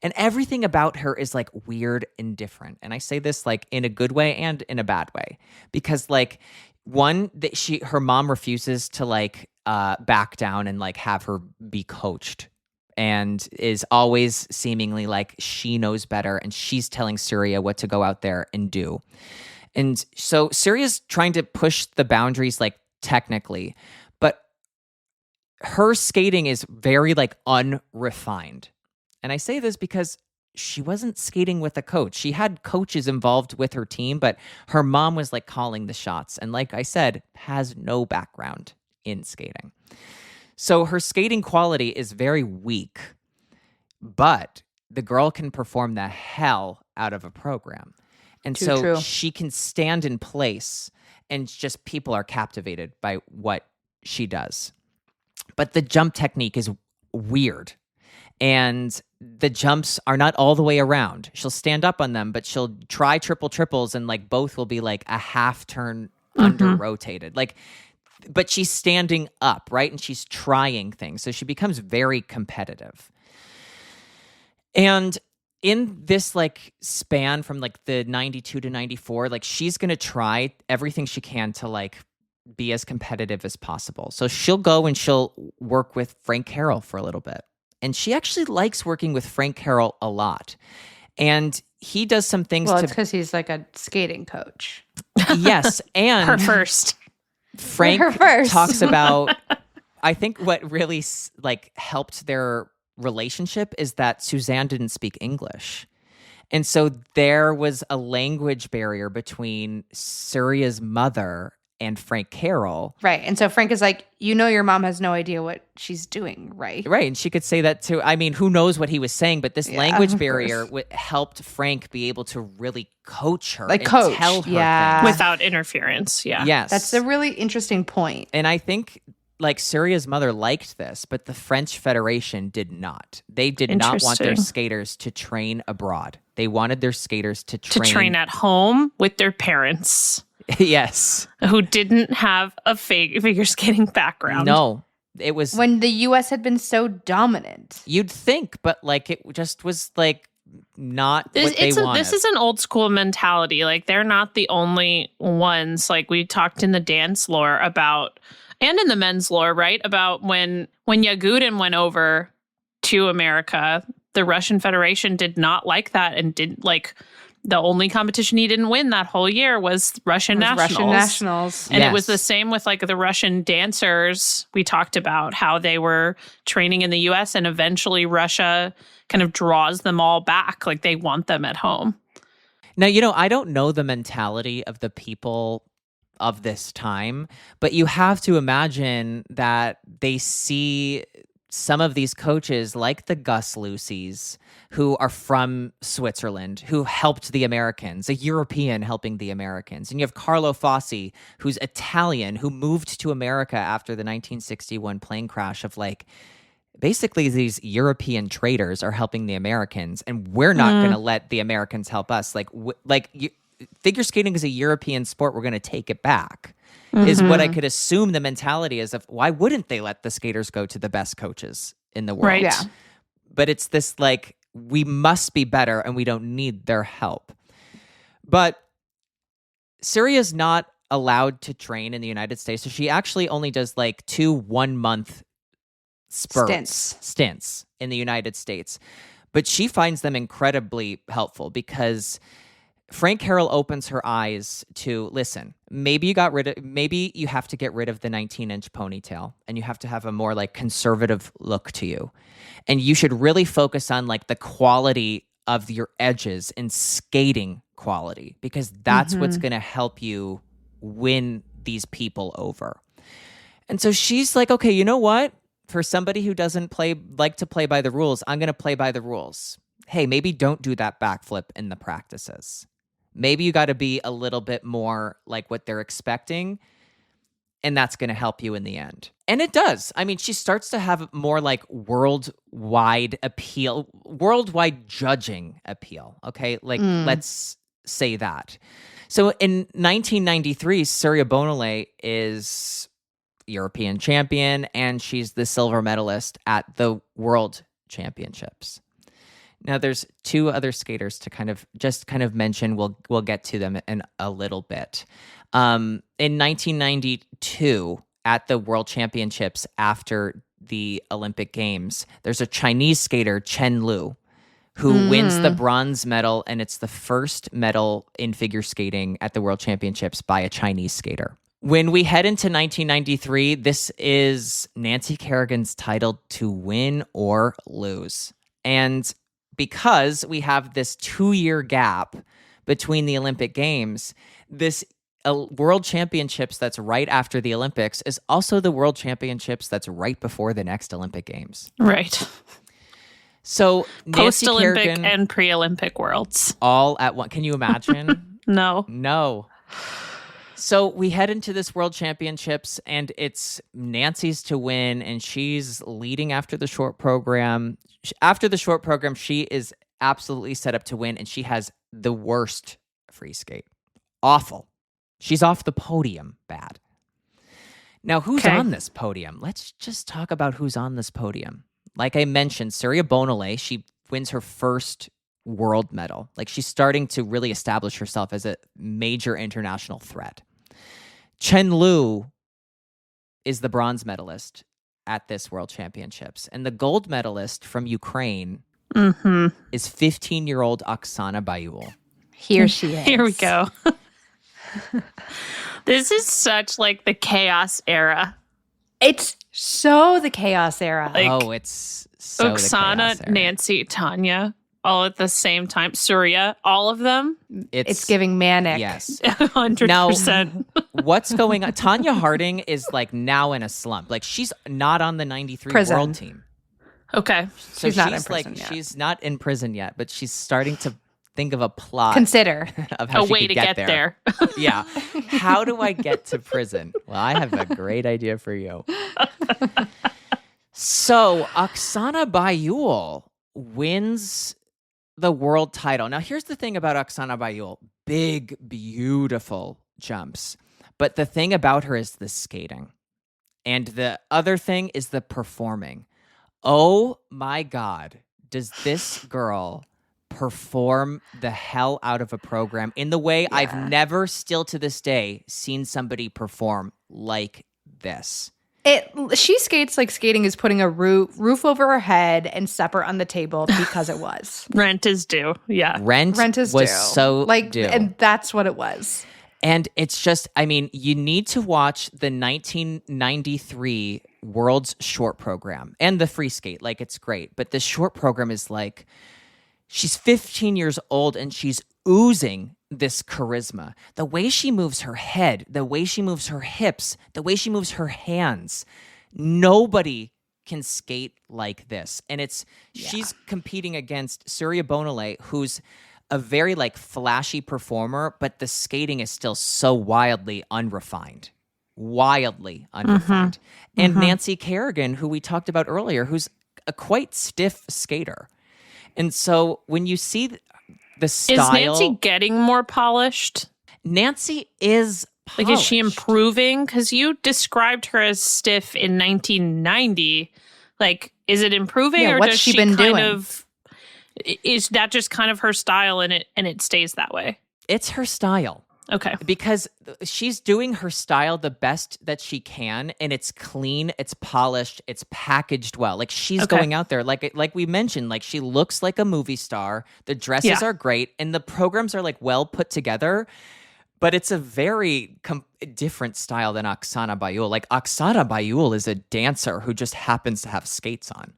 And everything about her is weird and different. And I say this in a good way and in a bad way. Because one, that her mom refuses to back down and have her be coached. And is always seemingly she knows better and she's telling Syria what to go out there and do. And so Syria's trying to push the boundaries technically, but her skating is very unrefined. And I say this because she wasn't skating with a coach. She had coaches involved with her team, but her mom was calling the shots. And like I said, has no background in skating. So her skating quality is very weak, but the girl can perform the hell out of a program. And True. She can stand in place and just people are captivated by what she does. But the jump technique is weird. And the jumps are not all the way around. She'll stand up on them, but she'll try triples and both will be a half turn under rotated. But she's standing up, right? And she's trying things. So she becomes very competitive. And in this span from the 92 to 94, she's going to try everything she can to be as competitive as possible. So she'll go and she'll work with Frank Carroll for a little bit. And she actually likes working with Frank Carroll a lot. And he does some things it's because he's a skating coach. Yes. And her first. Frank talks about I think what really helped their relationship is that Suzanne didn't speak English. And so there was a language barrier between Surya's mother and Frank Carroll. Right. And so Frank is like, your mom has no idea what she's doing, right? Right. And she could say that too. I mean, who knows what he was saying, but this language barrier helped Frank be able to really coach her and tell her things. Without interference. Yeah. Yes. That's a really interesting point. And I think Surya's mother liked this, but the French Federation did not. They did not want their skaters to train abroad. They wanted their skaters to train at home with their parents. Yes. Who didn't have a figure skating background. No. It was when the US had been so dominant. You'd think, but it just was not what they wanted. This is an old school mentality. They're not the only ones. We talked in the dance lore about, and in the men's lore, right? About when Yagudin went over to America, the Russian Federation did not like that and didn't the only competition he didn't win that whole year was Russian Nationals. And it was the same with the Russian dancers. We talked about how they were training in the US and eventually Russia kind of draws them all back. They want them at home. Now, I don't know the mentality of the people of this time, but you have to imagine that they see some of these coaches like the Gus Lucy's who are from Switzerland, who helped the Americans, a European helping the Americans. And you have Carlo Fossi, who's Italian, who moved to America after the 1961 plane crash of basically these European traders are helping the Americans, and we're not going to let the Americans help us. Figure skating is a European sport. We're going to take it back. Is what I could assume the mentality is of why wouldn't they let the skaters go to the best coaches in the world? Right. Yeah. But it's this we must be better and we don't need their help. But Surya's not allowed to train in the United States. So she actually only does 2 1-month stints in the United States. But she finds them incredibly helpful because Frank Carroll opens her eyes to, listen, maybe you have to get rid of the 19-inch ponytail and you have to have a more conservative look to you. And you should really focus on the quality of your edges and skating quality, because that's what's going to help you win these people over. And so she's like, okay, you know what? For somebody who doesn't like to play by the rules, I'm going to play by the rules. Hey, maybe don't do that backflip in the practices. Maybe you got to be a little bit more like what they're expecting, and that's going to help you in the end. And it does. I mean, she starts to have more worldwide appeal, worldwide judging appeal. Okay, let's say that. So in 1993, Surya Bonale is European champion, and she's the silver medalist at the World Championships. Now, there's 2 other skaters to kind of mention. We'll get to them in a little bit. In 1992, at the World Championships after the Olympic Games, there's a Chinese skater, Chen Liu, who wins the bronze medal, and it's the first medal in figure skating at the World Championships by a Chinese skater. When we head into 1993, this is Nancy Kerrigan's title to win or lose. And because we have this 2-year gap between the Olympic Games, this World Championships that's right after the Olympics is also the World Championships that's right before the next Olympic Games. Right. So post-Olympic Kerrigan, and pre-Olympic worlds. all at once. Can you imagine? No. So we head into this World Championships, and it's Nancy's to win, and she's leading after the short program. After the short program, she is absolutely set up to win, and she has the worst free skate. Awful. She's off the podium bad. Now, who's on this podium? Let's just talk about who's on this podium. Like I mentioned, Surya Bonale, she wins her first world medal. She's starting to really establish herself as a major international threat. Chen Liu is the bronze medalist at this World Championships. And the gold medalist from Ukraine is 15-year-old Oksana Bayul. Here she is. Here we go. This is such the chaos era. It's So the chaos era. Like, oh, it's so the chaos Oksana, era. Nancy, Tanya, all at the same time. Surya, all of them. It's giving manic. Yes. 100%. What's going on? Tanya Harding is like now in a slump. Like she's not on the 93 Prison. world team. Okay. So She's not in prison like yet. she's not in prison yet, but she's starting to think of a plot Consider. of how A she way could to get get there. there. Yeah. How do I get to prison? Well, I have a great idea for you. So, Oksana Bayul wins the world title. Now, here's the thing about Oksana Bayul. Big, beautiful jumps. But the thing about her is the skating. And the other thing is the performing. Oh my God. Does this girl perform the hell out of a program in the way I've never, still to this day, seen somebody perform like this? She skates like skating is putting a roof over her head and supper on the table because it was. Rent is due. Yeah. Rent is was due. so like, due. and that's what it was. And it's just, I mean, you need to watch the 1993 World's Short Program and the free skate. Like, it's great. But the short program is like, she's 15 years old and she's oozing this charisma. The way she moves her head, the way she moves her hips, the way she moves her hands. Nobody can skate like this. And she's competing against Surya Bonale, who's a very like flashy performer, but the skating is still so wildly unrefined. And Nancy Kerrigan, who we talked about earlier, who's a quite stiff skater. And so when you see the style... Is Nancy getting more polished? Nancy is polished. Like, is she improving? Because you described her as stiff in 1990. Like, is it improving, Yeah, or what's does she she been kind doing? of... Is that just kind of her style and it stays that way? It's her style. Okay. Because she's doing her style the best that she can, and it's clean, it's polished, it's packaged well. Like, she's going out there, like we mentioned, like, she looks like a movie star. The dresses are great, and the programs are like well put together. But it's a very different style than Oksana Bayul. Like, Oksana Bayul is a dancer who just happens to have skates on.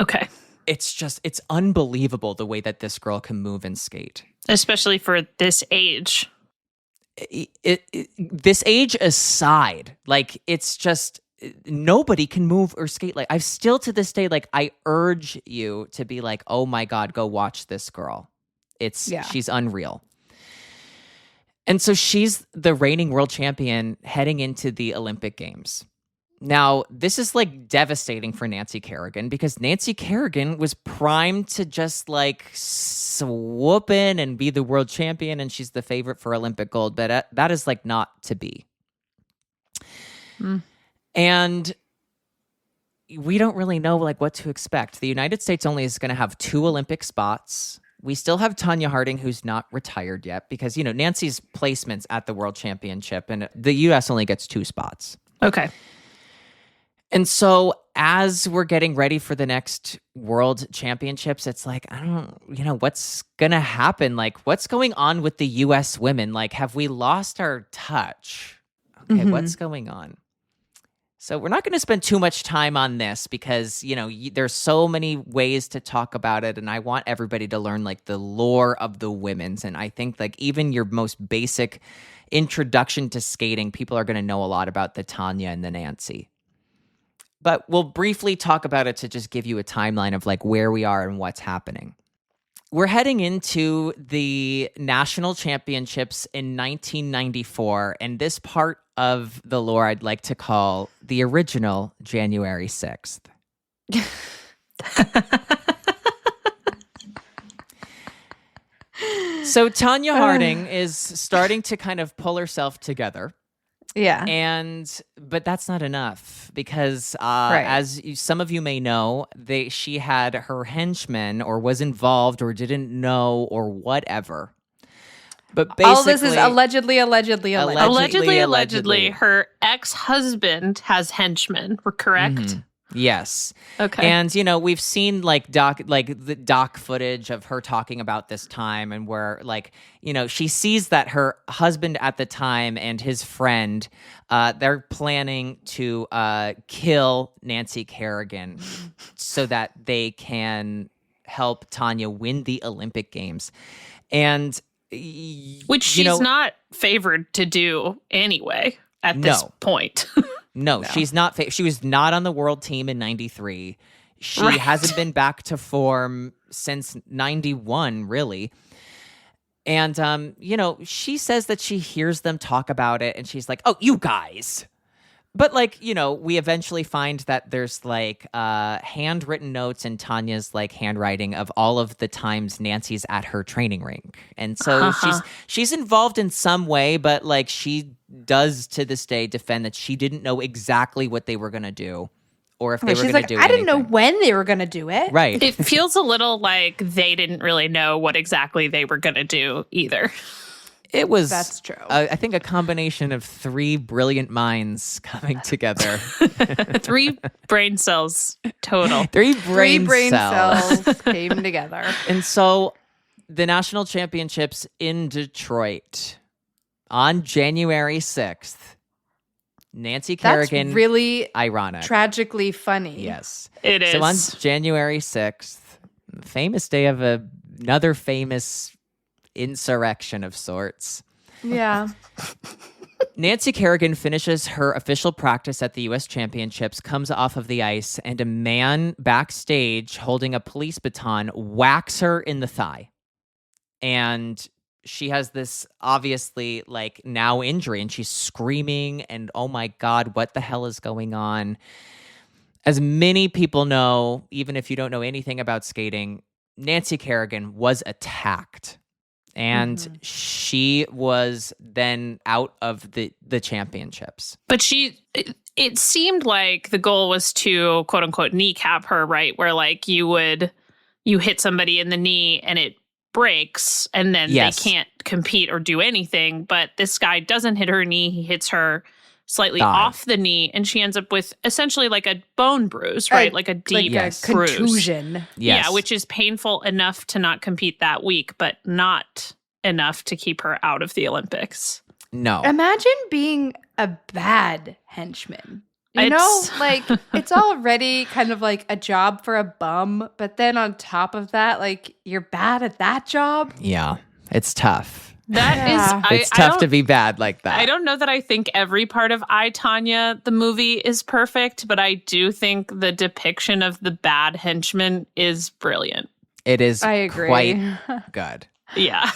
Okay. It's unbelievable the way that this girl can move and skate. Especially for this age. This age aside, like, it's just nobody can move or skate like. I've still to this day, like, I urge you to be like, oh my God, go watch this girl. She's unreal. And so she's the reigning world champion heading into the Olympic Games. Now, this is like devastating for Nancy Kerrigan because Nancy Kerrigan was primed to just like swoop in and be the world champion, and she's the favorite for Olympic gold, but that is like not to be. And we don't really know like what to expect. The United States only is going to have 2 Olympic spots. We still have Tanya Harding, who's not retired yet because, you know, Nancy's placements at the world championship, and the U.S. only gets 2 spots. Okay. And so as we're getting ready for the next world championships, it's like, what's going to happen? Like, what's going on with the U.S. women? Like, have we lost our touch? Okay, what's going on? So we're not going to spend too much time on this because, you know, there's so many ways to talk about it. And I want everybody to learn like the lore of the women's. And I think like even your most basic introduction to skating, people are going to know a lot about the Tanya and the Nancy. But we'll briefly talk about it to just give you a timeline of like where we are and what's happening. We're heading into the national championships in 1994, and this part of the lore I'd like to call the original January 6th. So Tanya Harding is starting to kind of pull herself together. Yeah. But that's not enough because as some of you may know, she had her henchmen or was involved or didn't know or whatever. But basically, all this is allegedly. Allegedly, her ex-husband has henchmen. We're correct? Yes. Okay. And we've seen the doc footage of her talking about this time, and where she sees that her husband at the time and his friend, they're planning to kill Nancy Kerrigan so that they can help Tanya win the Olympic Games. And which she's not favored to do anyway at this point. No, she's not. She was not on the world team in '93. She Right. hasn't been back to form since '91, really. And, she says that she hears them talk about it, and she's like, oh, you guys. But, we eventually find that there's, handwritten notes in Tanya's, handwriting of all of the times Nancy's at her training rink. And so she's involved in some way, but, she does to this day defend that she didn't know exactly what they were going to do, or if they were going to do I didn't know anything. when they were going to do it. Right. It feels a little like they didn't really know what exactly they were going to do either. It was, That's true. I think, a combination of three brilliant minds coming together. 3 brain cells total. Three Three brain cells. cells came together. And so the national championships in Detroit on January 6th, Nancy Kerrigan. That's really ironic. tragically funny. Yes. It is. So on January 6th, famous day of another famous insurrection of sorts. Yeah. Nancy Kerrigan finishes her official practice at the U.S. Championships, comes off of the ice, and a man backstage holding a police baton whacks her in the thigh. And she has this obviously now injury, and she's screaming, and oh my God, what the hell is going on? As many people know, even if you don't know anything about skating, Nancy Kerrigan was attacked. And she was then out of the championships. But it seemed like the goal was to quote unquote kneecap her, right? Where you hit somebody in the knee and it breaks and then Yes. they can't compete or do anything. But this guy doesn't hit her knee. He hits her slightly Thigh. off the knee, and she ends up with essentially like a bone bruise, right? Like a deep Yes. bruise. Contusion. Yes. Yeah, which is painful enough to not compete that week, but not enough to keep her out of the Olympics. No. Imagine being a bad henchman. You know, It's- it's already kind of like a job for a bum, but then on top of that, you're bad at that job. Yeah. It's tough. That Yeah. is, It's tough to be bad like that. I don't know that I think every part of I, Tanya, the movie, is perfect, but I do think the depiction of the bad henchman is brilliant. It is I agree. quite good. Yeah.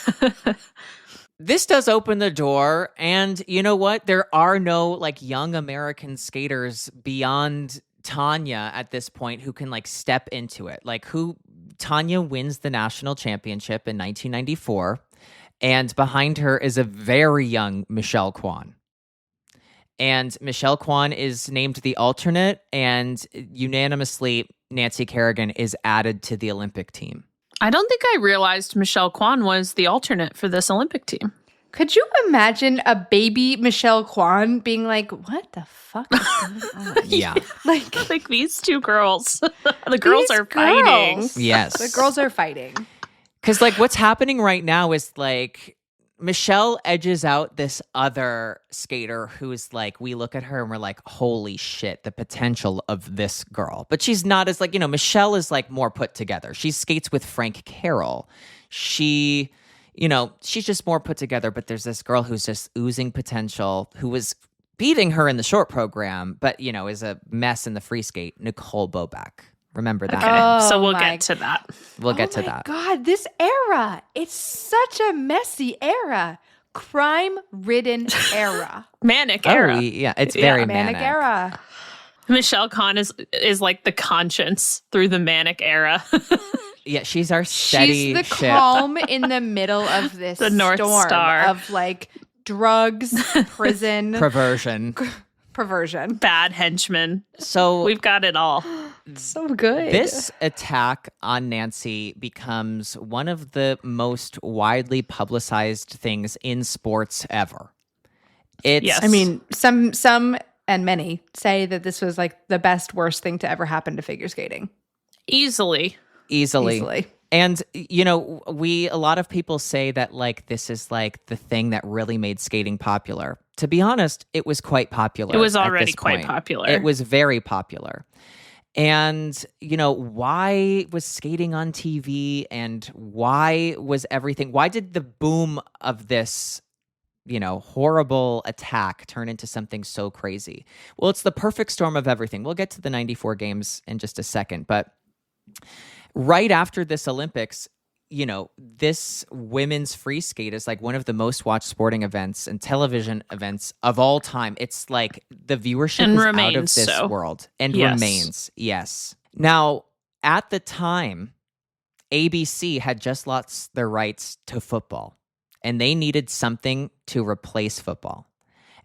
This does open the door, and you know what? There are no young American skaters beyond Tanya at this point who can step into it. Tanya wins the national championship in 1994, and behind her is a very young Michelle Kwan. And Michelle Kwan is named the alternate, and unanimously Nancy Kerrigan is added to the Olympic team. I don't think I realized Michelle Kwan was the alternate for this Olympic team. Could you imagine a baby Michelle Kwan being like, what the fuck is going on? Yeah. Like these two girls. The girls These are fighting. girls. Yes. The girls are fighting. Because what's happening right now is Michelle edges out this other skater who's we look at her and we're like, holy shit, the potential of this girl. But she's not as Michelle is more put together. She skates with Frank Carroll. She's just more put together, but there's this girl who's just oozing potential, who was beating her in the short program, but is a mess in the free skate, Nicole Bobek. Remember that. Okay, so Oh we'll my- get to that. We'll get to Oh my that. God, this era. It's such a messy era. Crime-ridden era. Manic era. Yeah, it's very Manic manic. era. Michelle Kwan is like the conscience through the manic era. Yeah, she's our steady She's the ship. calm in the middle of this The North storm Star. of drugs, prison, Perversion. perversion. Bad henchman. So We've got it all. So good. this attack on Nancy becomes one of the most widely publicized things in sports ever. It's Yes. I mean, some and many say that this was like the best, worst thing to ever happen to figure skating. Easily. And, you know, a lot of people say that, like, this is, like, the thing that really made skating popular. To be honest, it was quite popular. It was at already this quite point. popular. It was very popular. And, you know, why was skating on TV and why did the boom of this, you know, horrible attack turn into something so crazy? Well, it's the perfect storm of everything. We'll get to the 94 games in just a second, but right after this Olympics, you know, this women's free skate is like one of the most watched sporting events and television events of all time. It's like the viewership And is out of remains this so. world and Yes. remains. Yes. Now, at the time, ABC had just lost their rights to football and they needed something to replace football.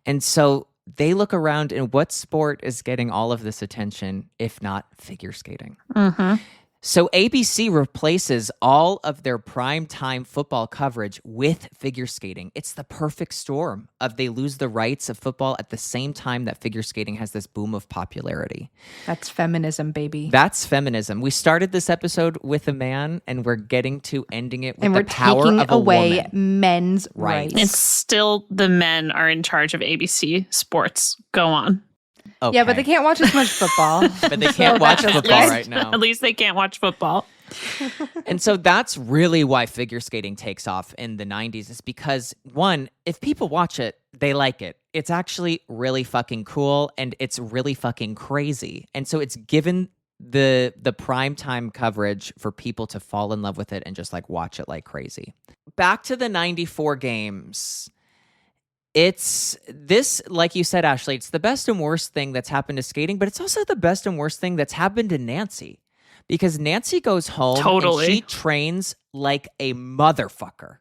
And so they look around and what sport is getting all of this attention, if not figure skating? Mm-hmm. So ABC replaces all of their primetime football coverage with figure skating. It's the perfect storm of they lose the rights of football at the same time that figure skating has this boom of popularity. That's feminism, baby. That's feminism. We started this episode with a man, and we're getting to ending it with and the we're power taking of a away woman. men's Right. rights. It's still the men are in charge of ABC Sports. Go on. Okay. Yeah, but they can't watch as much football. But they can't watch that's football okay. right now. At least they can't watch football. And so that's really why figure skating takes off in the 90s is because, one, if people watch it, they like it. It's actually really fucking cool and it's really fucking crazy. And so it's given the primetime coverage for people to fall in love with it and just like watch it like crazy. Back to the 94 games. It's this, like you said, Ashley, it's the best and worst thing that's happened to skating, but it's also the best and worst thing that's happened to Nancy. Because Nancy goes home Totally. and she trains like a motherfucker.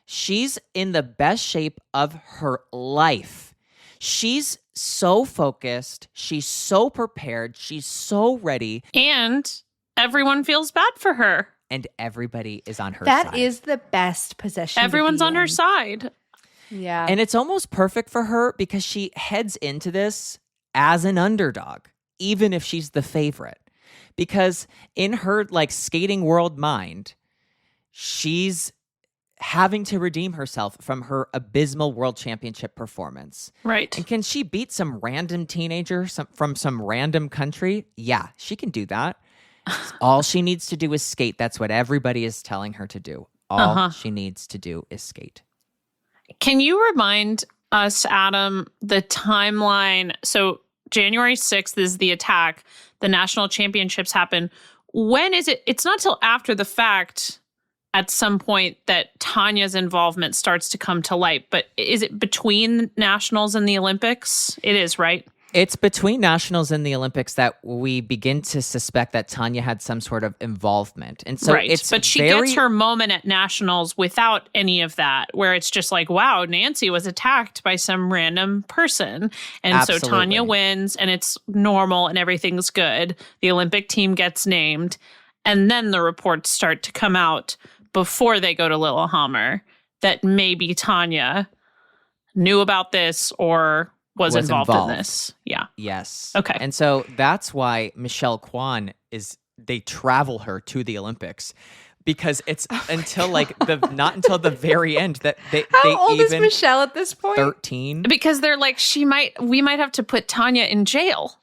She's in the best shape of her life. She's so focused. She's so prepared. She's so ready. And everyone feels bad for her. And everybody is on her side. That is the best position. to Everyone's be on her in. side. Yeah. And it's almost perfect for her because she heads into this as an underdog, even if she's the favorite. Because in her like skating world mind, she's having to redeem herself from her abysmal world championship performance. Right. And can she beat some random teenager from some random country? Yeah, she can do that. All she needs to do is skate. That's what everybody is telling her to do. All she needs to do is skate. Can you remind us, Adam, the timeline? So January 6th is the attack. The national championships happen. When is it? It's not till after the fact at some point that Tanya's involvement starts to come to light. But is it between nationals and the Olympics? It is, right? It's between nationals and the Olympics that we begin to suspect that Tanya had some sort of involvement. And so right. it's but she gets her moment at nationals without any of that, where it's just like, wow, Nancy was attacked by some random person. And Absolutely. so Tanya wins and it's normal and everything's good. The Olympic team gets named. And then the reports start to come out before they go to Lillehammer that maybe Tanya knew about this or was involved in this. Yeah. Yes. Okay. And so that's why Michelle Kwan they travel her to the Olympics because it's until like not until the very end that they How old even is Michelle at this point? 13. Because they're like, we might have to put Tanya in jail.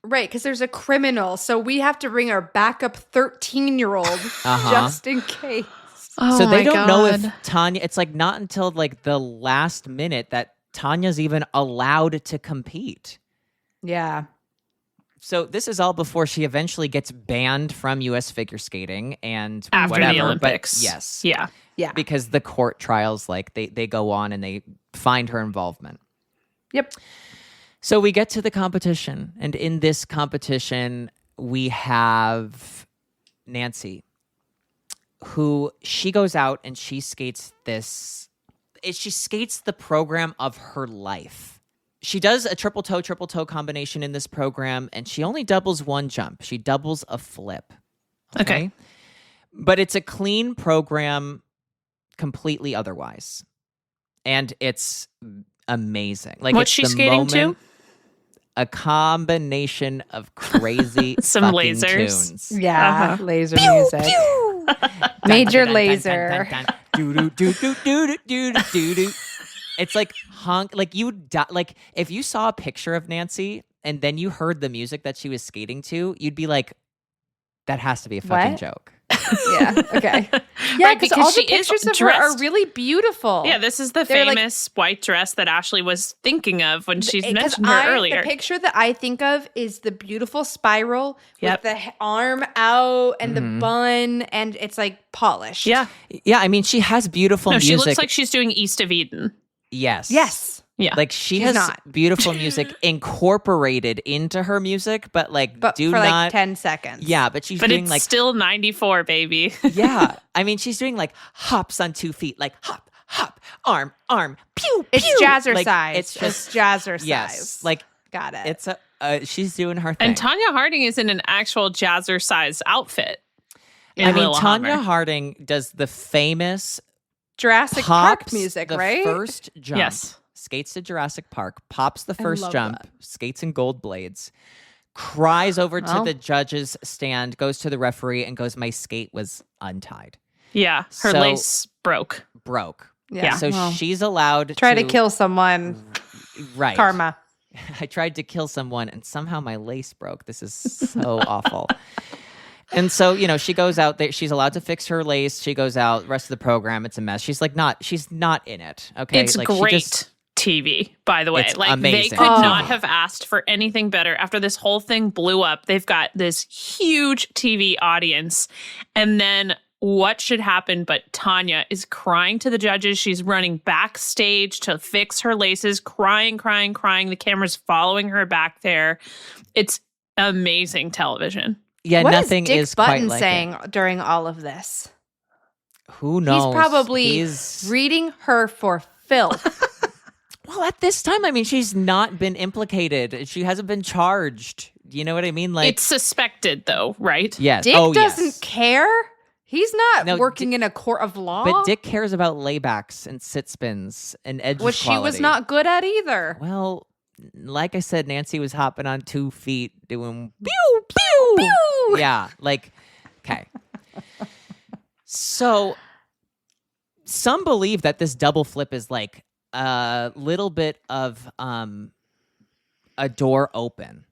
Right, because there's a criminal, so we have to bring our backup 13-year-old just in case. Oh, So they my don't know God. if Tanya, it's like not until like the last minute that Tanya's even allowed to compete. Yeah. So this is all before she eventually gets banned from U.S. figure skating and After whatever. the Olympics. But yes. Yeah. Yeah. Because the court trials, like they go on and they find her involvement. Yep. So we get to the competition. And in this competition, we have Nancy, who she goes out and she skates she skates the program of her life. She does a triple toe combination in this program, and she only doubles one jump. She doubles a flip. Okay. But it's a clean program completely otherwise. And it's amazing. Like What's it's she the skating to? moment- a combination of crazy Some fucking lasers. tunes. Yeah, laser music. Major laser. It's like honk, like you would die. Like if you saw a picture of Nancy and then you heard the music that she was skating to, you'd be like, that has to be a fucking What? joke. Yeah. Okay. Yeah, Right, because because all the she is pictures of her are dressed- really beautiful. Yeah, this is the They're like- famous white dress that Ashley was thinking of when she's 'Cause mentioned her earlier. The picture that I think of is the beautiful spiral Yep. with the arm out and the bun, and it's like polished. Yeah. Yeah, I mean, she has beautiful No, music. she looks like she's doing East of Eden. yes. Yes. Yeah. Like she She's has not. beautiful music incorporated into her music, but like But do for not. like 10 seconds. Yeah, but she's But doing it's like still 94, baby. yeah. I mean, she's doing like hops on 2 feet, like hop, hop, arm, pew, It's pew. jazzercise. Like, it's just jazzercise. yes, like Got it. it's she's doing her thing. And Tanya Harding is in an actual jazzercise outfit. in I mean, Lillehammer. Tanya Harding does the famous Jurassic Park pops music, the right? first jump. Yes. Skates to Jurassic Park, pops the first love jump, that. skates in gold blades, cries over to Well. the judge's stand, goes to the referee and goes, "My skate was untied, Yeah, her So- lace broke. broke." Yeah. So well, she's allowed try to kill someone. right. Karma. I tried to kill someone and somehow my lace broke. This is so awful. And so, she goes out there. She's allowed to fix her lace. She goes out. Rest of the program, it's a mess. She's not in it. Okay. It's like, she great just- TV, by the way. It's Like amazing. they could Oh. not have asked for anything better. After this whole thing blew up, they've got this huge TV audience. And then what should happen? But Tanya is crying to the judges. She's running backstage to fix her laces, crying. The camera's following her back there. It's amazing television. yeah, What nothing is Dick is quite Button like saying during all of this? it. Who knows? He's probably He's- reading her for filth. well, at this time, I mean, she's not been implicated. She hasn't been charged. You know what I mean? Like, It's suspected, though, right? yes. Dick oh, doesn't yes. care. He's not No, working in a court of law, But Dick cares about laybacks and sit spins and edge which she was quality. not good at either. Well, like I said, Nancy was hopping on 2 feet doing pew, pew, Pew! Yeah, like, okay. So, some believe that this double flip is like a little bit of a door open.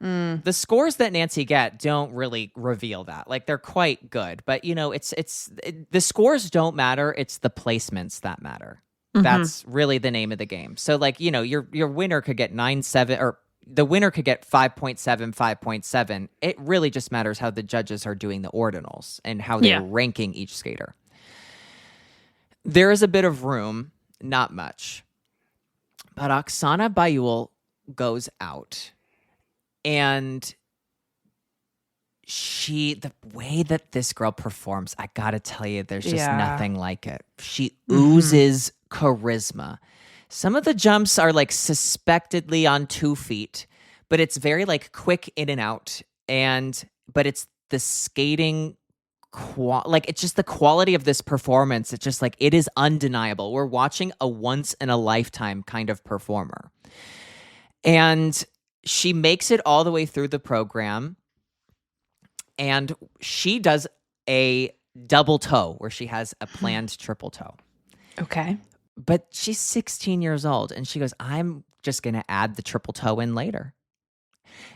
The scores that Nancy get don't really reveal that. Like, they're quite good, but the scores don't matter. It's the placements that matter. That's really the name of the game. So, like, your winner could get 9.7, or the winner could get 5.7, 5.7. It really just matters how the judges are doing the ordinals and how they're ranking each skater. There is a bit of room, not much. But Oksana Bayul goes out. And the way that this girl performs, I gotta tell you, there's just nothing like it. She oozes charisma. Some of the jumps are like suspectedly on 2 feet, but it's very like quick in and out. But it's the skating, like it's just the quality of this performance. It's just like, it is undeniable. We're watching a once in a lifetime kind of performer. And she makes it all the way through the program, and she does a double toe where she has a planned triple toe. Okay. But she's 16 years old, and she goes, I'm just going to add the triple toe in later.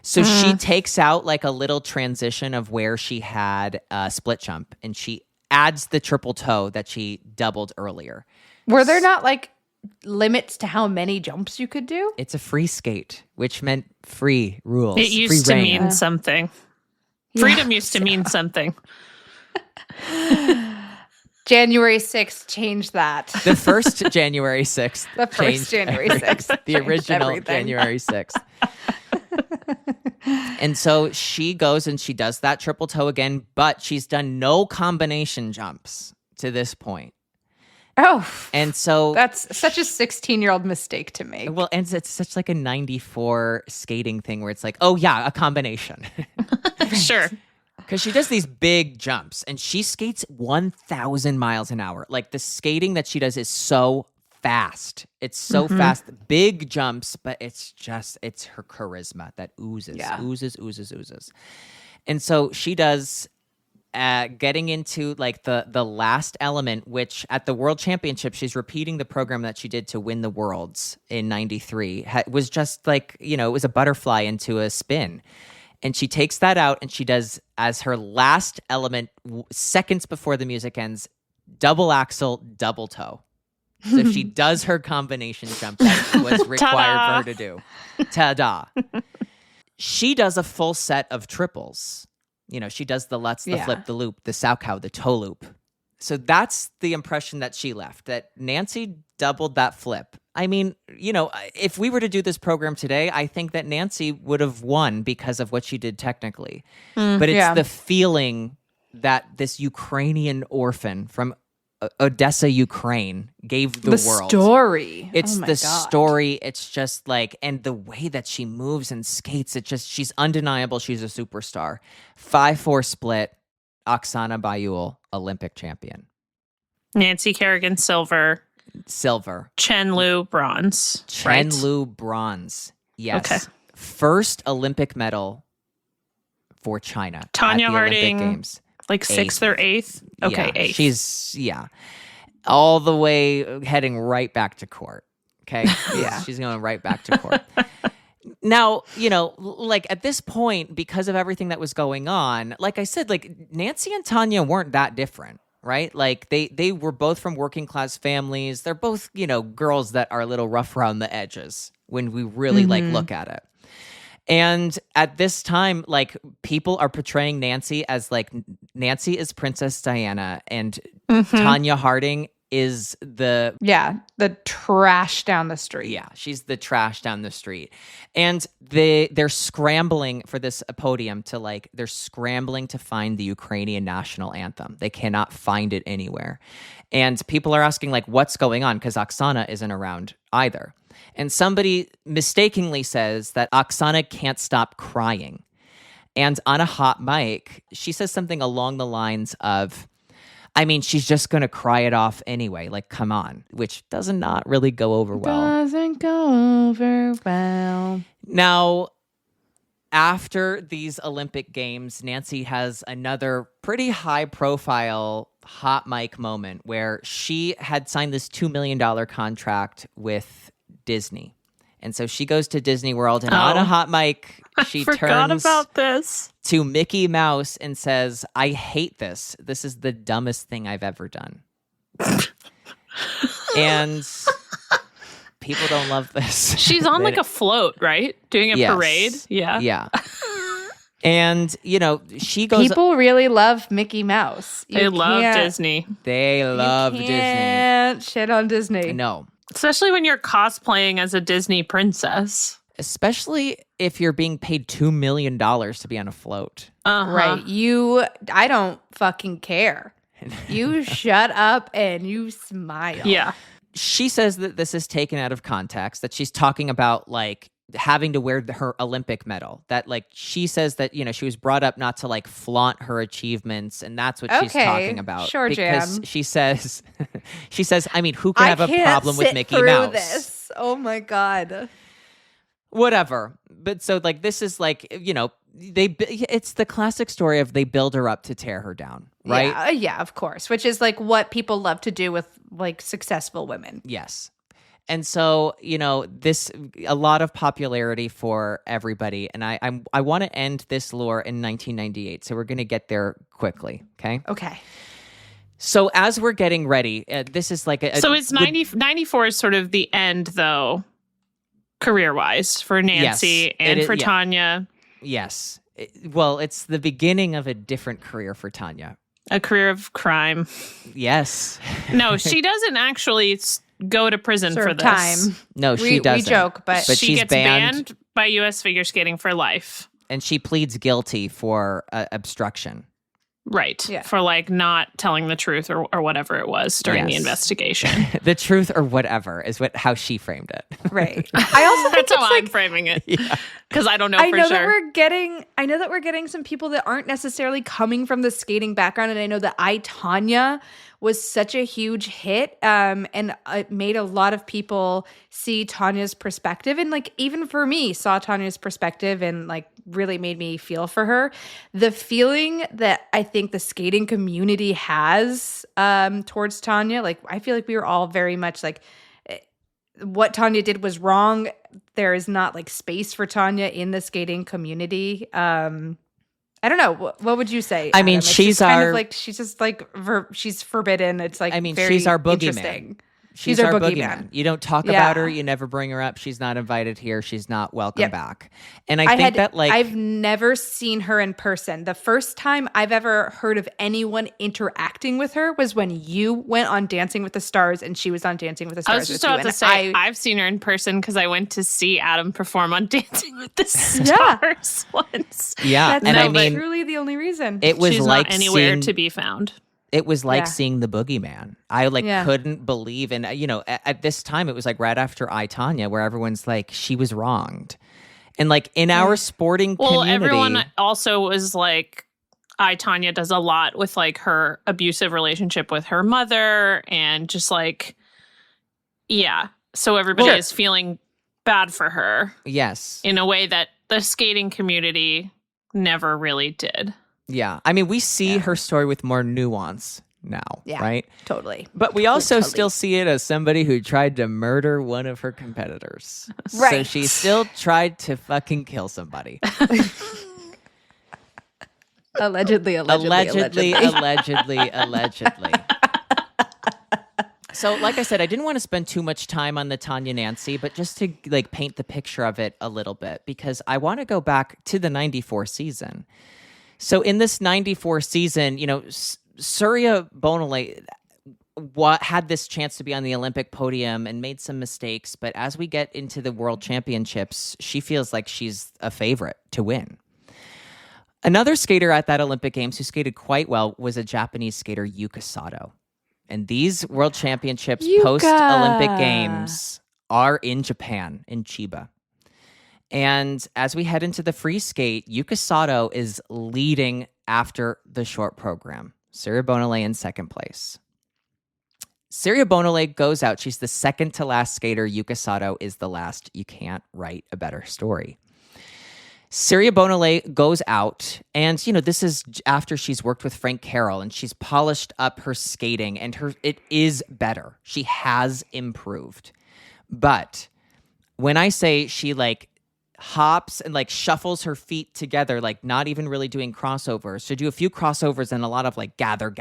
So she takes out like a little transition of where she had a split jump, and she adds the triple toe that she doubled earlier. Were there not like limits to how many jumps you could do? It's a free skate, which meant free rules. It used free to reign. mean something. Freedom used to mean something. January 6th changed that. The first January 6th. The first changed January everything. 6th The changed original everything. January 6th. And so she goes and she does that triple toe again, but she's done no combination jumps to this point. Oh, And so, that's such a 16-year-old mistake to make. well, and it's such like a 94 skating thing where it's like, oh yeah, a combination. Sure. Because she does these big jumps and she skates 1,000 miles an hour. Like the skating that she does is so fast. It's so fast. Big jumps, but it's her charisma that oozes. And so she does getting into like the last element, which at the World Championship, she's repeating the program that she did to win the Worlds in 93. Was just like, it was a butterfly into a spin. And she takes that out and she does as her last element, seconds before the music ends, double axel, double toe. So she does her combination jump that was required for her to do. Ta-da. She does a full set of triples. She does the Lutz, the flip, the loop, the Saukow, the toe loop. So that's the impression that she left, that Nancy doubled that flip. I mean, if we were to do this program today, I think that Nancy would have won because of what she did technically. But it's the feeling that this Ukrainian orphan from Odessa, Ukraine gave the world. Story. It's the story. It's just like, and the way that she moves and skates, she's undeniable. She's a superstar. 5-4 split. Oksana Bayul, Olympic champion. Nancy Kerrigan, silver. Chen Liu, bronze. Liu, bronze. Yes. Okay. First Olympic medal for China. Tanya at the Harding, Olympic Games. Like 6th or 8th? Okay, yeah, 8th. She's, all the way heading right back to court. Okay? She's going right back to court. Now, like at this point, because of everything that was going on, like I said, like Nancy and Tanya weren't that different, right? Like they were both from working class families. They're both, girls that are a little rough around the edges when we really like look at it. And at this time, like people are portraying Nancy as like Nancy is Princess Diana and Tanya Harding is the trash down the street. Yeah, she's the trash down the street. And they're scrambling for this podium they're scrambling to find the Ukrainian national anthem. They cannot find it anywhere. And people are asking like, what's going on? Because Oksana isn't around either. And somebody mistakenly says that Oksana can't stop crying. And on a hot mic, she says something along the lines of, I mean, she's just going to cry it off anyway. Like, come on, which does not really go over well. Doesn't go over well. Now, after these Olympic Games, Nancy has another pretty high profile hot mic moment where she had signed this $2 million contract with Disney. And so she goes to Disney World and on a hot mic, she turns about this. to Mickey Mouse and says, I hate this. This is the dumbest thing I've ever done. And people don't love this. She's on like a float, right? Doing a parade. Yeah. Yeah. And, she goes... People really love Mickey Mouse. They love Disney. They love Disney. Can't shit on Disney. No. Especially when you're cosplaying as a Disney princess. Especially if you're being paid $2 million to be on a float. Right. I don't fucking care. You shut up and you smile. Yeah. She says that this is taken out of context, that she's talking about like having to wear her Olympic medal. That like she says that, she was brought up not to like flaunt her achievements. And that's what she's talking about. Sure, because Jam. she says, I mean, who can have a problem with Mickey Mouse? This. Oh my God. Whatever. But so like, this is like, it's the classic story of they build her up to tear her down, right? Yeah, of course. Which is like what people love to do with like successful women. Yes. And so, this a lot of popularity for everybody. And I want to end this lore in 1998. So we're going to get there quickly. Okay. Okay. So as we're getting ready, this is like so it's 94 is sort of the end, though, career-wise for Nancy and for Tanya. Yes. Well, it's the beginning of a different career for Tanya. A career of crime. Yes. No, she doesn't actually go to prison for this. Time. No, she doesn't. We joke, but she she's gets banned by U.S. figure skating for life. And she pleads guilty for obstruction. Right. Yeah. For like not telling the truth or whatever it was during the investigation. The truth or whatever is how she framed it. Right. I also think that's how it's I'm framing it. Yeah. because I don't know I for know sure. I know that we're getting some people that aren't necessarily coming from the skating background, and I know that Tanya was such a huge hit, and it made a lot of people see Tanya's perspective, and like even for me, saw Tanya's perspective, and like really made me feel for her. The feeling that I think the skating community has towards Tanya, like I feel like we were all very much like, what Tanya did was wrong. There is not like space for Tanya in the skating community. I don't know. What would you say? I mean, Adam? It's she's just kind our- of like she's just like she's forbidden. It's like, I mean, very she's our boogeyman. interesting. She's our boogeyman. You don't talk Yeah. about her. You never bring her up. She's not invited here. She's not welcome Yep. back. And I think that like I've never seen her in person. The first time I've ever heard of anyone interacting with her was when you went on Dancing with the Stars and she was on Dancing with the I Stars. was just with you. about to And say, I've seen her in person because I went to see Adam perform on Dancing with the Yeah. Stars once. yeah, that's and I mean, truly the only reason. it was She's like not anywhere seeing, to be found. It was like Yeah. seeing the boogeyman. I like Yeah. couldn't believe, and at this time it was like right after I, Tanya, where everyone's like, she was wronged, and like in our sporting Well, community, everyone also was like, Tanya does a lot with like her abusive relationship with her mother and just like, yeah. So everybody is feeling bad for her yes, in a way that the skating community never really did. yeah. I mean, we see her story with more nuance now, Yeah. right? Totally. But we also Totally. still see it as somebody who tried to murder one of her competitors. So Right. she still tried to fucking kill somebody. Allegedly. Allegedly. So, like I said, I didn't want to spend too much time on the Tanya Nancy, but just to like paint the picture of it a little bit, because I want to go back to the 94 season. So in this 94 season, Surya Bonale had this chance to be on the Olympic podium and made some mistakes, but as we get into the World Championships, she feels like she's a favorite to win. Another skater at that Olympic Games who skated quite well was a Japanese skater, Yuka Sato. And these World Championships, Yuka! post-Olympic Games, are in Japan, in Chiba. And as we head into the free skate, Yuka Sato is leading after the short program. Surya Bonale in second place. Surya Bonale goes out. She's the second to last skater. Yuka Sato is the last. You can't write a better story. Surya Bonale goes out, and this is after she's worked with Frank Carroll, and she's polished up her skating, and it is better. She has improved. But when I say she like hops and like shuffles her feet together, like not even really doing crossovers, she'll do a few crossovers and a lot of like gather.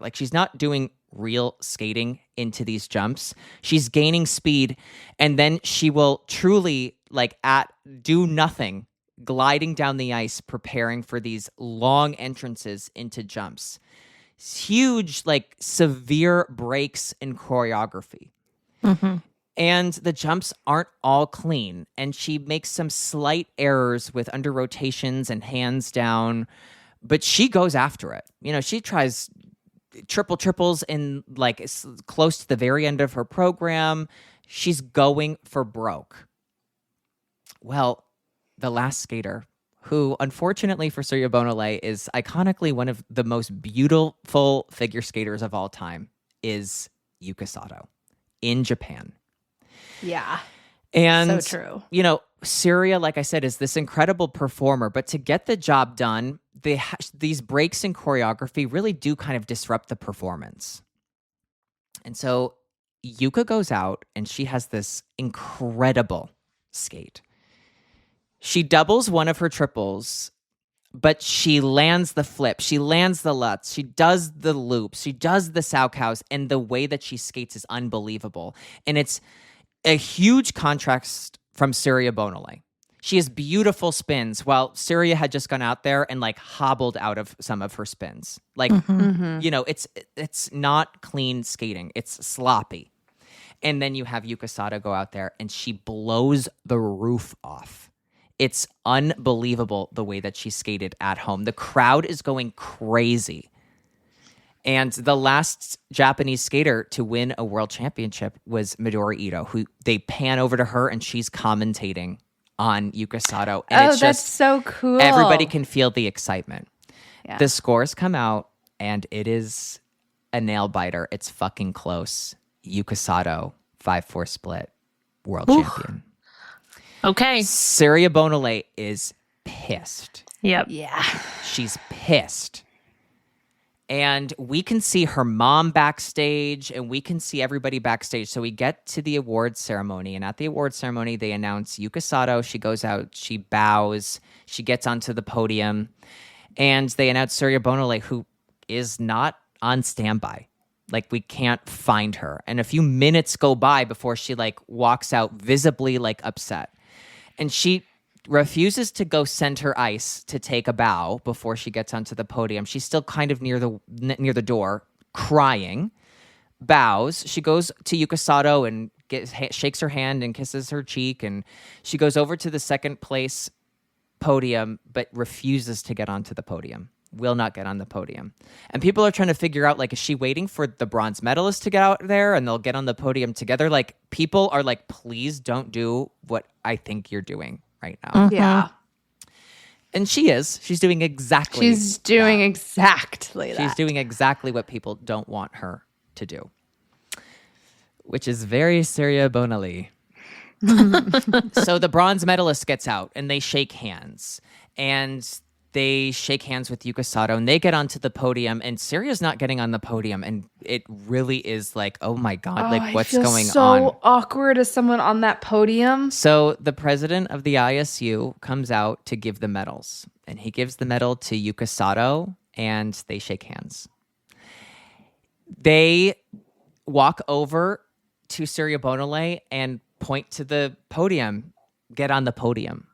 Like she's not doing real skating into these jumps. She's gaining speed, and then she will truly like do nothing, gliding down the ice, preparing for these long entrances into jumps. Huge, like severe breaks in choreography. Mm-hmm. And the jumps aren't all clean. And she makes some slight errors with under rotations and hands down, but she goes after it. She tries triples in like close to the very end of her program. She's going for broke. Well, the last skater, who unfortunately for Surya Bonale is iconically one of the most beautiful figure skaters of all time, is Yuka Sato in Japan. Yeah. And, so true. Surya, like I said, is this incredible performer, but to get the job done, these breaks in choreography really do kind of disrupt the performance. And so Yuka goes out and she has this incredible skate. She doubles one of her triples, but she lands the flip. She lands the lutz. She does the loops. She does the saukaus, and the way that she skates is unbelievable. And it's a huge contrast from Surya Bonale. She has beautiful spins, while Surya had just gone out there and like hobbled out of some of her spins. Like, it's not clean skating. It's sloppy. And then you have Yuka Sato go out there and she blows the roof off. It's unbelievable the way that she skated at home. The crowd is going crazy. And the last Japanese skater to win a world championship was Midori Ito, who they pan over to her and she's commentating on Yuka Sato. And it's that's just so cool. everybody can feel the excitement. Yeah. The scores come out, and it is a nail biter. It's fucking close. Yuka Sato, 5-4 split, world champion. Okay. Surya Bonale is pissed. Yep. Yeah. She's pissed. And we can see her mom backstage, and we can see everybody backstage. So we get to the awards ceremony, and at the awards ceremony, they announce Yuka Sato. She goes out, she bows, she gets onto the podium, and they announce Surya Bonale, who is not on standby. Like, we can't find her. And a few minutes go by before she, like, walks out visibly, like, upset. And she refuses to go send her ice to take a bow before she gets onto the podium. She's still kind of near the door, crying, bows. She goes to Yuka Sato and shakes her hand and kisses her cheek. And she goes over to the second place podium, but refuses to get onto the podium. Will not get on the podium. And people are trying to figure out, like, is she waiting for the bronze medalist to get out there and they'll get on the podium together? Like, people are like, please don't do what I think you're doing right now. Yeah. And she is. She's doing exactly She's doing exactly that. She's doing exactly what people don't want her to do, which is very Surya Bonale. So the bronze medalist gets out and they shake hands. And they shake hands with Yuka Sato and they get onto the podium, and Surya's not getting on the podium. And it really is like, oh my God, like what's going so on? So awkward as someone on that podium. So the president of the ISU comes out to give the medals, and he gives the medal to Yuka Sato, and they shake hands. They walk over to Surya Bonale and point to the podium. Get on the podium.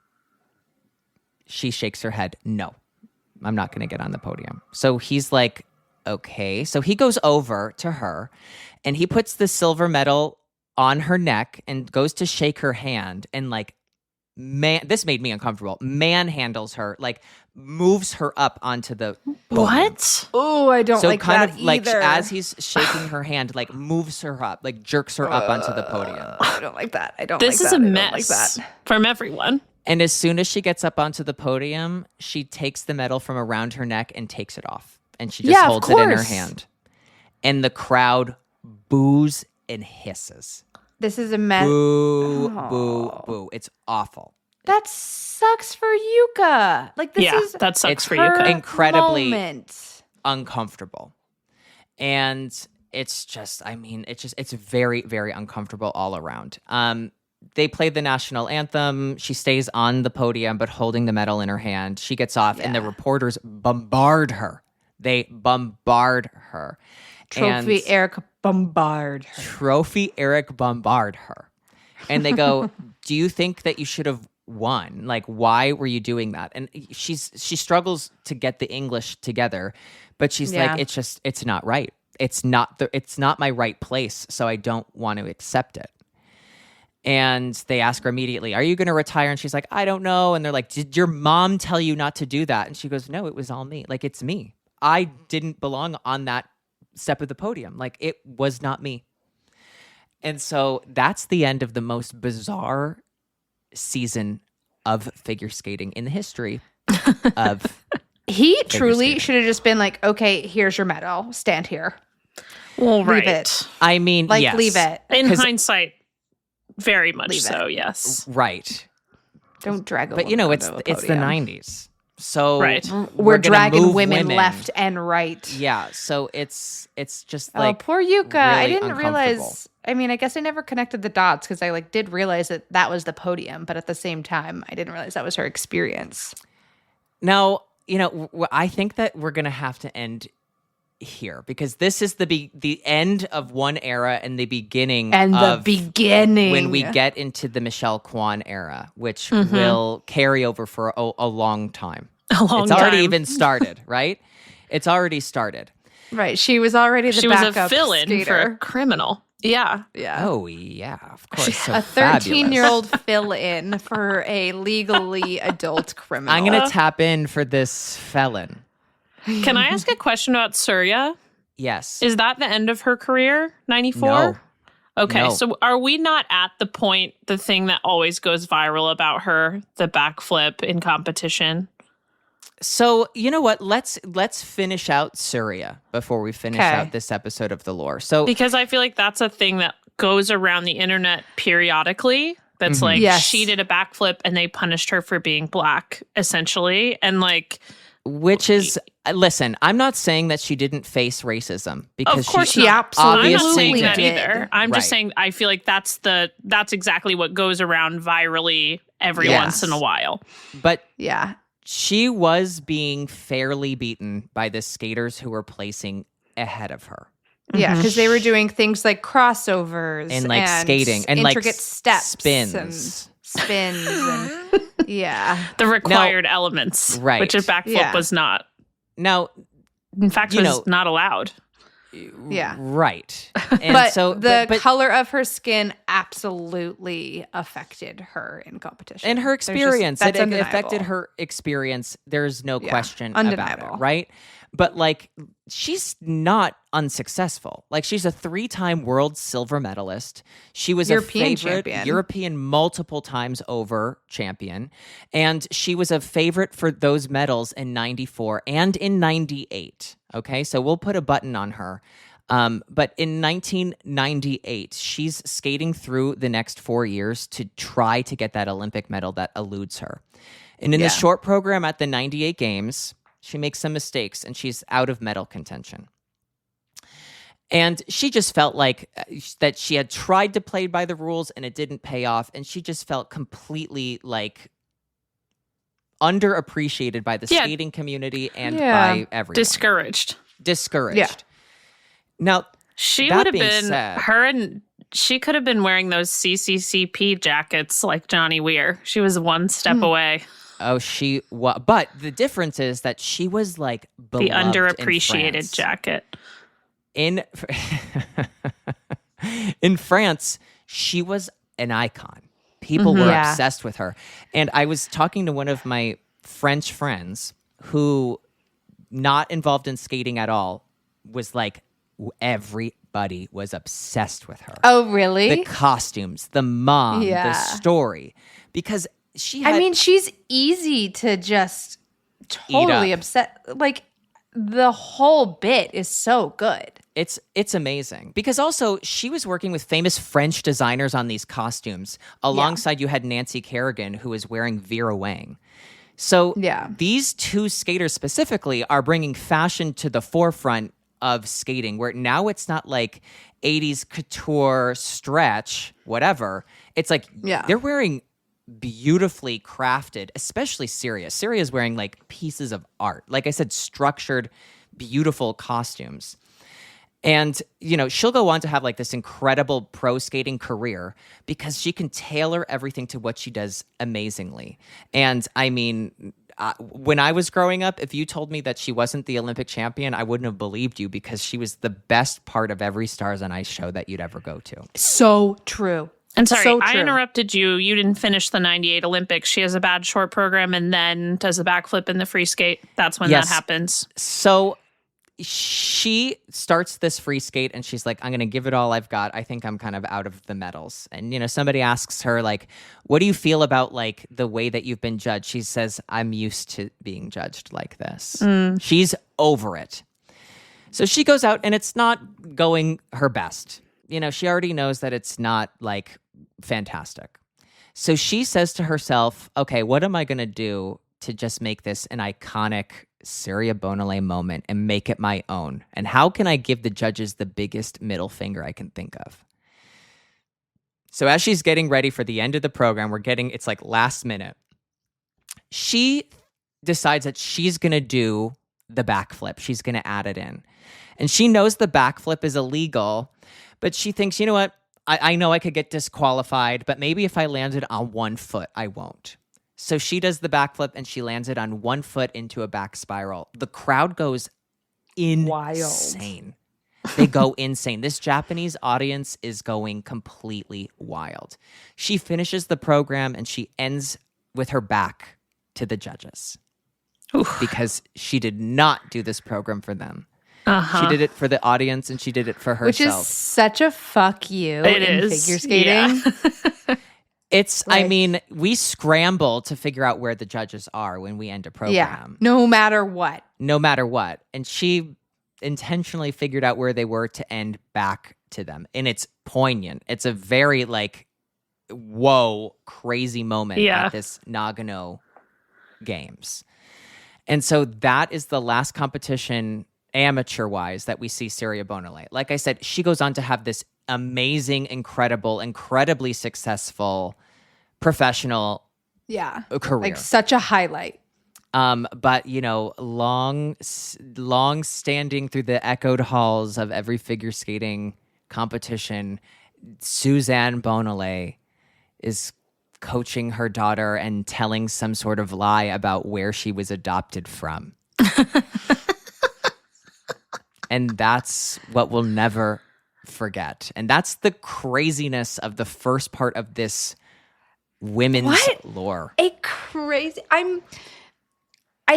She shakes her head. No, I'm not going to get on the podium. So he's like, okay. So he goes over to her and he puts the silver medal on her neck and goes to shake her hand. And like, man, this made me uncomfortable. Manhandles her, like moves her up onto the podium. What? Oh, I don't So like kind that of either. like as he's shaking her hand, like moves her up, like jerks her up onto the podium. I don't like that. I don't This like is that. a I don't like mess that. from everyone. And as soon as she gets up onto the podium, she takes the medal from around her neck and takes it off. And she just holds it in her hand. And the crowd boos and hisses. This is a mess. Boo, boo, boo. It's awful. That sucks for Yuka. Like, this is that sucks it's for her Yuka. incredibly moment. uncomfortable. And it's just, I mean, it's very, very uncomfortable all around. They play the national anthem. She stays on the podium, but holding the medal in her hand. She gets off, and the reporters bombard her. They bombard her. Trophy Eric bombard her. Trophy Eric bombard her. And they go, do you think that you should have won? Like, why were you doing that? And she struggles to get the English together, but she's like, it's not right. It's not my right place, so I don't want to accept it. And they ask her immediately, are you going to retire? And she's like, I don't know. And they're like, did your mom tell you not to do that? And she goes, no, it was all me. Like, it's me. I didn't belong on that step of the podium. Like, it was not me. And so that's the end of the most bizarre season of figure skating in the history of He truly skating. should have just been like, okay, here's your medal. Stand here. Well, Leave right. it. I mean, Like, yes. leave it. In 'Cause- hindsight, very much Leave so, yes. Right. Don't drag a But, woman it's onto a the podium. 90s. So Right. We're gonna dragging move women left and right. Yeah, so it's just Oh, like poor Yuka. I really didn't uncomfortable. realize. I mean, I guess I never connected the dots because I did realize that was the podium, but at the same time, I didn't realize that was her experience. Now, I think that we're going to have to end here because this is the end of one era and the beginning of when we get into the Michelle Kwan era, which will carry over for a long time. A long It's already time. even started, right? It's already started. Right. She was already the She was backup a fill-in skater. for a criminal. Yeah. Yeah. Oh, yeah, of course. So A fabulous. 13-year-old fill-in for a legally adult criminal. I'm going to tap in for this felon. Can I ask a question about Surya? Yes. Is that the end of her career? 94? No. Okay, No. so are we not at the thing that always goes viral about her, the backflip in competition? So you know what? Let's finish out Surya before we finish Okay. out this episode of the lore. So Because I feel like that's a thing that goes around the internet periodically. That's like, Yes. she did a backflip and they punished her for being black, essentially. And like, which is listen, I'm not saying that she didn't face racism because of course she not. absolutely I'm not obviously saying that did. either. I'm just Right. saying I feel like that's exactly what goes around virally every Yes. once in a while. But Yeah. she was being fairly beaten by the skaters who were placing ahead of her. Yeah, Mhm. because they were doing things like crossovers And, like, skating and, like, intricate steps spins. and spins and yeah. The required elements, Right. which a backflip Yeah. was not. Now, In fact, You was know- not allowed. Yeah. right. And But so the but color of her skin absolutely affected her in competition. and her There's just- experience, that's it undeniable. affected her experience. There's no Yeah, question about undeniable. it, right? But like, she's not unsuccessful. Like, she's a 3-time world silver medalist. She was European a favorite champion. European multiple times over champion, and she was a favorite for those medals in '94 and in '98. Okay, so we'll put a button on her. But in 1998, she's skating through the next 4 years to try to get that Olympic medal that eludes her. And in the Yeah. short program at the 98 Games, she makes some mistakes and she's out of medal contention. And she just felt like that she had tried to play by the rules and it didn't pay off. And she just felt completely like underappreciated by the Yeah. skating community and Yeah. by everyone. Discouraged. Discouraged. Yeah. Now, She That would have being been said- her, and she could have been wearing those CCCP jackets like Johnny Weir. She was one step away. oh, she was. But the difference is that she was like The beloved underappreciated in France. jacket. In in France, she was an icon. People were Yeah. obsessed with her. And I was talking to one of my French friends who, not involved in skating at all, was like, everybody was obsessed with her. Oh, really? The costumes, the mom, Yeah. the story. Because she had I mean, she's easy to just totally up. upset. Like, the whole bit is so good. It's amazing because also she was working with famous French designers on these costumes. Alongside you had Nancy Kerrigan, who was wearing Vera Wang. So Yeah. these two skaters specifically are bringing fashion to the forefront of skating, where now it's not like 80s couture stretch, whatever. It's like Yeah. they're wearing beautifully crafted, especially Syria. Syria's wearing like pieces of art. Like I said, structured, beautiful costumes. And, you know, she'll go on to have like this incredible pro skating career because she can tailor everything to what she does amazing. And I mean, when I was growing up, if you told me that she wasn't the Olympic champion, I wouldn't have believed you because she was the best part of every Stars on Ice show that you'd ever go to. So true. And sorry, So I true. interrupted you. You didn't finish the 98 Olympics. She has a bad short program and then does a backflip in the free skate. That's when Yes. that happens. So she starts this free skate and she's like, I'm going to give it all I've got. I think I'm kind of out of the medals. And, you know, somebody asks her, like, what do you feel about like the way that you've been judged? She says, I'm used to being judged like this. She's over it. So she goes out and it's not going her best. You know, she already knows that it's not like fantastic. So she says to herself, okay, what am I going to do to just make this an iconic Syria Bonale moment and make it my own? And how can I give the judges the biggest middle finger I can think of? So as she's getting ready for the end of the program, it's like last minute. She decides that she's going to do the backflip. She's going to add it in. And she knows the backflip is illegal, but she thinks, you know what? I know I could get disqualified, but maybe if I landed on one foot, I won't. So she does the backflip and she lands it on one foot into a back spiral. The crowd goes insane. They go insane. This Japanese audience is going completely wild. She finishes the program and she ends with her back to the judges because she did not do this program for them. She did it for the audience and she did it for herself. Which is such a fuck you in figure skating. Yeah. It's, I mean, we scramble to figure out where the judges are when we end a program. Yeah, no matter what. No matter what. And she intentionally figured out where they were to end back to them. And it's poignant. It's a very, like, whoa, crazy moment at this Nagano Games. And so that is the last competition, amateur-wise, that we see Cecelia Bonale. Like I said, she goes on to have this amazing, incredible, incredibly successful professional career. Like such a highlight. But, you know, long standing through the echoed halls of every figure skating competition, Suzanne Bonale is coaching her daughter and telling some sort of lie about where she was adopted from. And that's what we'll never forget. And that's the craziness of the first part of this women's lore. I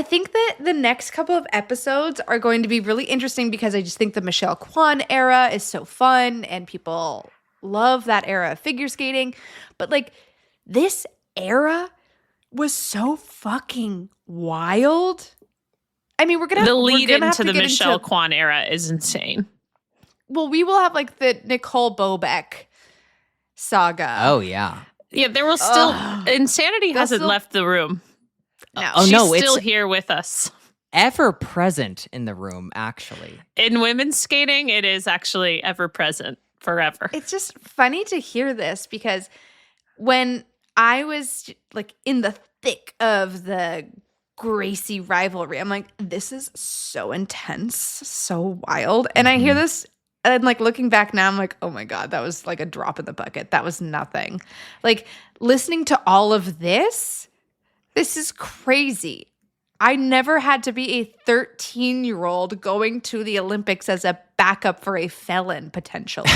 think that the next couple of episodes are going to be really interesting because I just think the Michelle Kwan era is so fun and people love that era of figure skating. But like this era was so fucking wild. I mean, we're gonna the lead into the get Michelle Kwan era is insane. Well, we will have like the Nicole Bobeck saga. Oh yeah, yeah. There will still insanity hasn't left the room. No. Oh She's no, still it's here with us. ever present in the room. Actually, In women's skating, it is actually ever present forever. It's just funny to hear this because when I was like in the thick of the Gracie rivalry, I'm like, this is so intense, so wild. And I hear this and like looking back now, I'm like, oh my God, that was like a drop in the bucket. That was nothing. Like listening to all of this is crazy. I never had to be a 13-year-old going to the Olympics as a backup for a felon, potentially.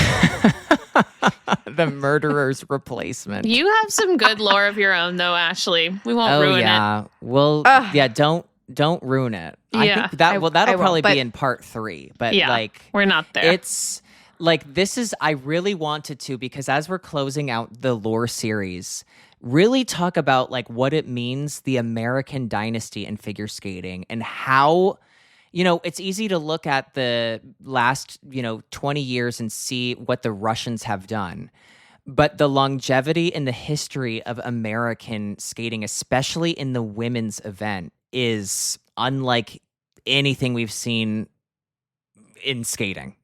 the murderer's replacement. You have some good lore of your own, though, Ashley. We won't ruin it. Well, don't ruin it. I think that'll probably be in part 3. But like, we're not there. It's like I really wanted to, because as we're closing out the lore series, really talk about like what it means, the American dynasty in figure skating, and how, it's easy to look at the last, 20 years and see what the Russians have done. But the longevity and the history of American skating, especially in the women's event, is unlike anything we've seen in skating.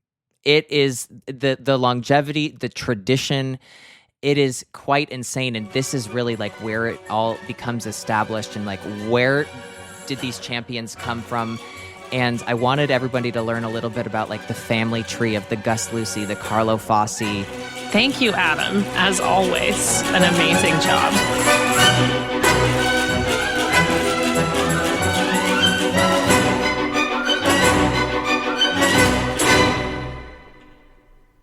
It is the longevity, the tradition. It is quite insane. And this is really like where it all becomes established and like where did these champions come from? And I wanted everybody to learn a little bit about like the family tree of the Gus Lucy, the Carlo Fossi. Thank you, Adam. As always, an amazing job.